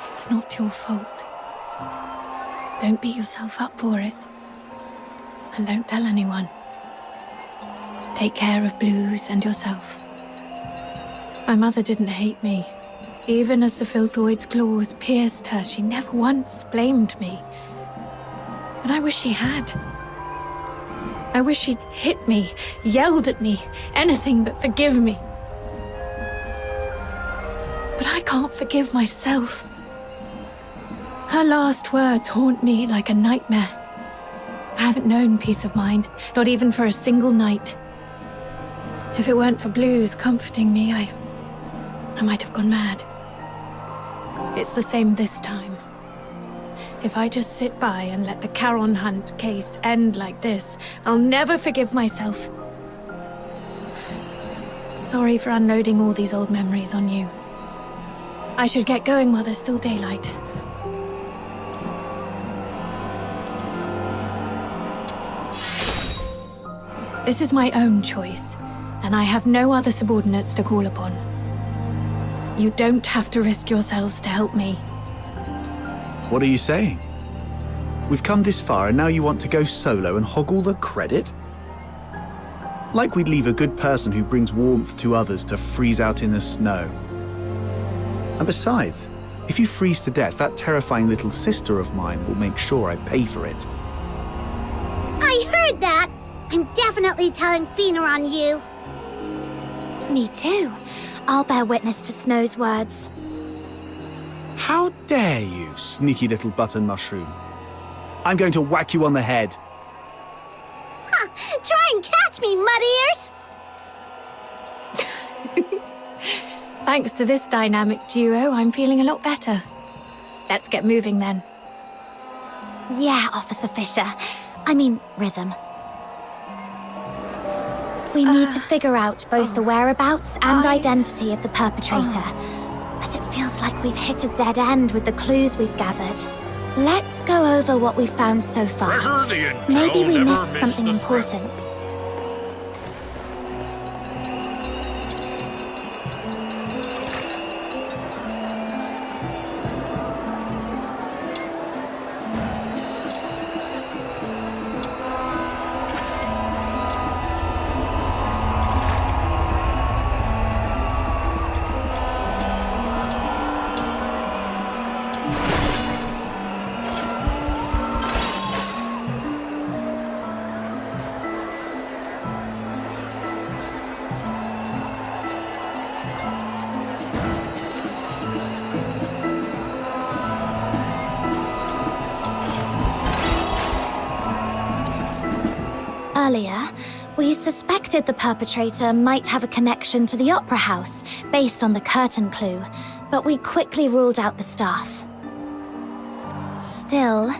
"It's not your fault. Don't beat yourself up for it. And don't tell anyone. Take care of Blues and yourself." My mother didn't hate me. Even as the filthoid's claws pierced her, she never once blamed me. But I wish she had. I wish she'd hit me, yelled at me, anything but forgive me. But I can't forgive myself. Her last words haunt me like a nightmare. I haven't known peace of mind, not even for a single night. If it weren't for Blues comforting me, I might have gone mad. It's the same this time. If I just sit by and let the Charon Hunt case end like this, I'll never forgive myself. Sorry for unloading all these old memories on you. I should get going while there's still daylight. This is my own choice, and I have no other subordinates to call upon. You don't have to risk yourselves to help me. What are you saying? We've come this far and now you want to go solo and hog all the credit? Like we'd leave a good person who brings warmth to others to freeze out in the snow. And besides, if you freeze to death, that terrifying little sister of mine will make sure I pay for it. I heard that! I'm definitely telling Fina on you. Me too. I'll bear witness to Snow's words. How dare you, sneaky little button mushroom? I'm going to whack you on the head. Ha! Try and catch me, mud ears! Thanks to this dynamic duo, I'm feeling a lot better. Let's get moving then. Yeah, Officer Fisher. I mean, Rhythm. We need to figure out both the whereabouts and identity of the perpetrator. But it feels like we've hit a dead end with the clues we've gathered. Let's go over what we've found so far. Maybe we missed something important. Earlier, we suspected the perpetrator might have a connection to the Opera House based on the curtain clue, but we quickly ruled out the staff. Still,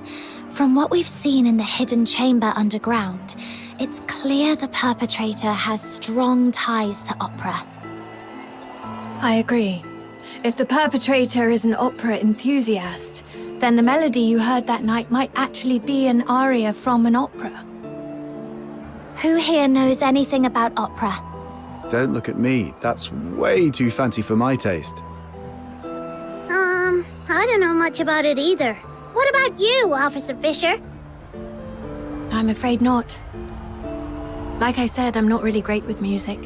from what we've seen in the hidden chamber underground, it's clear the perpetrator has strong ties to opera. I agree. If the perpetrator is an opera enthusiast, then the melody you heard that night might actually be an aria from an opera. Who here knows anything about opera? Don't look at me. That's way too fancy for my taste. I don't know much about it either. What about you, Officer Fisher? I'm afraid not. Like I said, I'm not really great with music.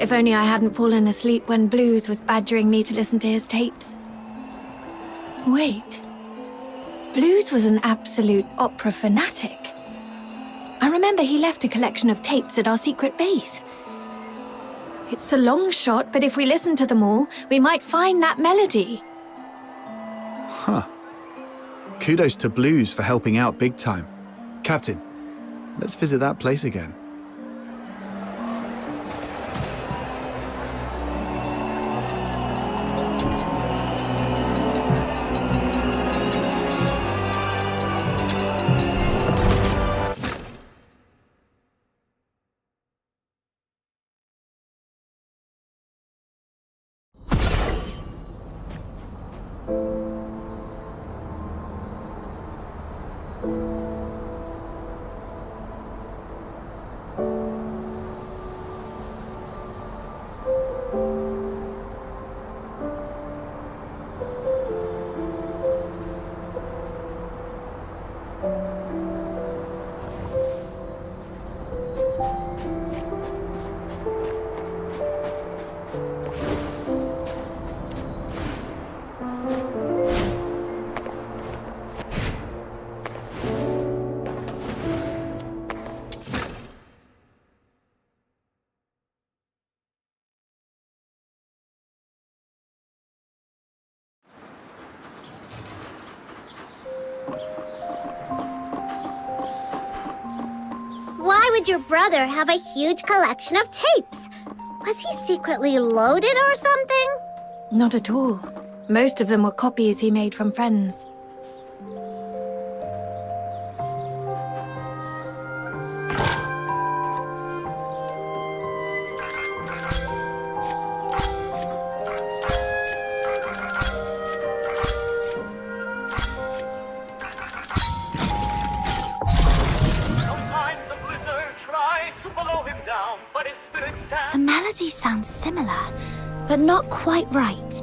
If only I hadn't fallen asleep when Blues was badgering me to listen to his tapes. Wait. Blues was an absolute opera fanatic. I remember he left a collection of tapes at our secret base. It's a long shot, but if we listen to them all, we might find that melody. Huh. Kudos to Blues for helping out big time. Captain, let's visit that place again. Why would your brother have a huge collection of tapes? Was he secretly loaded or something? Not at all. Most of them were copies he made from friends. The melody sounds similar, but not quite right.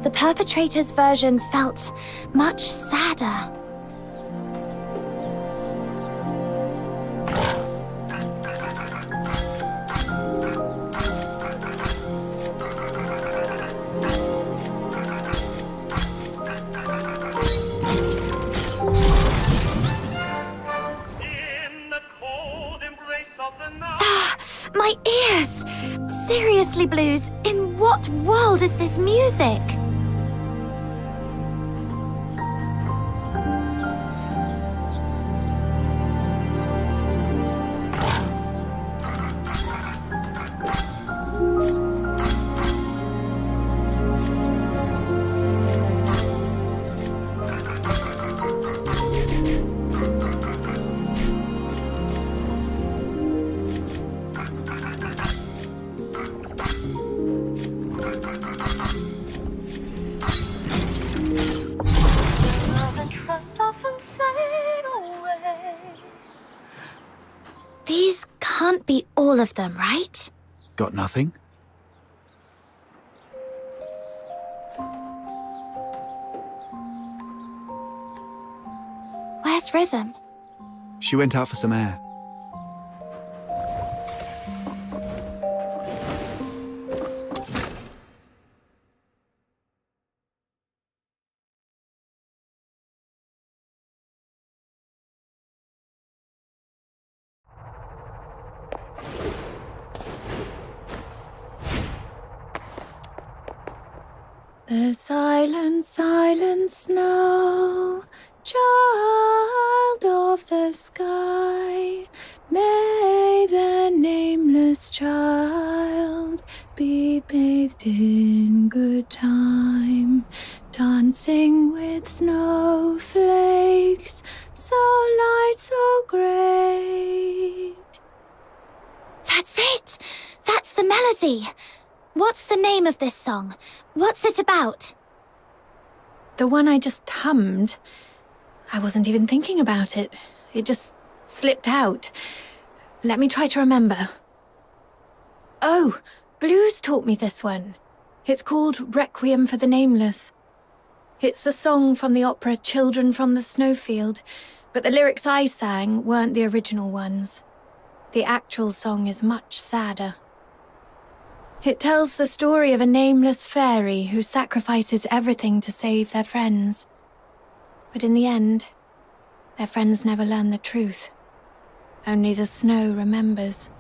The perpetrator's version felt much sadder. My ears! Seriously, Blues, in what world is this music? These can't be all of them, right? Got nothing? Where's Rhythm? She went out for some air. The silent, silent snow, child of the sky, may the nameless child be bathed in good time, dancing with snowflakes, so light, so great. That's it! That's the melody! What's the name of this song? What's it about? The one I just hummed, I wasn't even thinking about it. It just slipped out. Let me try to remember. Oh, Blues taught me this one. It's called Requiem for the Nameless. It's the song from the opera Children from the Snowfield, but the lyrics I sang weren't the original ones. The actual song is much sadder. It tells the story of a nameless fairy who sacrifices everything to save their friends. But in the end, their friends never learn the truth. Only the snow remembers.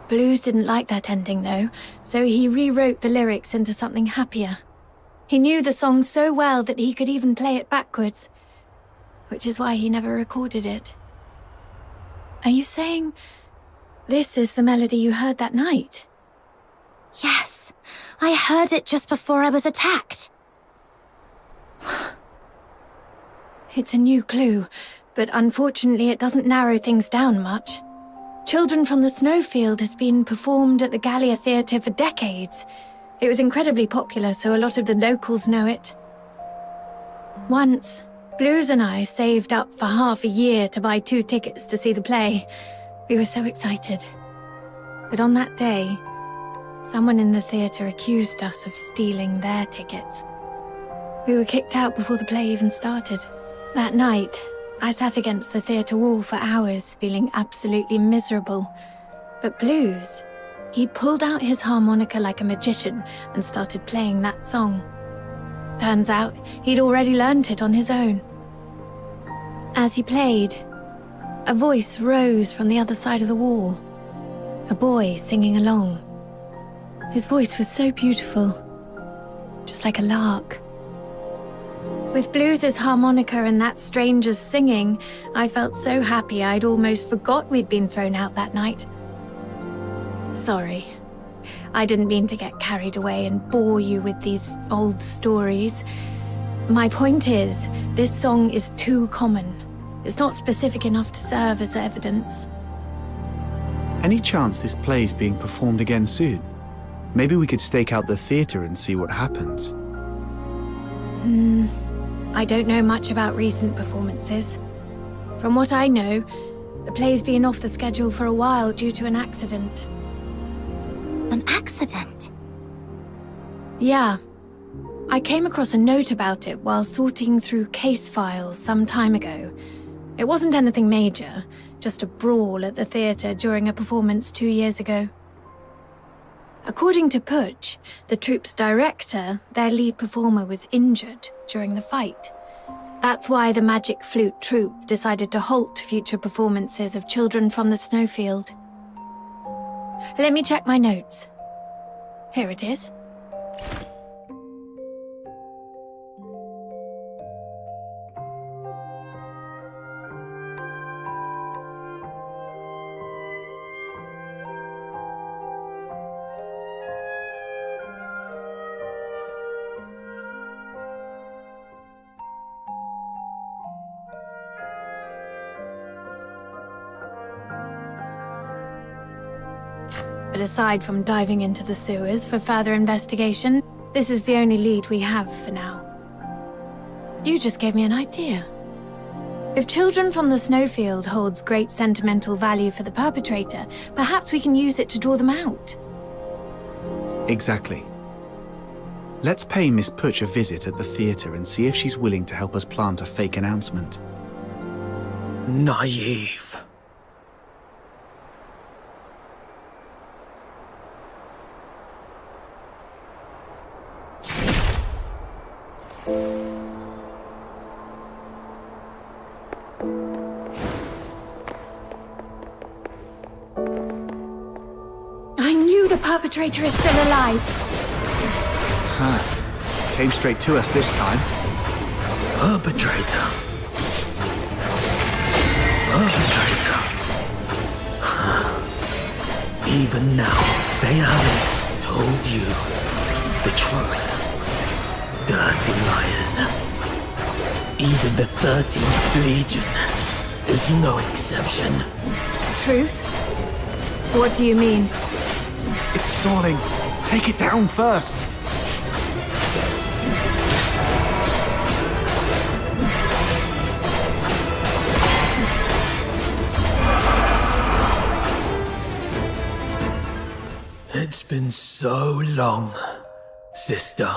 Blues didn't like that ending, though, so he rewrote the lyrics into something happier. He knew the song so well that he could even play it backwards, which is why he never recorded it. Are you saying this is the melody you heard that night? Yes, I heard it just before I was attacked. It's a new clue, but unfortunately it doesn't narrow things down much. Children from the Snowfield has been performed at the Gallia Theatre for decades. It was incredibly popular, so a lot of the locals know it. Once, Blues and I saved up for half a year to buy 2 tickets to see the play. We were so excited. But on that day, someone in the theatre accused us of stealing their tickets. We were kicked out before the play even started. That night, I sat against the theatre wall for hours, feeling absolutely miserable. But Blues, he pulled out his harmonica like a magician and started playing that song. Turns out, he'd already learnt it on his own. As he played, a voice rose from the other side of the wall. A boy singing along. His voice was so beautiful, just like a lark. With Blues' harmonica and that stranger's singing, I felt so happy I'd almost forgot we'd been thrown out that night. Sorry, I didn't mean to get carried away and bore you with these old stories. My point is, this song is too common. It's not specific enough to serve as evidence. Any chance this play's being performed again soon? Maybe we could stake out the theatre and see what happens. I don't know much about recent performances. From what I know, the play's been off the schedule for a while due to an accident. An accident? Yeah. I came across a note about it while sorting through case files some time ago. It wasn't anything major, just a brawl at the theatre during a performance 2 years ago. According to Putsch, the troupe's director, their lead performer was injured during the fight. That's why the Magic Flute troupe decided to halt future performances of Children from the Snowfield. Let me check my notes. Here it is. But aside from diving into the sewers for further investigation, this is the only lead we have for now. You just gave me an idea. If children from the snowfield holds great sentimental value for the perpetrator, perhaps we can use it to draw them out. Exactly. Let's pay Miss Putch a visit at the theatre and see if she's willing to help us plant a fake announcement. Naive. I knew the perpetrator is still alive. Huh. Came straight to us this time. Perpetrator. Even now, they haven't told you the truth. Dirty liars. Even the 13th Legion is no exception. Truth? What do you mean? It's stalling. Take it down first. It's been so long, sister.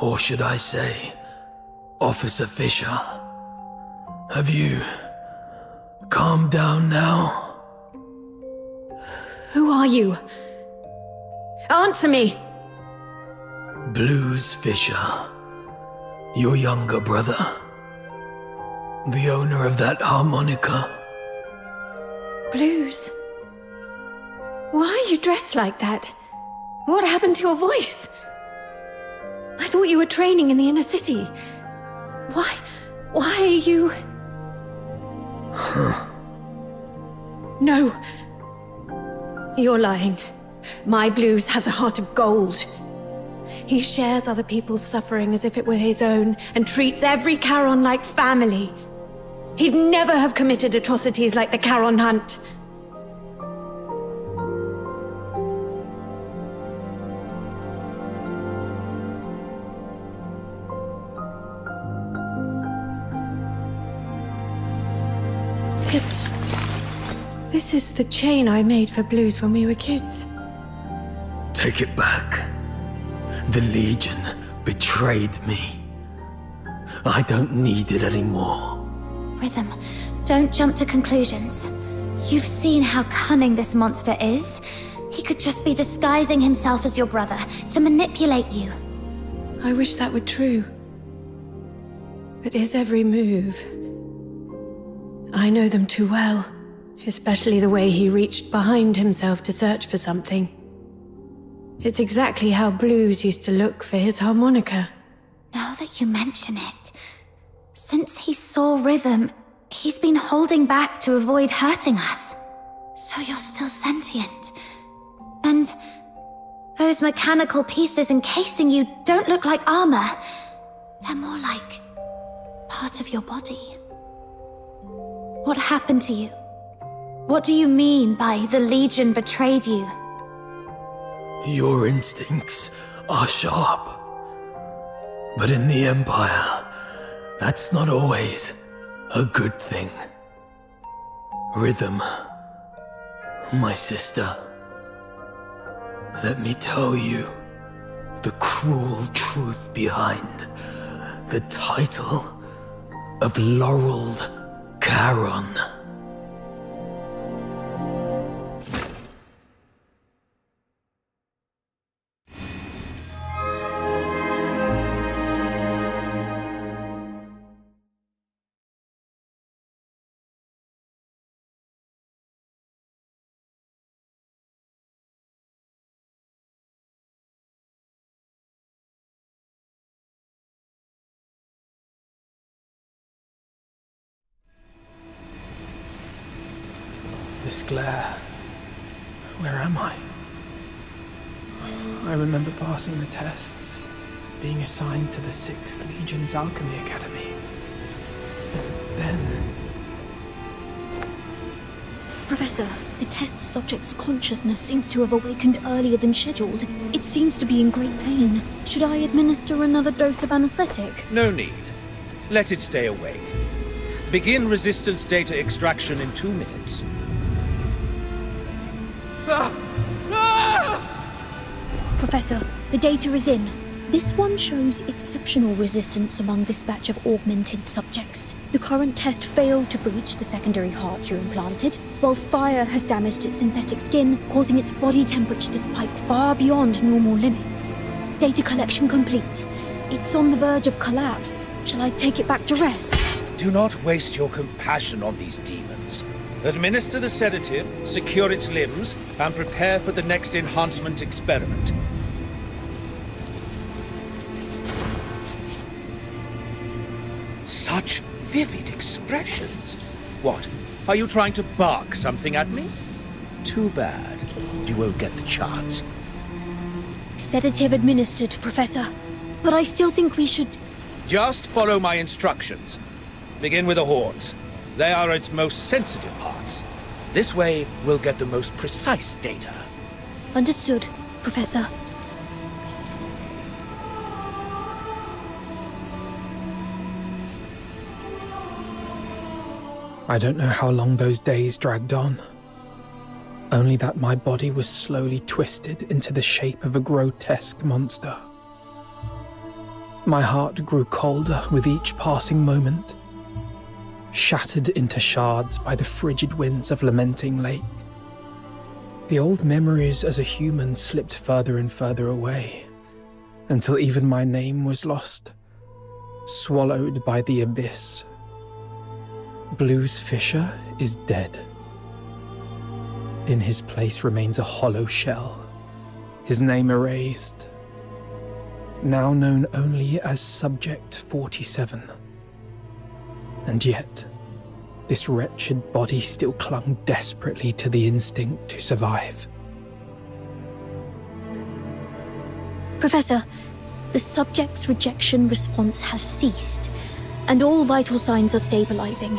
Or should I say, Officer Fisher? Have you calmed down now? Who are you? Answer me! Blues Fisher, your younger brother. The owner of that harmonica. Blues? Why are you dressed like that? What happened to your voice? I thought you were training in the inner city. Why are you... No. You're lying. My Blues has a heart of gold. He shares other people's suffering as if it were his own, and treats every Charon like family. He'd never have committed atrocities like the Charon Hunt. This is the chain I made for Blues when we were kids. Take it back. The Legion betrayed me. I don't need it anymore. Rhythm, don't jump to conclusions. You've seen how cunning this monster is. He could just be disguising himself as your brother to manipulate you. I wish that were true. But his every move... I know them too well. Especially the way he reached behind himself to search for something. It's exactly how Blues used to look for his harmonica. Now that you mention it, since he saw Rhythm, he's been holding back to avoid hurting us. So you're still sentient. And those mechanical pieces encasing you don't look like armor. They're more like part of your body. What happened to you? What do you mean by the Legion betrayed you? Your instincts are sharp. But in the Empire, that's not always a good thing. Rhythm, my sister, let me tell you the cruel truth behind the title of Laureled Charon. this glare. Where am I? I remember passing the tests, being assigned to the 6th Legion's Alchemy Academy. And then... Professor, the test subject's consciousness seems to have awakened earlier than scheduled. It seems to be in great pain. Should I administer another dose of anesthetic? No need. Let it stay awake. Begin resistance data extraction in 2 minutes. Professor, the data is in. This one shows exceptional resistance among this batch of augmented subjects. The current test failed to breach the secondary heart you implanted, while fire has damaged its synthetic skin, causing its body temperature to spike far beyond normal limits. Data collection complete. It's on the verge of collapse. Shall I take it back to rest? Do not waste your compassion on these demons. Administer the sedative, secure its limbs, and prepare for the next enhancement experiment. Such vivid expressions. What? Are you trying to bark something at me? Too bad. You won't get the chance. Sedative administered, Professor. But I still think we should... Just follow my instructions. Begin with the horns. They are its most sensitive parts. This way, we'll get the most precise data. Understood, Professor. I don't know how long those days dragged on. Only that my body was slowly twisted into the shape of a grotesque monster. My heart grew colder with each passing moment, shattered into shards by the frigid winds of Lamenting Lake. The old memories as a human slipped further and further away, until even my name was lost, swallowed by the abyss. Blues Fisher is dead. In his place remains a hollow shell, his name erased, now known only as Subject 47. And yet, this wretched body still clung desperately to the instinct to survive. Professor, the subject's rejection response has ceased, and all vital signs are stabilizing.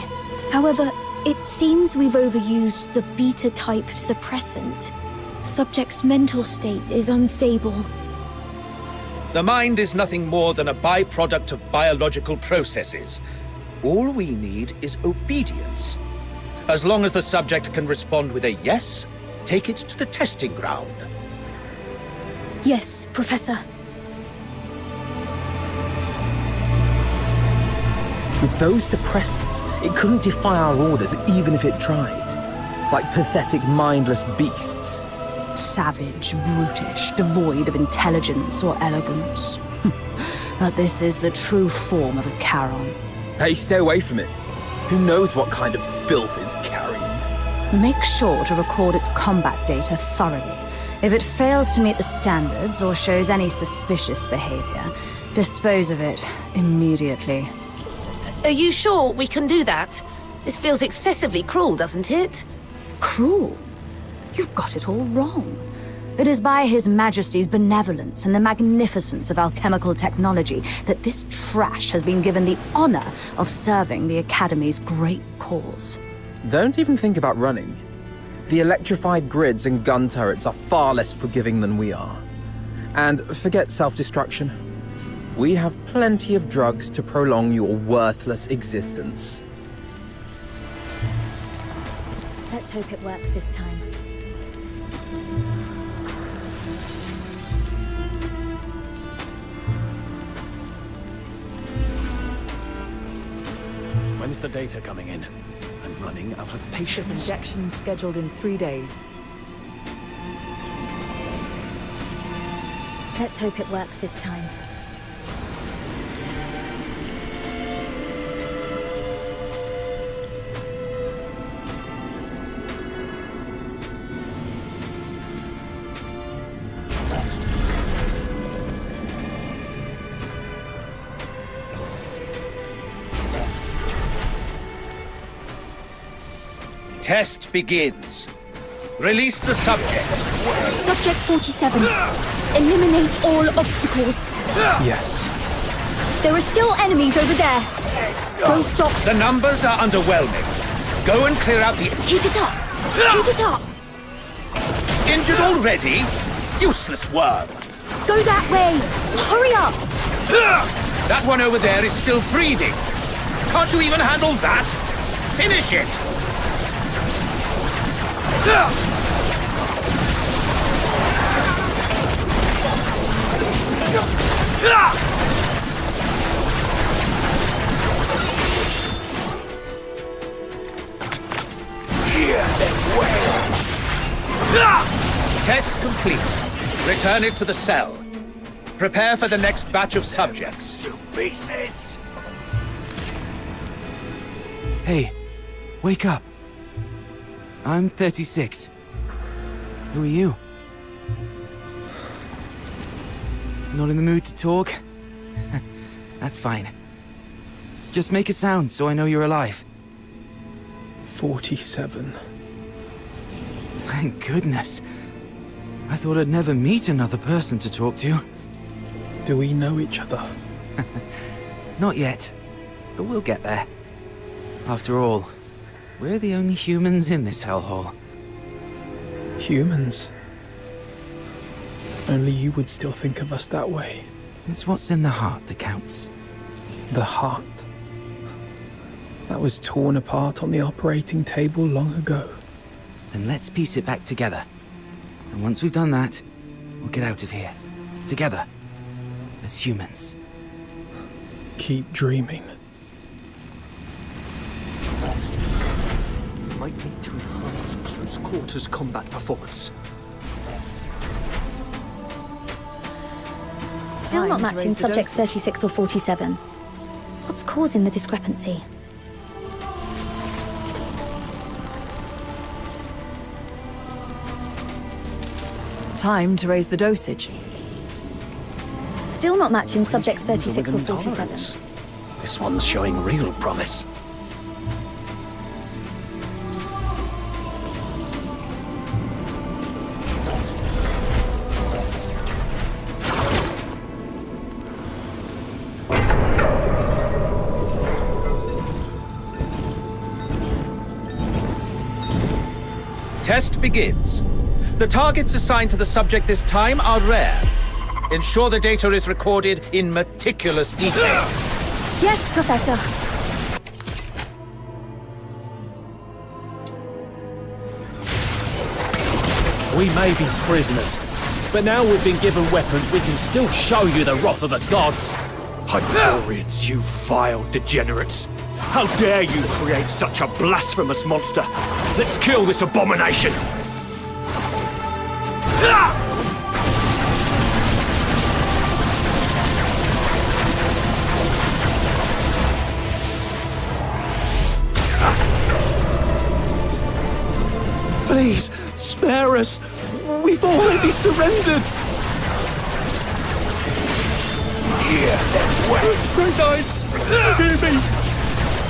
However, it seems we've overused the beta-type suppressant. Subject's mental state is unstable. The mind is nothing more than a byproduct of biological processes. All we need is obedience. As long as the subject can respond with a yes, take it to the testing ground. Yes, Professor. With those suppressants, it couldn't defy our orders even if it tried. Like pathetic, mindless beasts. Savage, brutish, devoid of intelligence or elegance. But this is the true form of a Charon. Hey, stay away from it. Who knows what kind of filth it's carrying? Make sure to record its combat data thoroughly. If it fails to meet the standards or shows any suspicious behavior, dispose of it immediately. Are you sure we can do that? This feels excessively cruel, doesn't it? Cruel? You've got it all wrong. It is by His Majesty's benevolence and the magnificence of alchemical technology that this trash has been given the honor of serving the Academy's great cause. Don't even think about running. The electrified grids and gun turrets are far less forgiving than we are. And forget self-destruction. We have plenty of drugs to prolong your worthless existence. Let's hope it works this time. When's the data coming in? I'm running out of patience. Injections scheduled in 3 days. Let's hope it works this time. Test begins. Release the subject. Subject 47. Eliminate all obstacles. Yes. There are still enemies over there. Don't stop. The numbers are underwhelming. Go and clear out the... Keep it up. Keep it up. Injured already? Useless worm. Go that way. Hurry up. That one over there is still breathing. Can't you even handle that? Finish it. Test complete. Return it to the cell. Prepare for the next batch of subjects. To pieces! Hey, wake up. I'm 36. Who are you? Not in the mood to talk? That's fine. Just make a sound so I know you're alive. 47. Thank goodness. I thought I'd never meet another person to talk to. Do we know each other? Not yet, but we'll get there. After all, we're the only humans in this hellhole. Humans? Only you would still think of us that way. It's what's in the heart that counts. The heart. That was torn apart on the operating table long ago. Then let's piece it back together. And once we've done that, we'll get out of here. Together. As humans. Keep dreaming. Might need to enhance close quarters combat performance. Still not matching subjects 36 or 47. What's causing the discrepancy? Time to raise the dosage. Still not matching subjects 36 or Within 47. tolerance. This one's showing real promise. Test begins. The targets assigned to the subject this time are rare. Ensure the data is recorded in meticulous detail. Yes, Professor. We may be prisoners, but now we've been given weapons, we can still show you the wrath of the gods. Hyperboreans, you vile degenerates. How dare you create such a blasphemous monster? Let's kill this abomination! Please, spare us. We've already surrendered. Hear them well. Great Knight, hear me.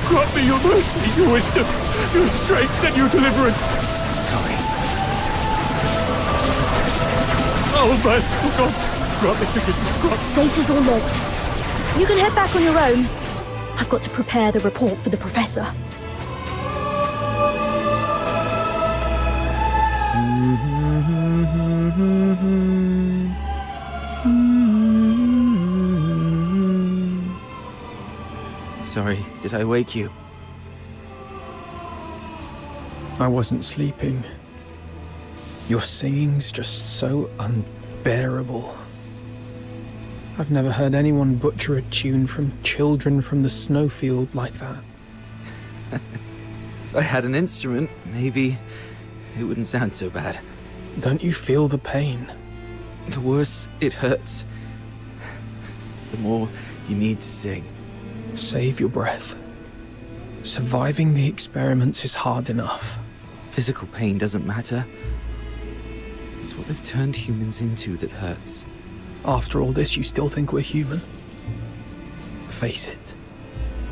Grant me your mercy, your wisdom, your strength, and your deliverance. Sorry. Oh, merciful gods, grant me forgiveness, grant. Data's all logged. You can head back on your own. I've got to prepare the report for the Professor. Sorry, did I wake you? I wasn't sleeping. Your singing's just so unbearable. I've never heard anyone butcher a tune from Children from the Snowfield like that. If I had an instrument, maybe it wouldn't sound so bad. Don't you feel the pain? The worse it hurts, the more you need to sing. Save your breath. Surviving the experiments is hard enough. Physical pain doesn't matter. It's what they've turned humans into that hurts. After all this, you still think we're human? Face it.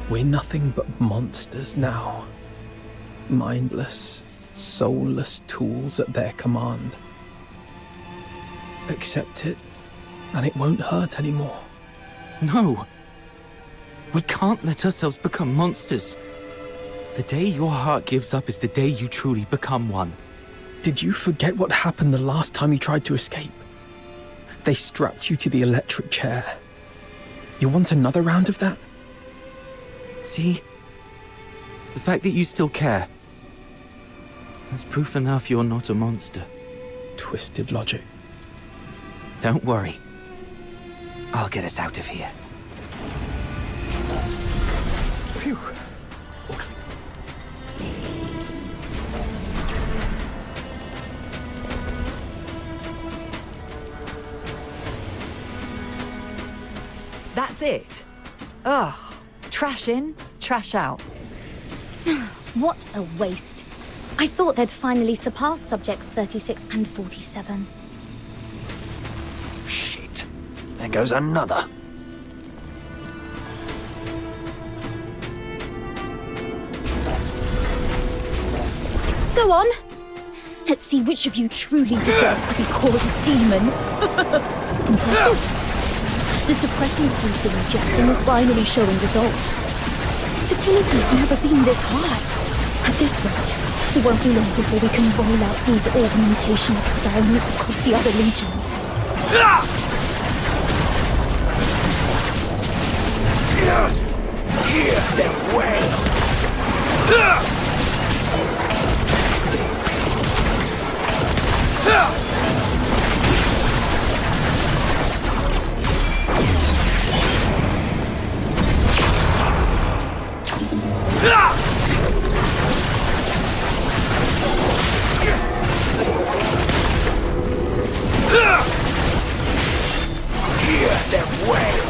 We're nothing but monsters now. Mindless, soulless tools at their command. Accept it, and it won't hurt anymore. No. We can't let ourselves become monsters. The day your heart gives up is the day you truly become one. Did you forget what happened the last time you tried to escape? They strapped you to the electric chair. You want another round of that? See? The fact that you still care. That's proof enough you're not a monster. Twisted logic. Don't worry. I'll get us out of here. Phew. That's it. Ugh. Trash in, trash out. What a waste. I thought they'd finally surpassed subjects 36 and 47. Shit. There goes another. Go on. Let's see which of you truly deserves to be called a demon. Impressive. The suppressants we've been injecting are finally showing results. Stability's never been this high. At this rate, it won't be long before we can roll out these augmentation experiments across the other legions. Hear them wail! Hear them wail!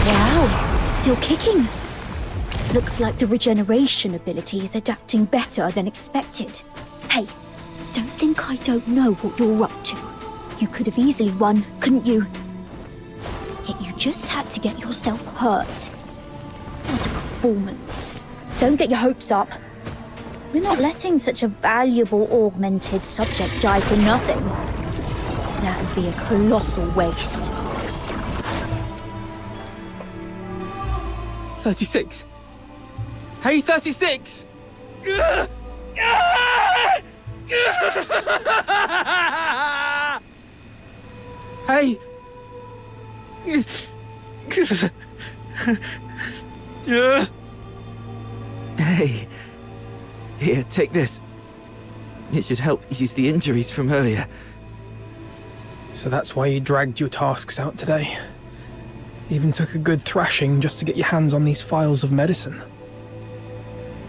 Wow, still kicking. Looks like the regeneration ability is adapting better than expected. Hey, don't think I don't know what you're up to. You could have easily won, couldn't you? Yet you just had to get yourself hurt. What a performance. Don't get your hopes up. We're not letting such a valuable augmented subject die for nothing. That would be a colossal waste. 36. Hey, 36! Hey! Hey. Here, take this. It should help ease the injuries from earlier. So that's why you dragged your tasks out today. Even took a good thrashing just to get your hands on these files of medicine.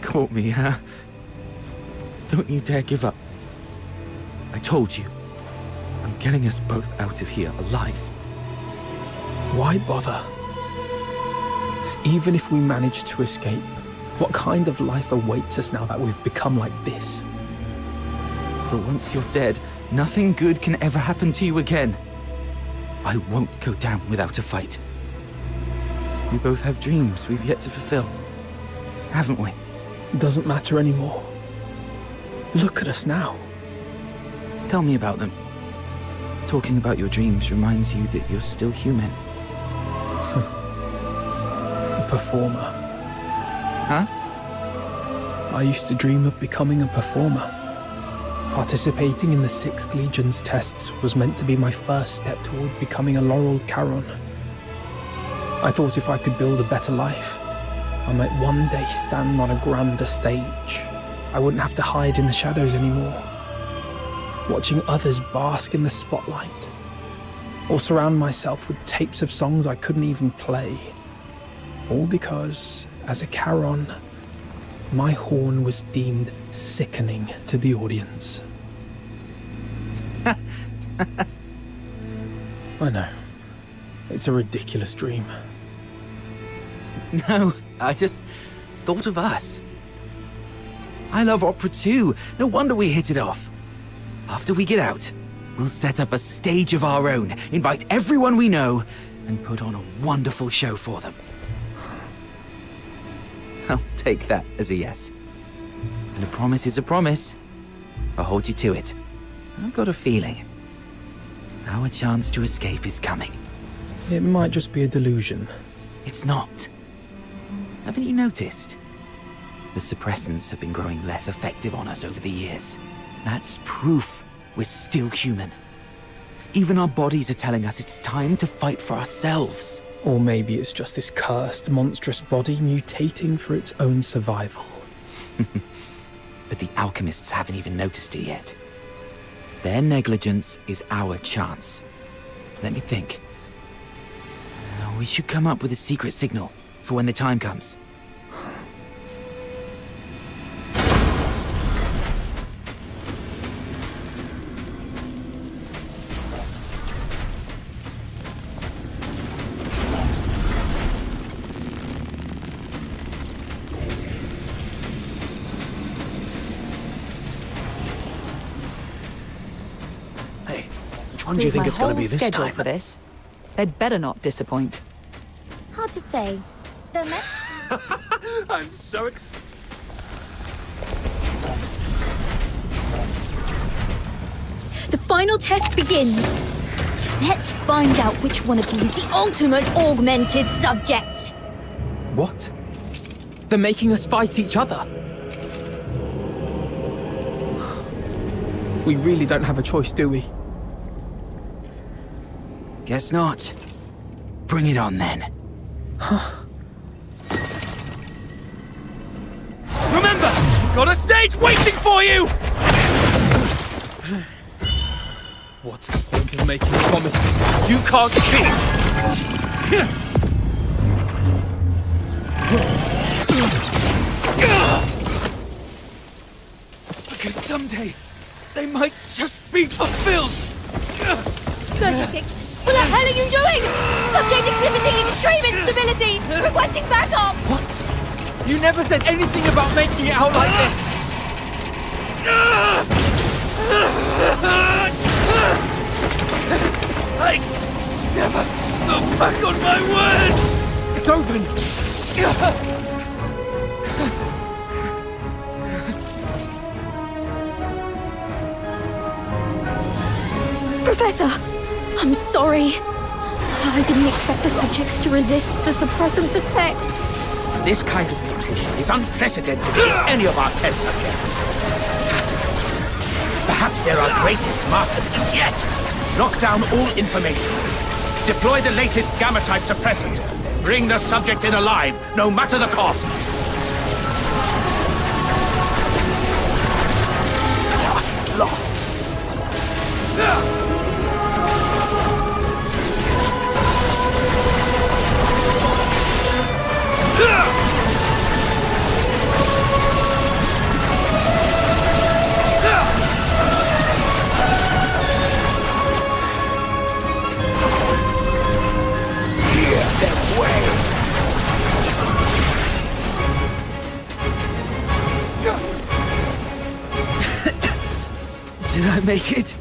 Caught me, huh? Don't you dare give up. I told you. I'm getting us both out of here alive. Why bother? Even if we manage to escape, what kind of life awaits us now that we've become like this? But once you're dead, nothing good can ever happen to you again. I won't go down without a fight. We both have dreams we've yet to fulfill, haven't we? Doesn't matter anymore. Look at us now. Tell me about them. Talking about your dreams reminds you that you're still human. A performer. Huh? I used to dream of becoming a performer. Participating in the 6th Legion's tests was meant to be my first step toward becoming a Laurel Charon. I thought if I could build a better life, I might one day stand on a grander stage. I wouldn't have to hide in the shadows anymore. Watching others bask in the spotlight, or surround myself with tapes of songs I couldn't even play. All because, as a Charon, my horn was deemed sickening to the audience. I know. It's a ridiculous dream. No, I just thought of us. I love opera too. No wonder we hit it off. After we get out, we'll set up a stage of our own, invite everyone we know, and put on a wonderful show for them. I'll take that as a yes. And a promise is a promise. I'll hold you to it. I've got a feeling our chance to escape is coming. It might just be a delusion. It's not. Haven't you noticed? The suppressants have been growing less effective on us over the years. That's proof we're still human. Even our bodies are telling us it's time to fight for ourselves. Or maybe it's just this cursed, monstrous body mutating for its own survival. But the alchemists haven't even noticed it yet. Their negligence is our chance. Let me think. We should come up with a secret signal for when the time comes. Which one do you think it's going to be this schedule time? For this. They'd better not disappoint. Hard to say. The I'm so excited. The final test begins. Let's find out which one of you is the ultimate augmented subject. What? They're making us fight each other? We really don't have a choice, do we? Guess not. Bring it on then. Remember, got a stage waiting for you! What's the point of making promises you can't keep? Because someday, they might just be fulfilled! 36. What the hell are you doing? Subject exhibiting extreme instability! Requesting backup! What? You never said anything about making it out like this! I never go back on my word! It's open! Professor, I'm sorry. I didn't expect the subjects to resist the suppressant's effect. This kind of mutation is unprecedented in any of our test subjects. Fascinating. Perhaps they're our greatest masterpiece yet. Lock down all information. Deploy the latest gamma-type suppressant. Bring the subject in alive, no matter the cost. Lots. Did I make it?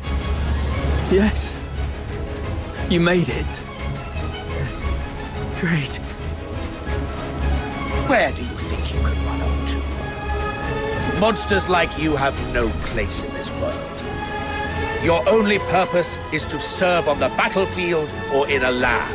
Yes. You made it. Great. Where do you think you could run off to? Monsters like you have no place in this world. Your only purpose is to serve on the battlefield or in a lab.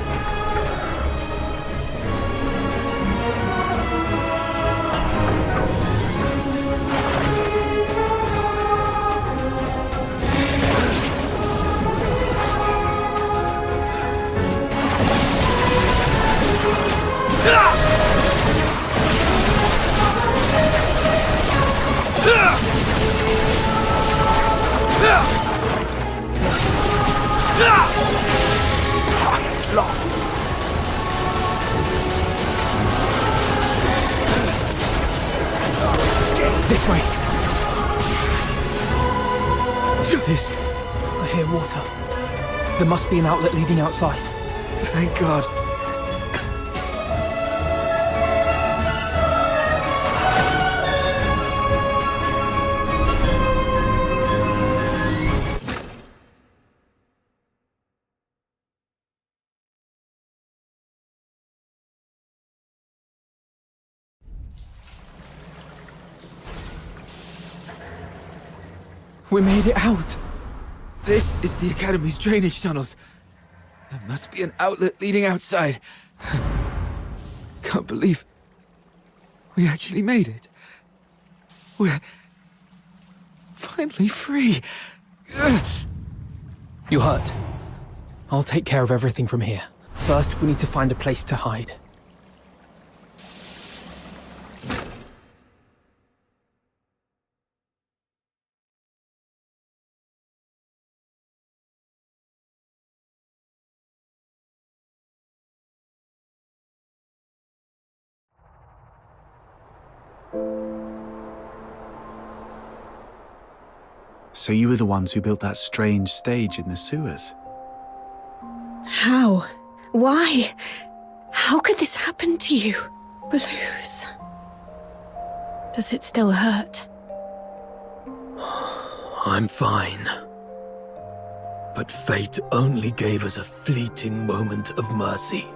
This way. This. I hear water. There must be an outlet leading outside. Thank God. We made it out. This is the Academy's drainage tunnels. There must be an outlet leading outside. Can't believe we actually made it. We're finally free. You hurt. I'll take care of everything from here. First, we need to find a place to hide. So you were the ones who built that strange stage in the sewers? How? Why? How could this happen to you? Blues. Does it still hurt? I'm fine. But fate only gave us a fleeting moment of mercy.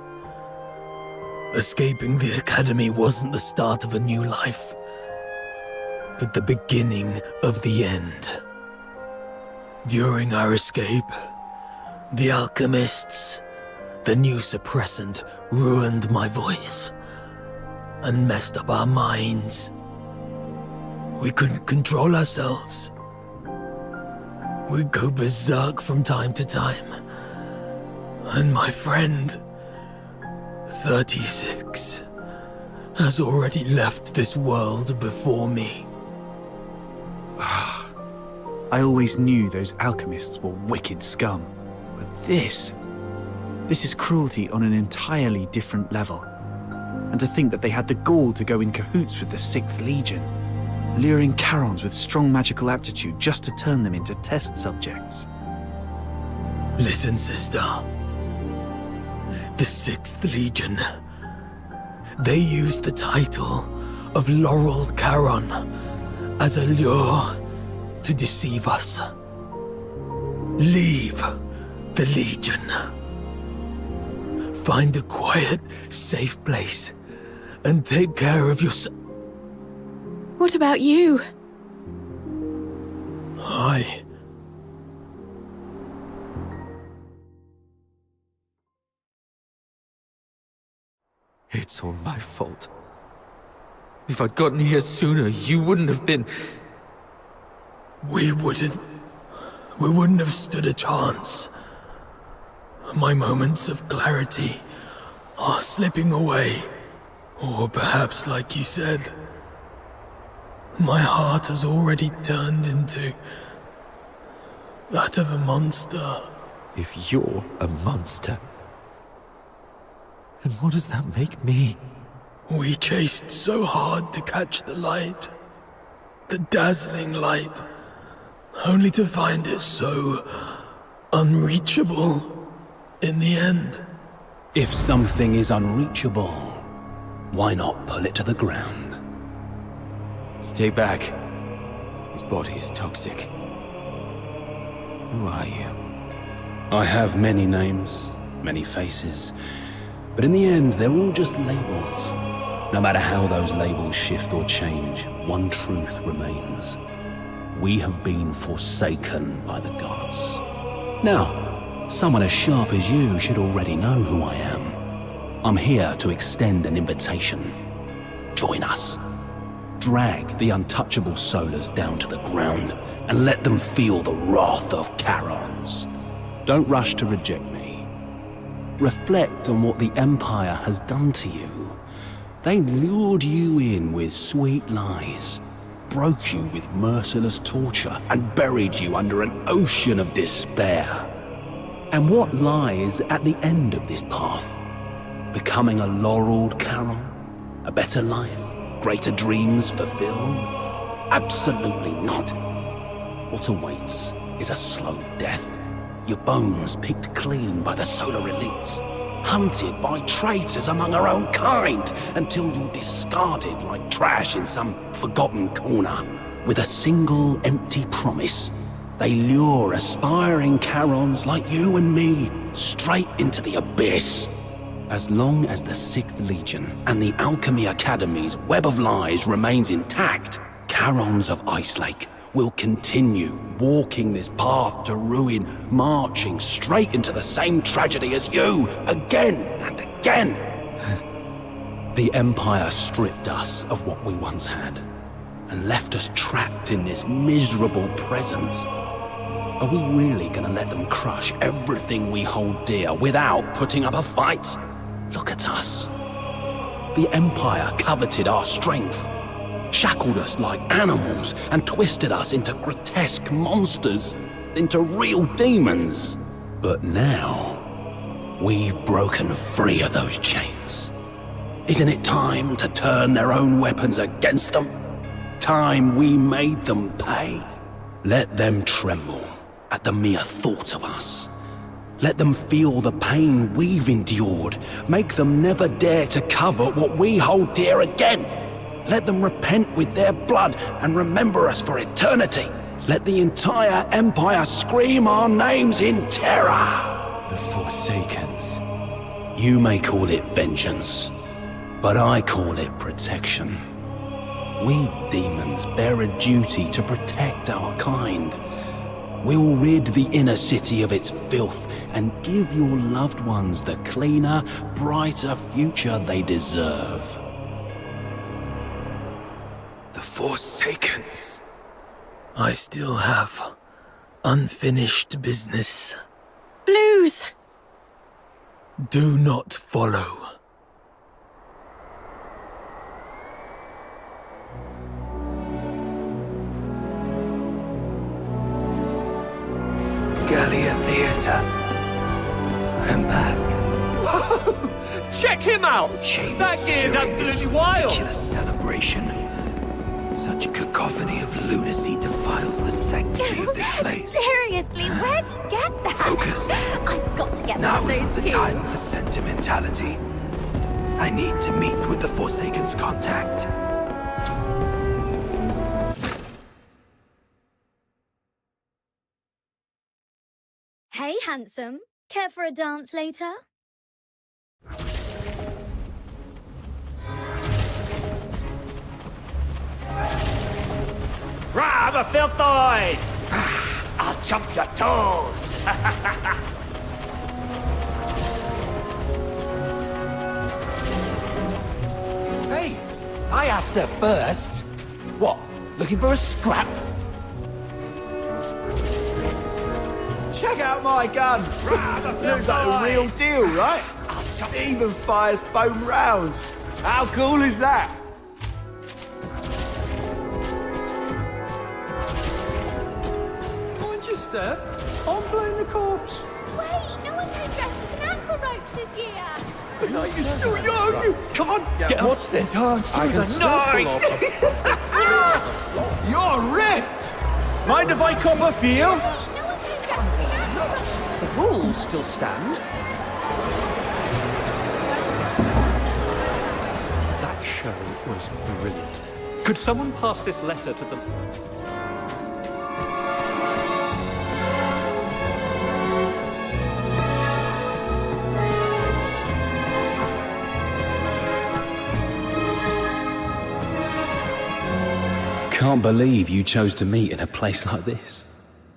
Escaping the Academy wasn't the start of a new life, but the beginning of the end. During our escape, the alchemists, the new suppressant, ruined my voice and messed up our minds. We couldn't control ourselves. We'd go berserk from time to time. And my friend, 36, has already left this world before me. I always knew those alchemists were wicked scum. But this is cruelty on an entirely different level. And to think that they had the gall to go in cahoots with the 6th Legion, luring Charons with strong magical aptitude just to turn them into test subjects. Listen, sister. The 6th Legion. They used the title of Laurel Charon as a lure to deceive us. Leave the Legion. Find a quiet, safe place and take care of yourself. What about you? It's all my fault. If I'd gotten here sooner, you wouldn't have been... We wouldn't have stood a chance. My moments of clarity are slipping away. Or perhaps, like you said, my heart has already turned into that of a monster. If you're a monster, then what does that make me? We chased so hard to catch the light, the dazzling light, only to find it so unreachable in the end. If something is unreachable, why not pull it to the ground? Stay back. His body is toxic. Who are you? I have many names, many faces, but in the end, they're all just labels. No matter how those labels shift or change, one truth remains. We have been forsaken by the gods. Now, someone as sharp as you should already know who I am. I'm here to extend an invitation. Join us. Drag the untouchable Solars down to the ground and let them feel the wrath of Charons. Don't rush to reject me. Reflect on what the Empire has done to you. They lured you in with sweet lies, broke you with merciless torture, and buried you under an ocean of despair. And what lies at the end of this path? Becoming a laureled Charon? A better life? Greater dreams fulfilled? Absolutely not. What awaits is a slow death. Your bones picked clean by the solar elites, hunted by traitors among our own kind, until you're discarded like trash in some forgotten corner. With a single empty promise, they lure aspiring Charons like you and me straight into the abyss. As long as the 6th Legion and the Alchemy Academy's web of lies remains intact, Charons of Ice Lake will continue walking this path to ruin, marching straight into the same tragedy as you, again and again. The Empire stripped us of what we once had, and left us trapped in this miserable present. Are we really gonna let them crush everything we hold dear without putting up a fight? Look at us. The Empire coveted our strength, shackled us like animals, and twisted us into grotesque monsters, into real demons. But now, we've broken free of those chains. Isn't it time to turn their own weapons against them? Time we made them pay? Let them tremble at the mere thought of us. Let them feel the pain we've endured. Make them never dare to cover what we hold dear again. Let them repent with their blood and remember us for eternity. Let the entire Empire scream our names in terror. The Forsakens. You may call it vengeance, but I call it protection. We demons bear a duty to protect our kind. We'll rid the inner city of its filth and give your loved ones the cleaner, brighter future they deserve. The Forsakens. I still have unfinished business. Blues! Do not follow. Gallia Theatre. I'm back. Whoa! Check him out! That gear is absolutely wild! Ridiculous celebration. Such cacophony of lunacy defiles the sanctity of this place. Seriously, where'd you get that? Focus. I've got to get Now one of isn't those the too. time for sentimentality. I need to meet with the Forsaken's contact. Hey, handsome. Care for a dance later? Grab a filthoid! I'll chop your toes! Hey, I asked her first. What, looking for a scrap? Check out my gun! Looks like a real deal, right? It even fires foam rounds. How cool is that? Mind your step. I'm playing the corpse. Wait, no one came dressed as an aqua roach this year. The night is still young! Come on, Yeah, get watch this. I can night! You're ripped! Mind if I cop a feel? The rules still stand. That show was brilliant. Could someone pass this letter to them? Can't believe you chose to meet in a place like this.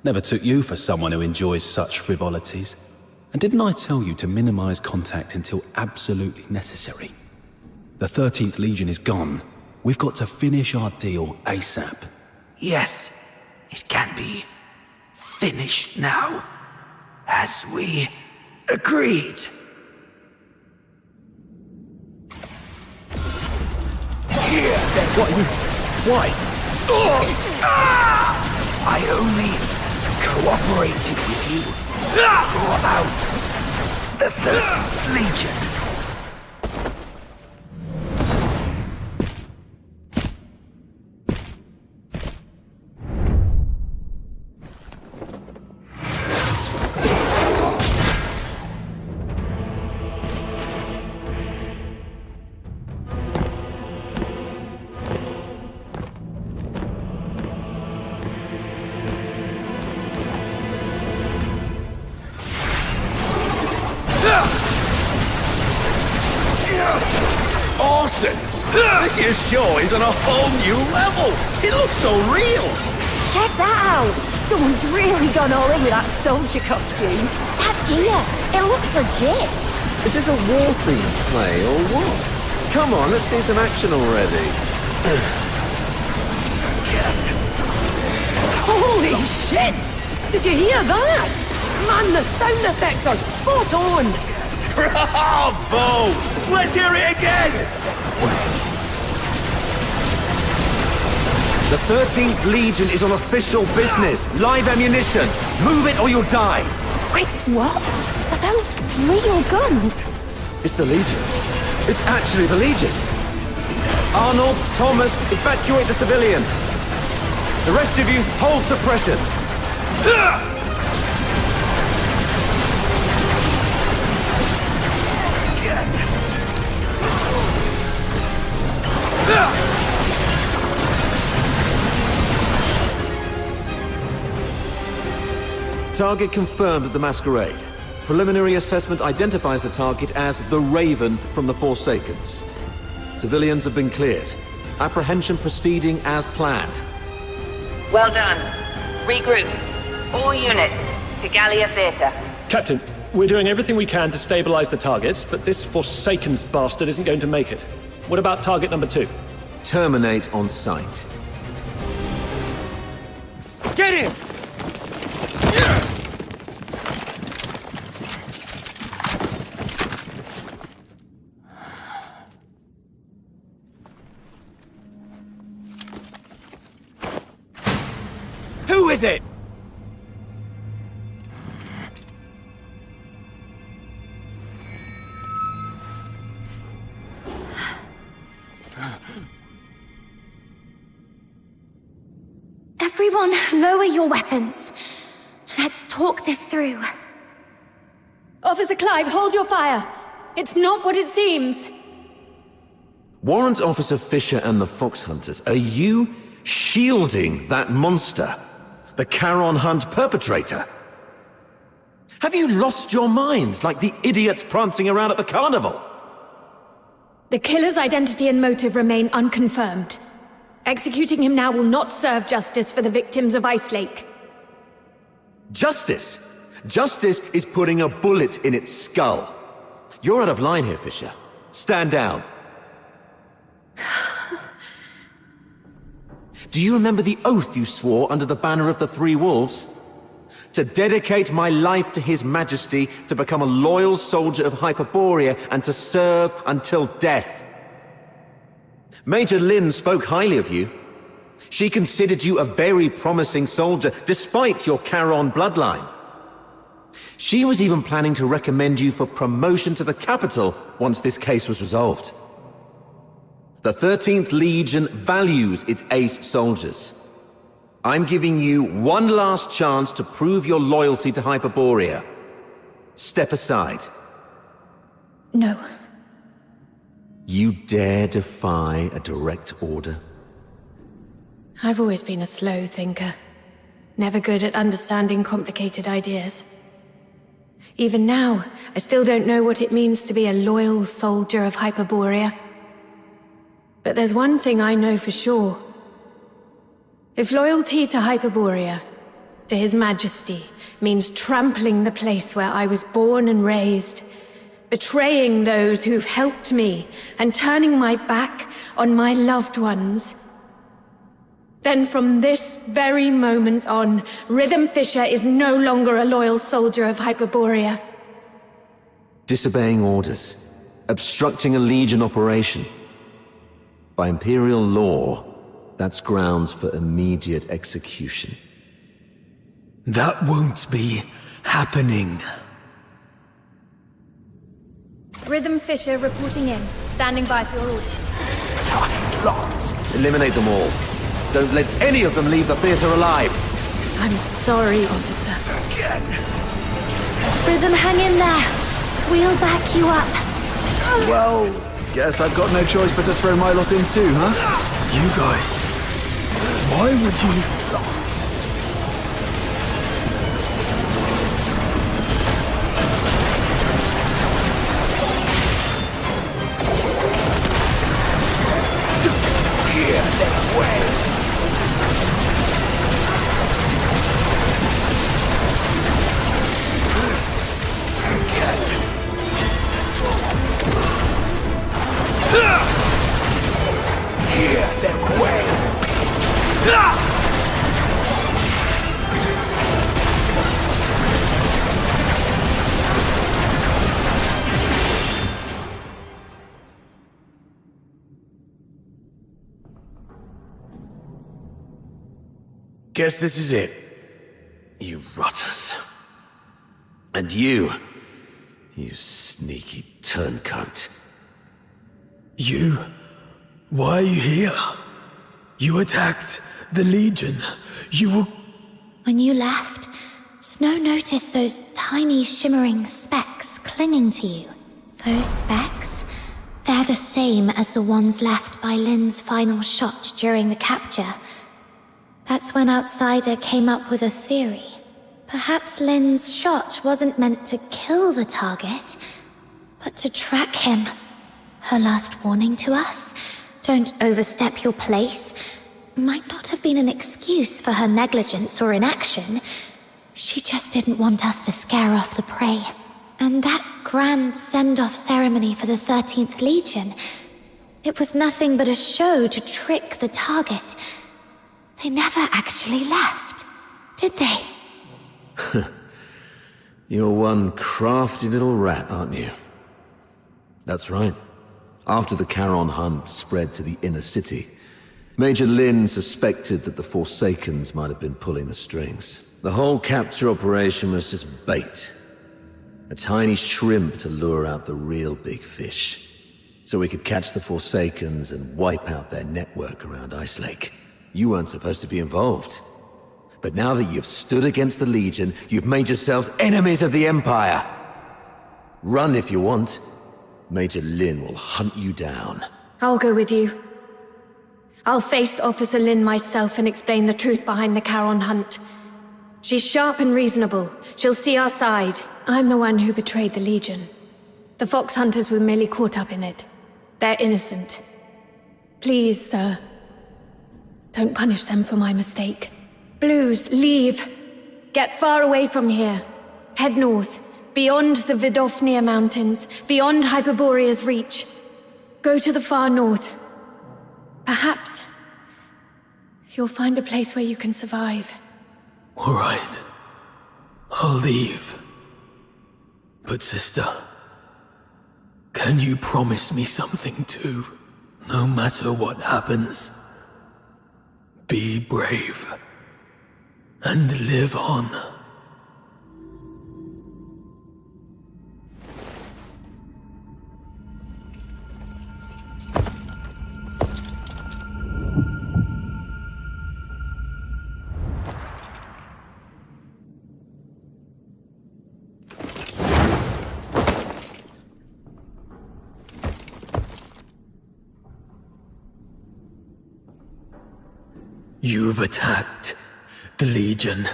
Never took you for someone who enjoys such frivolities. And didn't I tell you to minimize contact until absolutely necessary? The 13th Legion is gone. We've got to finish our deal ASAP. Yes, it can be finished now, as we agreed. Here. What? Why? I only cooperated with you to draw out the 13th Legion. Awesome! This year's show is on a whole new level! It looks so real! Check that out! Someone's really gone all in with that soldier costume. That gear, it looks legit. Is this a war-themed play or what? Come on, let's see some action already. Holy shit! Did you hear that? Man, the sound effects are spot on! Bravo! Let's hear it again! The 13th Legion is on official business. Live ammunition. Move it or you'll die. Wait, what? Are those real guns? It's the Legion. It's actually the Legion. Arnold, Thomas, evacuate the civilians. The rest of you, hold suppression. Target confirmed at the Masquerade. Preliminary assessment identifies the target as the Raven from the Forsakens. Civilians have been cleared. Apprehension proceeding as planned. Well done. Regroup. All units to Gallia Theatre. Captain, we're doing everything we can to stabilize the targets, but this Forsakens bastard isn't going to make it. What about target number 2? Terminate on sight. Get him! Who is it? Everyone, lower your weapons. Let's talk this through. Officer Clive, hold your fire. It's not what it seems. Warrant Officer Fisher and the Fox Hunters, are you shielding that monster? The Charon Hunt perpetrator? Have you lost your minds like the idiots prancing around at the carnival? The killer's identity and motive remain unconfirmed. Executing him now will not serve justice for the victims of Ice Lake. Justice? Justice is putting a bullet in its skull. You're out of line here, Fisher. Stand down. Do you remember the oath you swore under the banner of the Three Wolves? To dedicate my life to His Majesty, to become a loyal soldier of Hyperborea, and to serve until death. Major Lynn spoke highly of you. She considered you a very promising soldier, despite your Charon bloodline. She was even planning to recommend you for promotion to the capital once this case was resolved. The 13th Legion values its ace soldiers. I'm giving you one last chance to prove your loyalty to Hyperborea. Step aside. No. You dare defy a direct order? I've always been a slow thinker. Never good at understanding complicated ideas. Even now, I still don't know what it means to be a loyal soldier of Hyperborea. But there's one thing I know for sure. If loyalty to Hyperborea, to His Majesty, means trampling the place where I was born and raised, betraying those who've helped me, and turning my back on my loved ones, then from this very moment on, Rhythm Fisher is no longer a loyal soldier of Hyperborea. Disobeying orders, obstructing a Legion operation. By Imperial law, that's grounds for immediate execution. That won't be happening. Rhythm Fisher reporting in. Standing by for your orders. Tight lots. Eliminate them all. Don't let any of them leave the theater alive. I'm sorry, officer. Again. Rhythm, hang in there. We'll back you up. Well, guess I've got no choice but to throw my lot in too, huh? You guys, why would you... Guess this is it. You rotters. And you sneaky turncoat. Why are you here? You attacked the Legion. You were... When you left, Snow noticed those tiny shimmering specks clinging to you. Those specks? They're the same as the ones left by Lynn's final shot during the capture. That's when Outsider came up with a theory. Perhaps Lynn's shot wasn't meant to kill the target, but to track him. Her last warning to us, don't overstep your place, might not have been an excuse for her negligence or inaction. She just didn't want us to scare off the prey. And that grand send-off ceremony for the 13th Legion, it was nothing but a show to trick the target. They never actually left, did they? You're one crafty little rat, aren't you? That's right. After the Charon hunt spread to the inner city, Major Lynn suspected that the Forsakens might have been pulling the strings. The whole capture operation was just bait. A tiny shrimp to lure out the real big fish. So we could catch the Forsakens and wipe out their network around Ice Lake. You weren't supposed to be involved. But now that you've stood against the Legion, you've made yourselves enemies of the Empire. Run if you want. Major Lynn will hunt you down. I'll go with you. I'll face Officer Lynn myself and explain the truth behind the Charon hunt. She's sharp and reasonable. She'll see our side. I'm the one who betrayed the Legion. The Fox Hunters were merely caught up in it. They're innocent. Please, sir, don't punish them for my mistake. Blues, leave. Get far away from here. Head north, beyond the Vidofnir Mountains, beyond Hyperborea's reach. Go to the far north. Perhaps you'll find a place where you can survive. All right. I'll leave. But sister, can you promise me something too? No matter what happens, be brave and live on. You've attacked the Legion.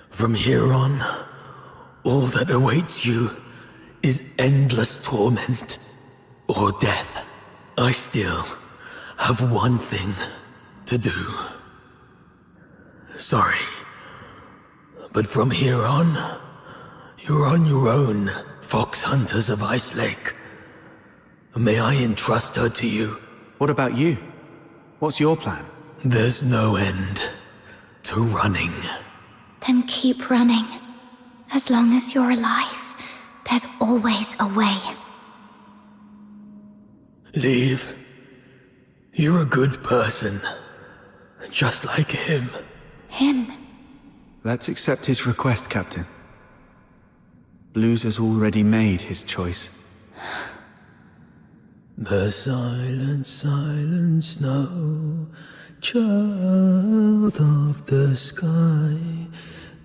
From here on, all that awaits you is endless torment or death. I still have one thing to do. Sorry, but from here on, you're on your own, Fox Hunters of Ice Lake. May I entrust her to you? What about you? What's your plan? There's no end to running. Then keep running. As long as you're alive, there's always a way. Leave. You're a good person. Just like him. Him? Let's accept his request, Captain. Blues has already made his choice. The silent, silent snow, child of the sky,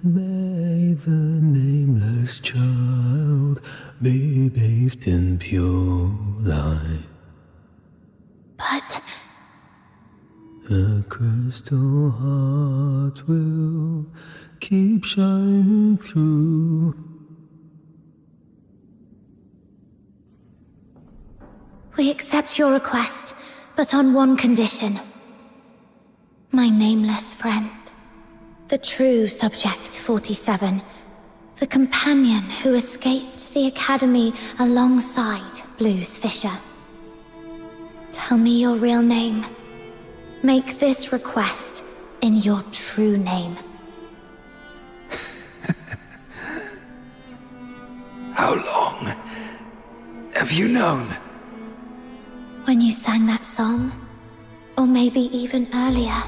may the nameless child be bathed in pure light. But the crystal heart will keep shining through. we accept your request, but on one condition. My nameless friend. The true Subject 47. The companion who escaped the Academy alongside Blues Fisher. Tell me your real name. Make this request in your true name. How long have you known? When you sang that song, or maybe even earlier.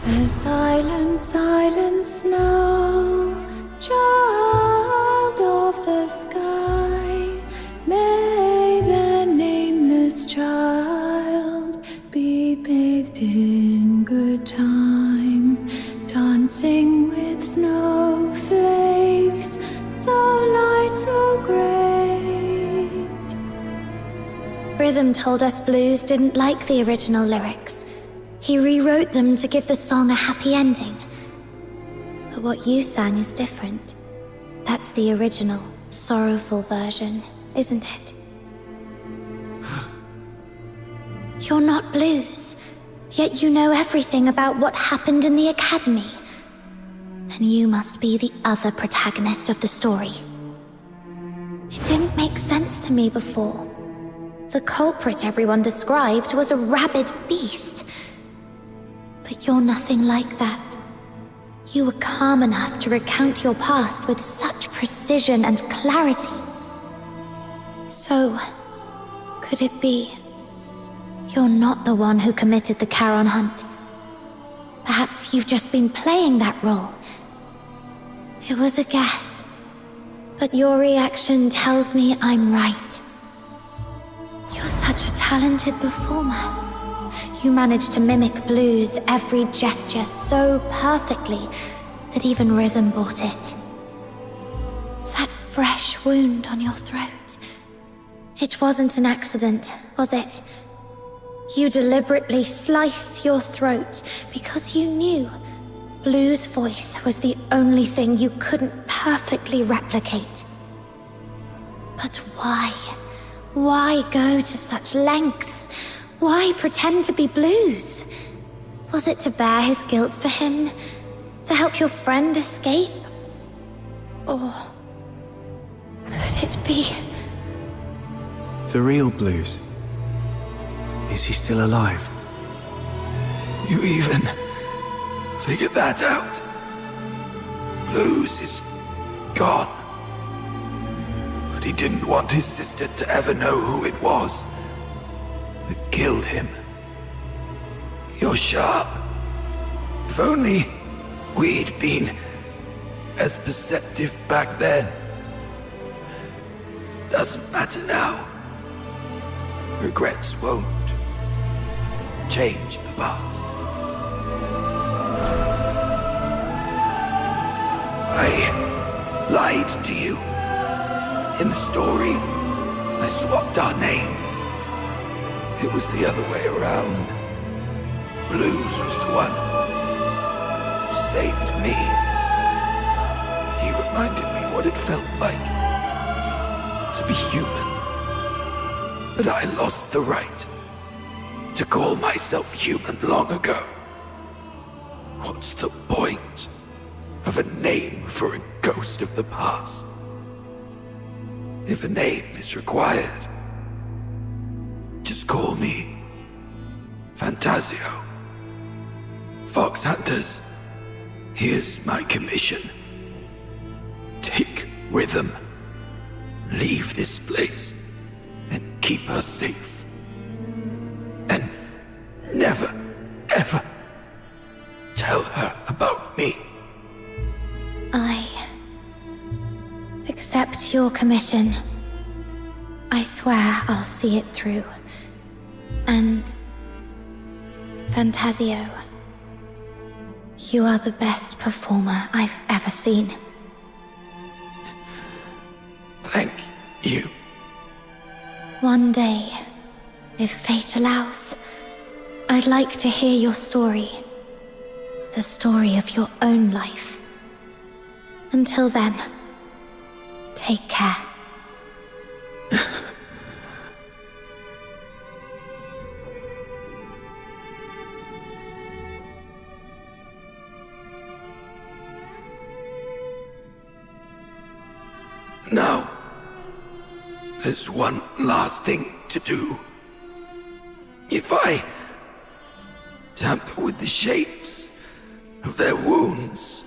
The silent, silent snow, child of the sky, may the nameless child be bathed in good time, dancing with snowflakes, so light, so great. Rhythm told us Blues didn't like the original lyrics. He rewrote them to give the song a happy ending. But what you sang is different. That's the original, sorrowful version, isn't it? You're not Blues, yet you know everything about what happened in the academy. Then you must be the other protagonist of the story. It didn't make sense to me before. The culprit everyone described was a rabid beast. But you're nothing like that. You were calm enough to recount your past with such precision and clarity. So, could it be you're not the one who committed the Charon hunt? Perhaps you've just been playing that role. It was a guess, but your reaction tells me I'm right. You're such a talented performer. You managed to mimic Blues' every gesture so perfectly that even Rhythm bought it. That fresh wound on your throat. It wasn't an accident, was it? You deliberately sliced your throat because you knew Blues' voice was the only thing you couldn't perfectly replicate. But why? Why go to such lengths? Why pretend to be Blues? Was it to bear his guilt for him? To help your friend escape? Or could it be... The real Blues? Is he still alive? You even figured that out? Blues is gone. But he didn't want his sister to ever know who it was that killed him. You're sharp. If only we'd been as perceptive back then. Doesn't matter now. Regrets won't change the past. I lied to you. In the story, I swapped our names. It was the other way around. Blues was the one who saved me. He reminded me what it felt like to be human. But I lost the right to call myself human long ago. What's the point of a name for a ghost of the past? If a name is required, just call me Fantasio. Fox Hunters, here's my commission. Take Rhythm, leave this place, and keep her safe. And never, ever tell her about me. I accept your commission. I swear I'll see it through. And Fantasio, you are the best performer I've ever seen. Thank you. One day, if fate allows, I'd like to hear your story. The story of your own life. Until then, take care. Now, there's one last thing to do. If I tamper with the shapes of their wounds,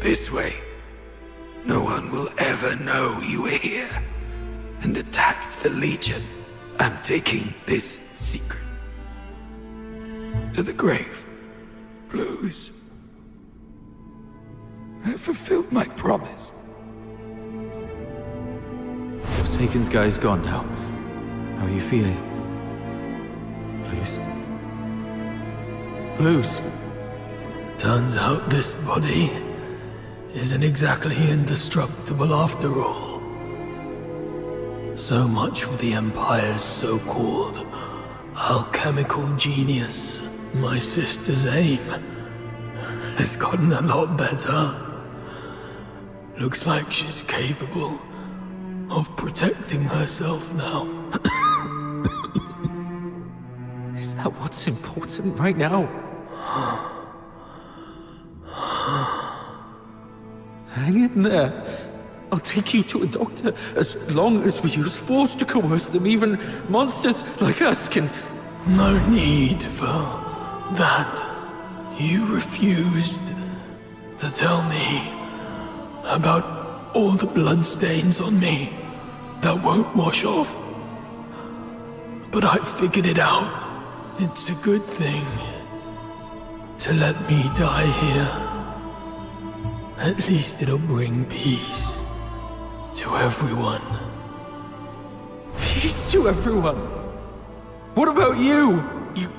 This way, no one will ever know you were here and attacked the Legion. I'm taking this secret to the grave. Blues. I fulfilled my promise. Forsaken's guy is gone now. How are you feeling? Blues? Blues? Turns out this body isn't exactly indestructible after all. So much for the Empire's so-called alchemical genius. My sister's aim has gotten a lot better. Looks like she's capable of protecting herself now. Is that what's important right now? Hang in there. I'll take you to a doctor as long as we use force to coerce them. Even monsters like us can... No need for that. You refused to tell me about all the bloodstains on me that won't wash off. But I figured it out. It's a good thing to let me die here. At least it'll bring peace to everyone. Peace to everyone? What about you? You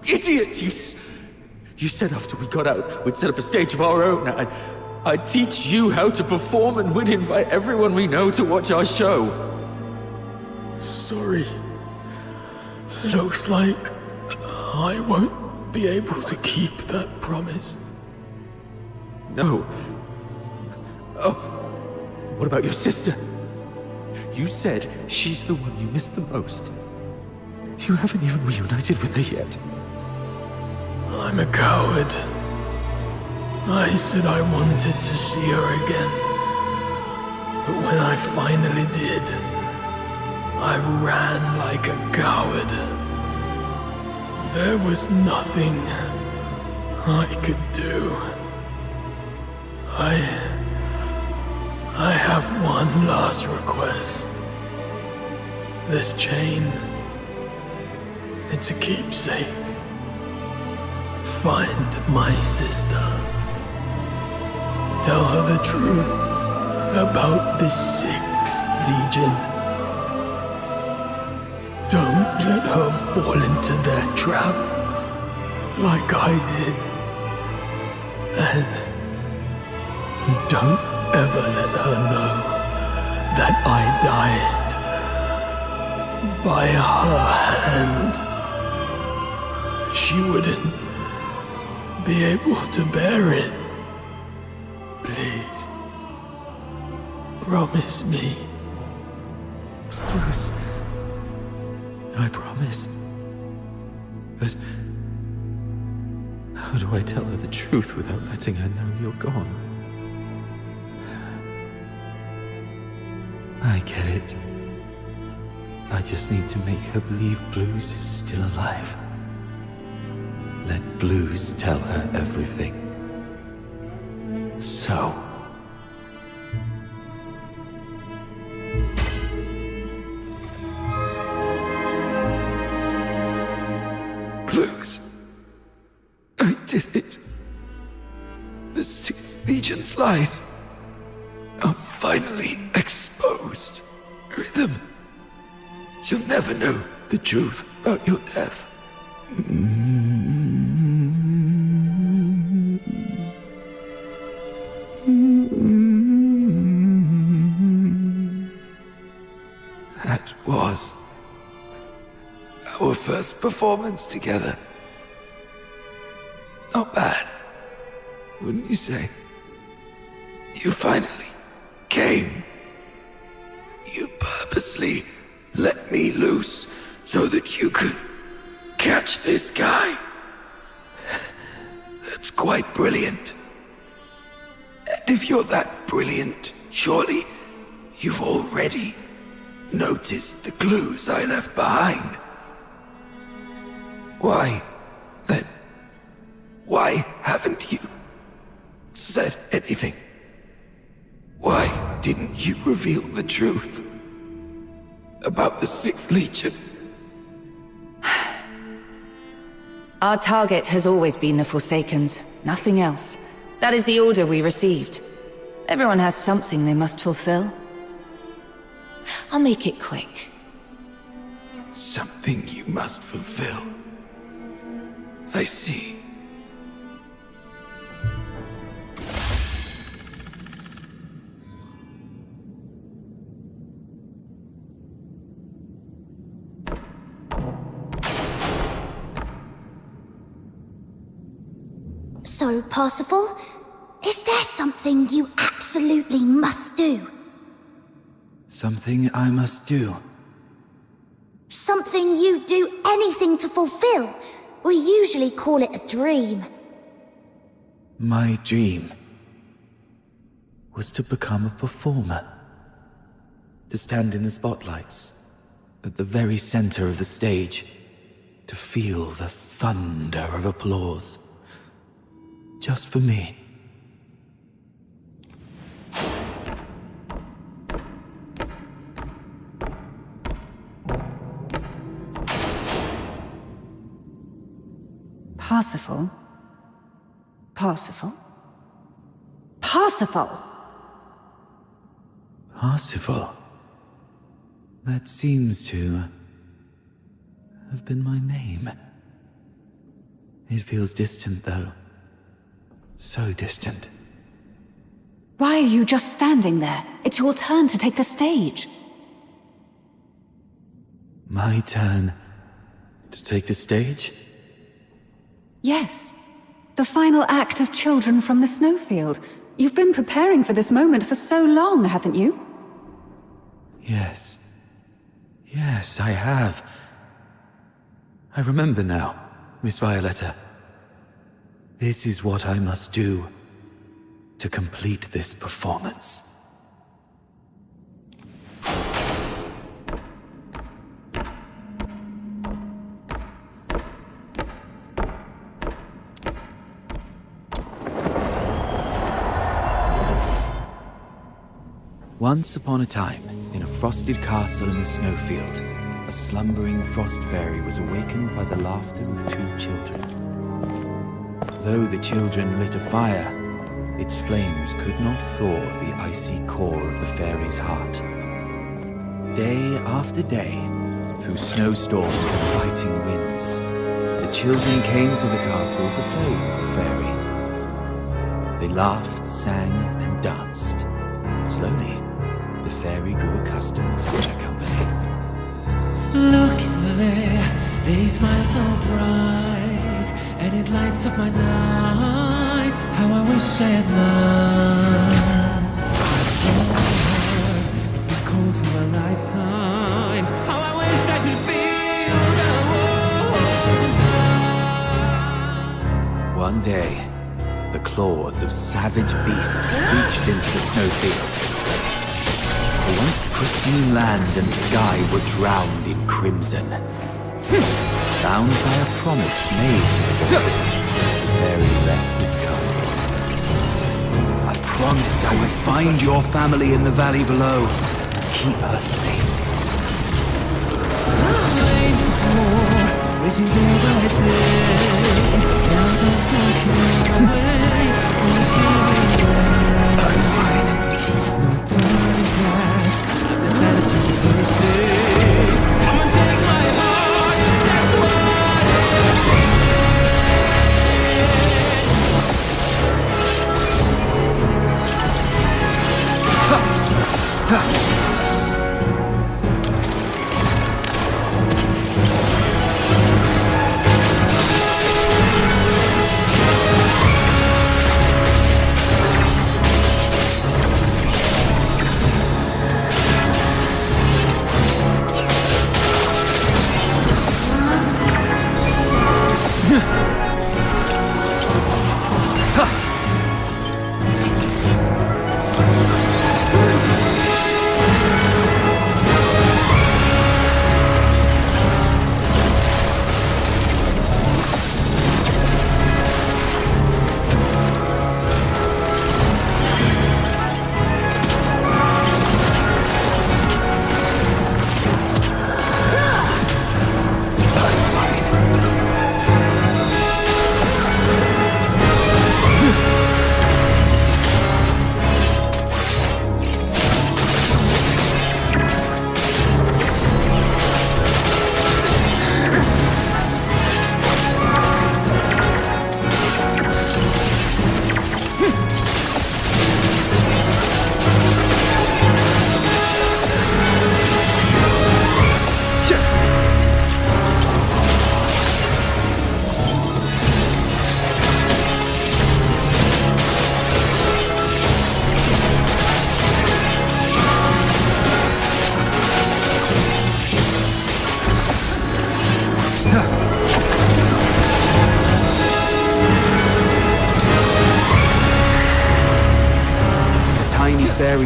idiot! You said after we got out, we'd set up a stage of our own. I'd teach you how to perform and we'd invite everyone we know to watch our show. Sorry. Looks like I won't be able to keep that promise. No. Oh, what about your sister? You said she's the one you miss the most. You haven't even reunited with her yet. I'm a coward. I said I wanted to see her again. But when I finally did, I ran like a coward. There was nothing I could do. I have one last request. This chain, it's a keepsake. Find my sister. Tell her the truth about the 6th Legion. Don't let her fall into their trap like I did. And don't ever let her know that I died by her hand. She wouldn't be able to bear it. Please, promise me. Bruce, I promise. But how do I tell her the truth without letting her know you're gone? I get it. I just need to make her believe Blues is still alive. Let Blues tell her everything. So... Blues. I did it. The 6th Legion's lies are finally exposed. Rhythm, you'll never know the truth about your death. That was our first performance together. Not bad, wouldn't you say? You finally came. You purposely let me loose so that you could catch this guy. That's quite brilliant. And if you're that brilliant, surely you've already noticed the clues I left behind. Why, then, why haven't you said anything? Why didn't you reveal the truth about the 6th Legion? Our target has always been the Forsakens, nothing else. That is the order we received. Everyone has something they must fulfill. I'll make it quick. Something you must fulfill. I see. So, Parsifal, is there something you absolutely must do? Something I must do. Something you do anything to fulfill? We usually call it a dream. My dream was to become a performer. To stand in the spotlights, at the very center of the stage. To feel the thunder of applause. Just for me. Parsifal? Parsifal? Parsifal! Parsifal? That seems to have been my name. It feels distant, though. So distant. Why are you just standing there? It's your turn to take the stage. My turn to take the stage? Yes. The final act of Children from the Snowfield. You've been preparing for this moment for so long, haven't you? Yes. Yes, I have. I remember now, Miss Violetta. This is what I must do to complete this performance. Once upon a time, in a frosted castle in the snowfield, a slumbering frost fairy was awakened by the laughter of 2 children. Though the children lit a fire, its flames could not thaw the icy core of the fairy's heart. Day after day, through snowstorms and biting winds, the children came to the castle to play with the fairy. They laughed, sang, and danced. Slowly, the fairy grew accustomed to their company. Look there, they smile so bright, and it lights up my night. How I wish I had mine. Oh, it's been cold for a lifetime. How I wish I could feel the warmth inside. One day, the claws of savage beasts reached into the snowfield. The once pristine land and sky were drowned in crimson. Bound by a promise made, the fairy left its castle. I promised I would find your family in the valley below, keep her safe. Reaching day by day, now there's no away. I'm fine. No turning back. Decided to be safe. Come and take my heart. That's what it is.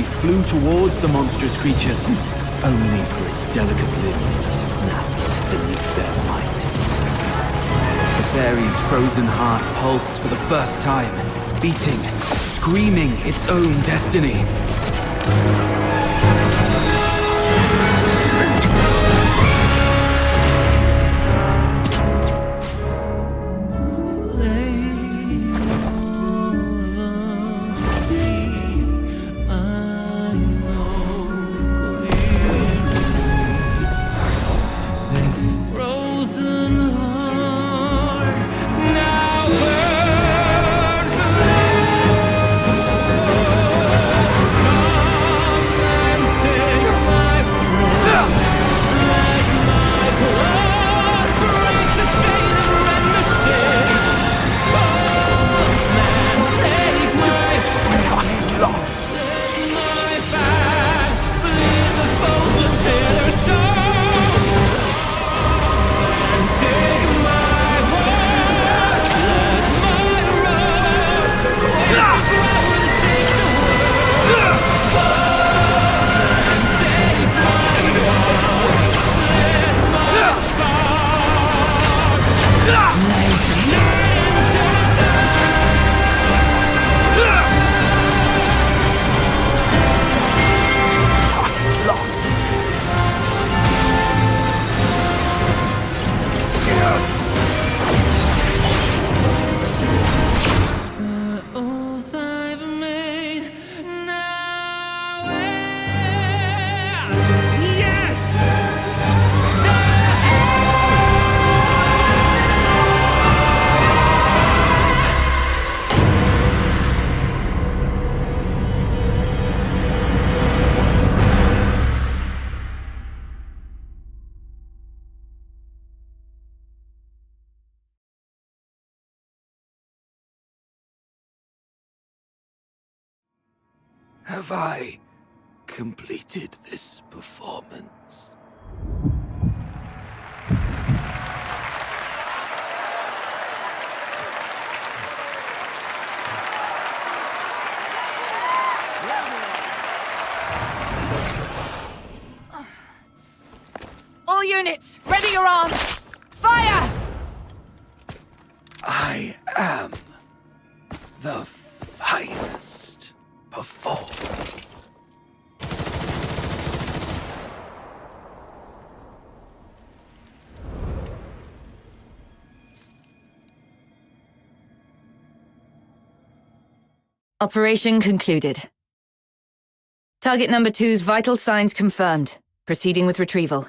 fairy flew towards the monstrous creatures, only for its delicate limbs to snap beneath their might. The fairy's frozen heart pulsed for the first time, beating, screaming its own destiny. Have I completed this performance? All units, ready your arms! Fire! I am the finest performer. Operation concluded. Target number 2's vital signs confirmed. Proceeding with retrieval.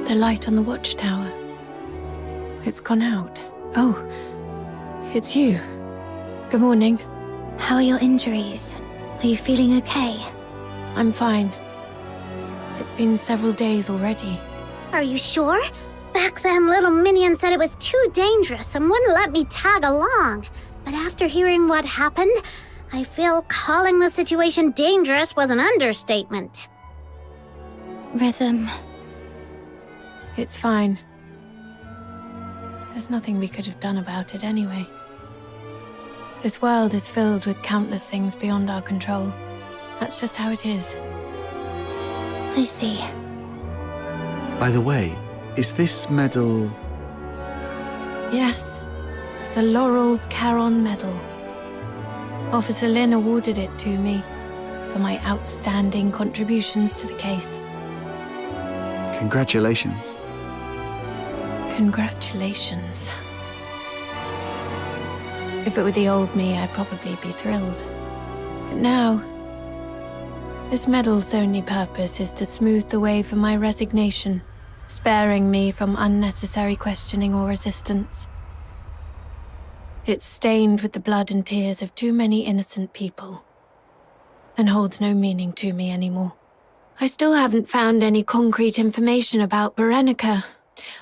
The light on the watchtower. It's gone out. Oh, it's you. Good morning. How are your injuries? Are you feeling okay? I'm fine. It's been several days already. Are you sure? Back then, little Minion said it was too dangerous and wouldn't let me tag along. But after hearing what happened, I feel calling the situation dangerous was an understatement. Rhythm. It's fine. There's nothing we could have done about it anyway. This world is filled with countless things beyond our control. That's just how it is. I see. By the way, is this medal... Yes, the Laureled Caron Medal. Officer Lin awarded it to me for my outstanding contributions to the case. Congratulations. Congratulations. If it were the old me, I'd probably be thrilled. But now, this medal's only purpose is to smooth the way for my resignation, sparing me from unnecessary questioning or resistance. It's stained with the blood and tears of too many innocent people, and holds no meaning to me anymore. I still haven't found any concrete information about Berenica.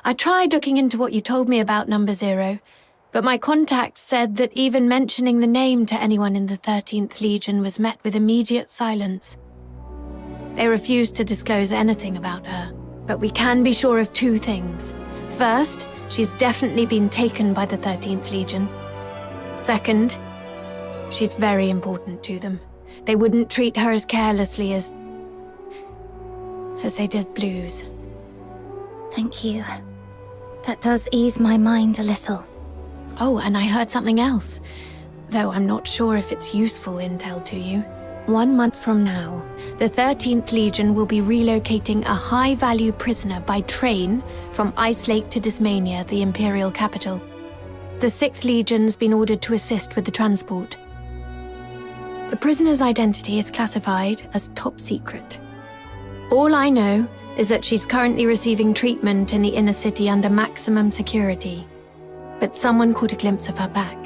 I tried looking into what you told me about Number Zero, but my contact said that even mentioning the name to anyone in the 13th Legion was met with immediate silence. They refused to disclose anything about her, but we can be sure of two things. First, she's definitely been taken by the 13th Legion. Second, she's very important to them. They wouldn't treat her as carelessly as they did Blues. Thank you. That does ease my mind a little. Oh, and I heard something else, though I'm not sure if it's useful intel to you. 1 month from now, the 13th Legion will be relocating a high-value prisoner by train from Ice Lake to Dismania, the Imperial capital. The 6th Legion's been ordered to assist with the transport. The prisoner's identity is classified as top secret. All I know is that she's currently receiving treatment in the inner city under maximum security. But someone caught a glimpse of her back.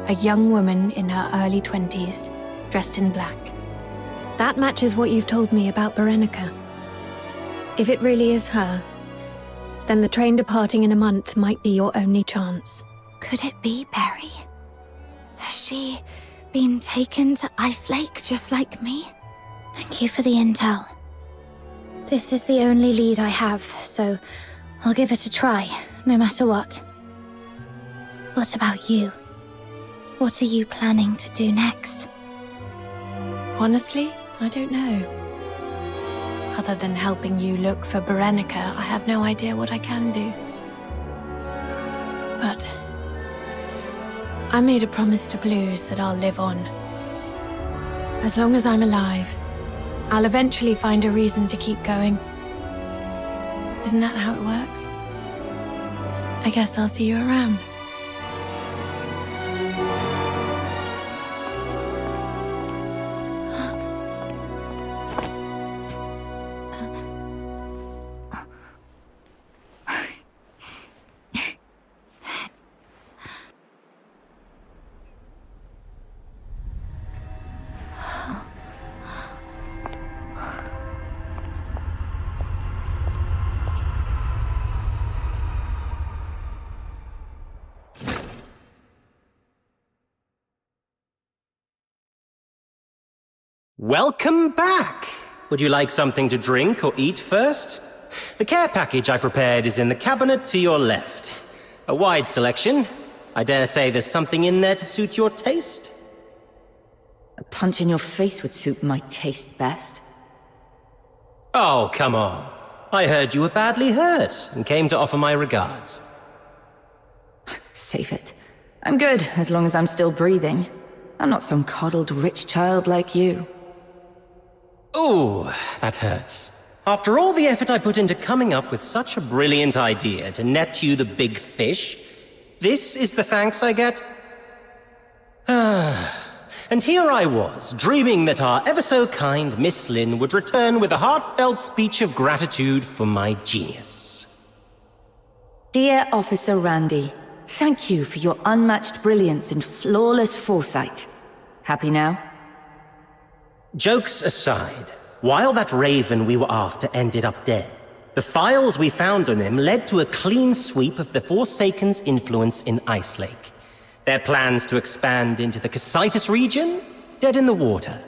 A young woman in her early 20s, dressed in black. That matches what you've told me about Berenica. If it really is her, then the train departing in a month might be your only chance. Could it be Barry? Has she been taken to Ice Lake just like me? Thank you for the intel. This is the only lead I have, so I'll give it a try, no matter what. What about you? What are you planning to do next? Honestly, I don't know. Other than helping you look for Berenica, I have no idea what I can do. But I made a promise to Blues that I'll live on. As long as I'm alive, I'll eventually find a reason to keep going. Isn't that how it works? I guess I'll see you around. Welcome back! Would you like something to drink or eat first? The care package I prepared is in the cabinet to your left. A wide selection. I dare say there's something in there to suit your taste. A punch in your face would suit my taste best. Oh, come on. I heard you were badly hurt and came to offer my regards. Save it. I'm good, as long as I'm still breathing. I'm not some coddled rich child like you. Ooh, that hurts. After all the effort I put into coming up with such a brilliant idea to net you the big fish, this is the thanks I get? And here I was, dreaming that our ever-so-kind Miss Lin would return with a heartfelt speech of gratitude for my genius. Dear Officer Randy, thank you for your unmatched brilliance and flawless foresight. Happy now? Jokes aside, while that raven we were after ended up dead, the files we found on him led to a clean sweep of the Forsaken's influence in Ice Lake. Their plans to expand into the Casitas region? Dead in the water.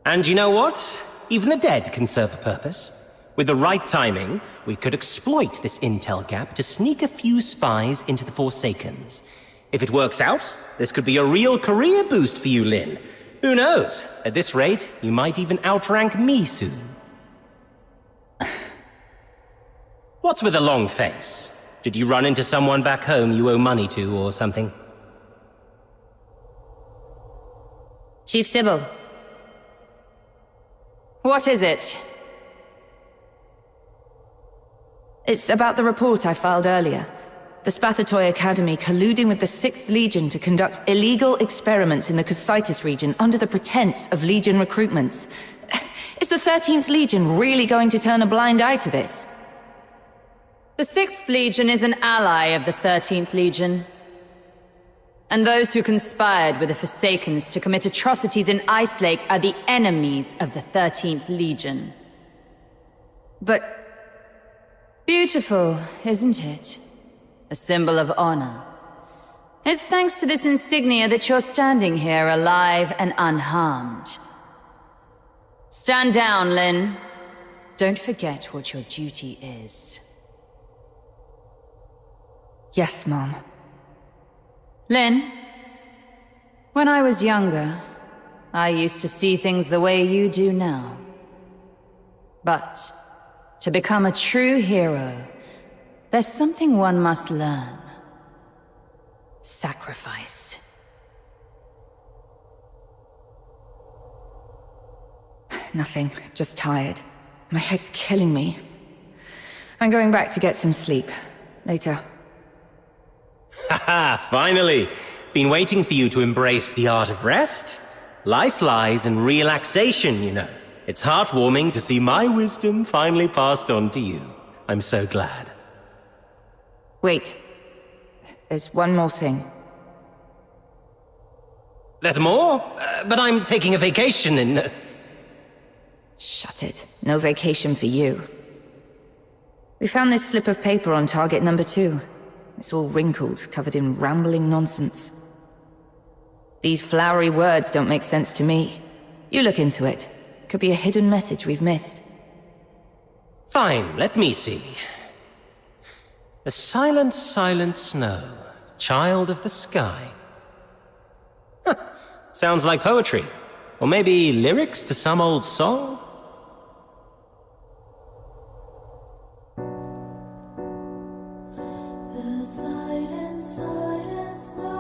And you know what? Even the dead can serve a purpose. With the right timing, we could exploit this intel gap to sneak a few spies into the Forsakens. If it works out, this could be a real career boost for you, Lin. Who knows? At this rate, you might even outrank me soon. What's with a long face? Did you run into someone back home you owe money to or something? Chief Sybil. What is it? It's about the report I filed earlier. The Spathatoy Academy colluding with the 6th Legion to conduct illegal experiments in the Cocytus region under the pretense of Legion recruitments. Is the 13th Legion really going to turn a blind eye to this? The 6th Legion is an ally of the 13th Legion. And those who conspired with the Forsakens to commit atrocities in Ice Lake are the enemies of the 13th Legion. But... beautiful, isn't it? A symbol of honor. It's thanks to this insignia that you're standing here alive and unharmed. Stand down, Lynn. Don't forget what your duty is. Yes, Mom. Lynn, when I was younger, I used to see things the way you do now. But to become a true hero, there's something one must learn. Sacrifice. Nothing, just tired. My head's killing me. I'm going back to get some sleep. Later. Haha, finally! Been waiting for you to embrace the art of rest. Life lies in relaxation, you know. It's heartwarming to see my wisdom finally passed on to you. I'm so glad. Wait. There's one more thing. There's more? But I'm taking a vacation in... Shut it. No vacation for you. We found this slip of paper on target number 2. It's all wrinkled, covered in rambling nonsense. These flowery words don't make sense to me. You look into it. Could be a hidden message we've missed. Fine, let me see. The silent, silent snow, child of the sky. Huh. Sounds like poetry. Or maybe lyrics to some old song? The silent, silent snow.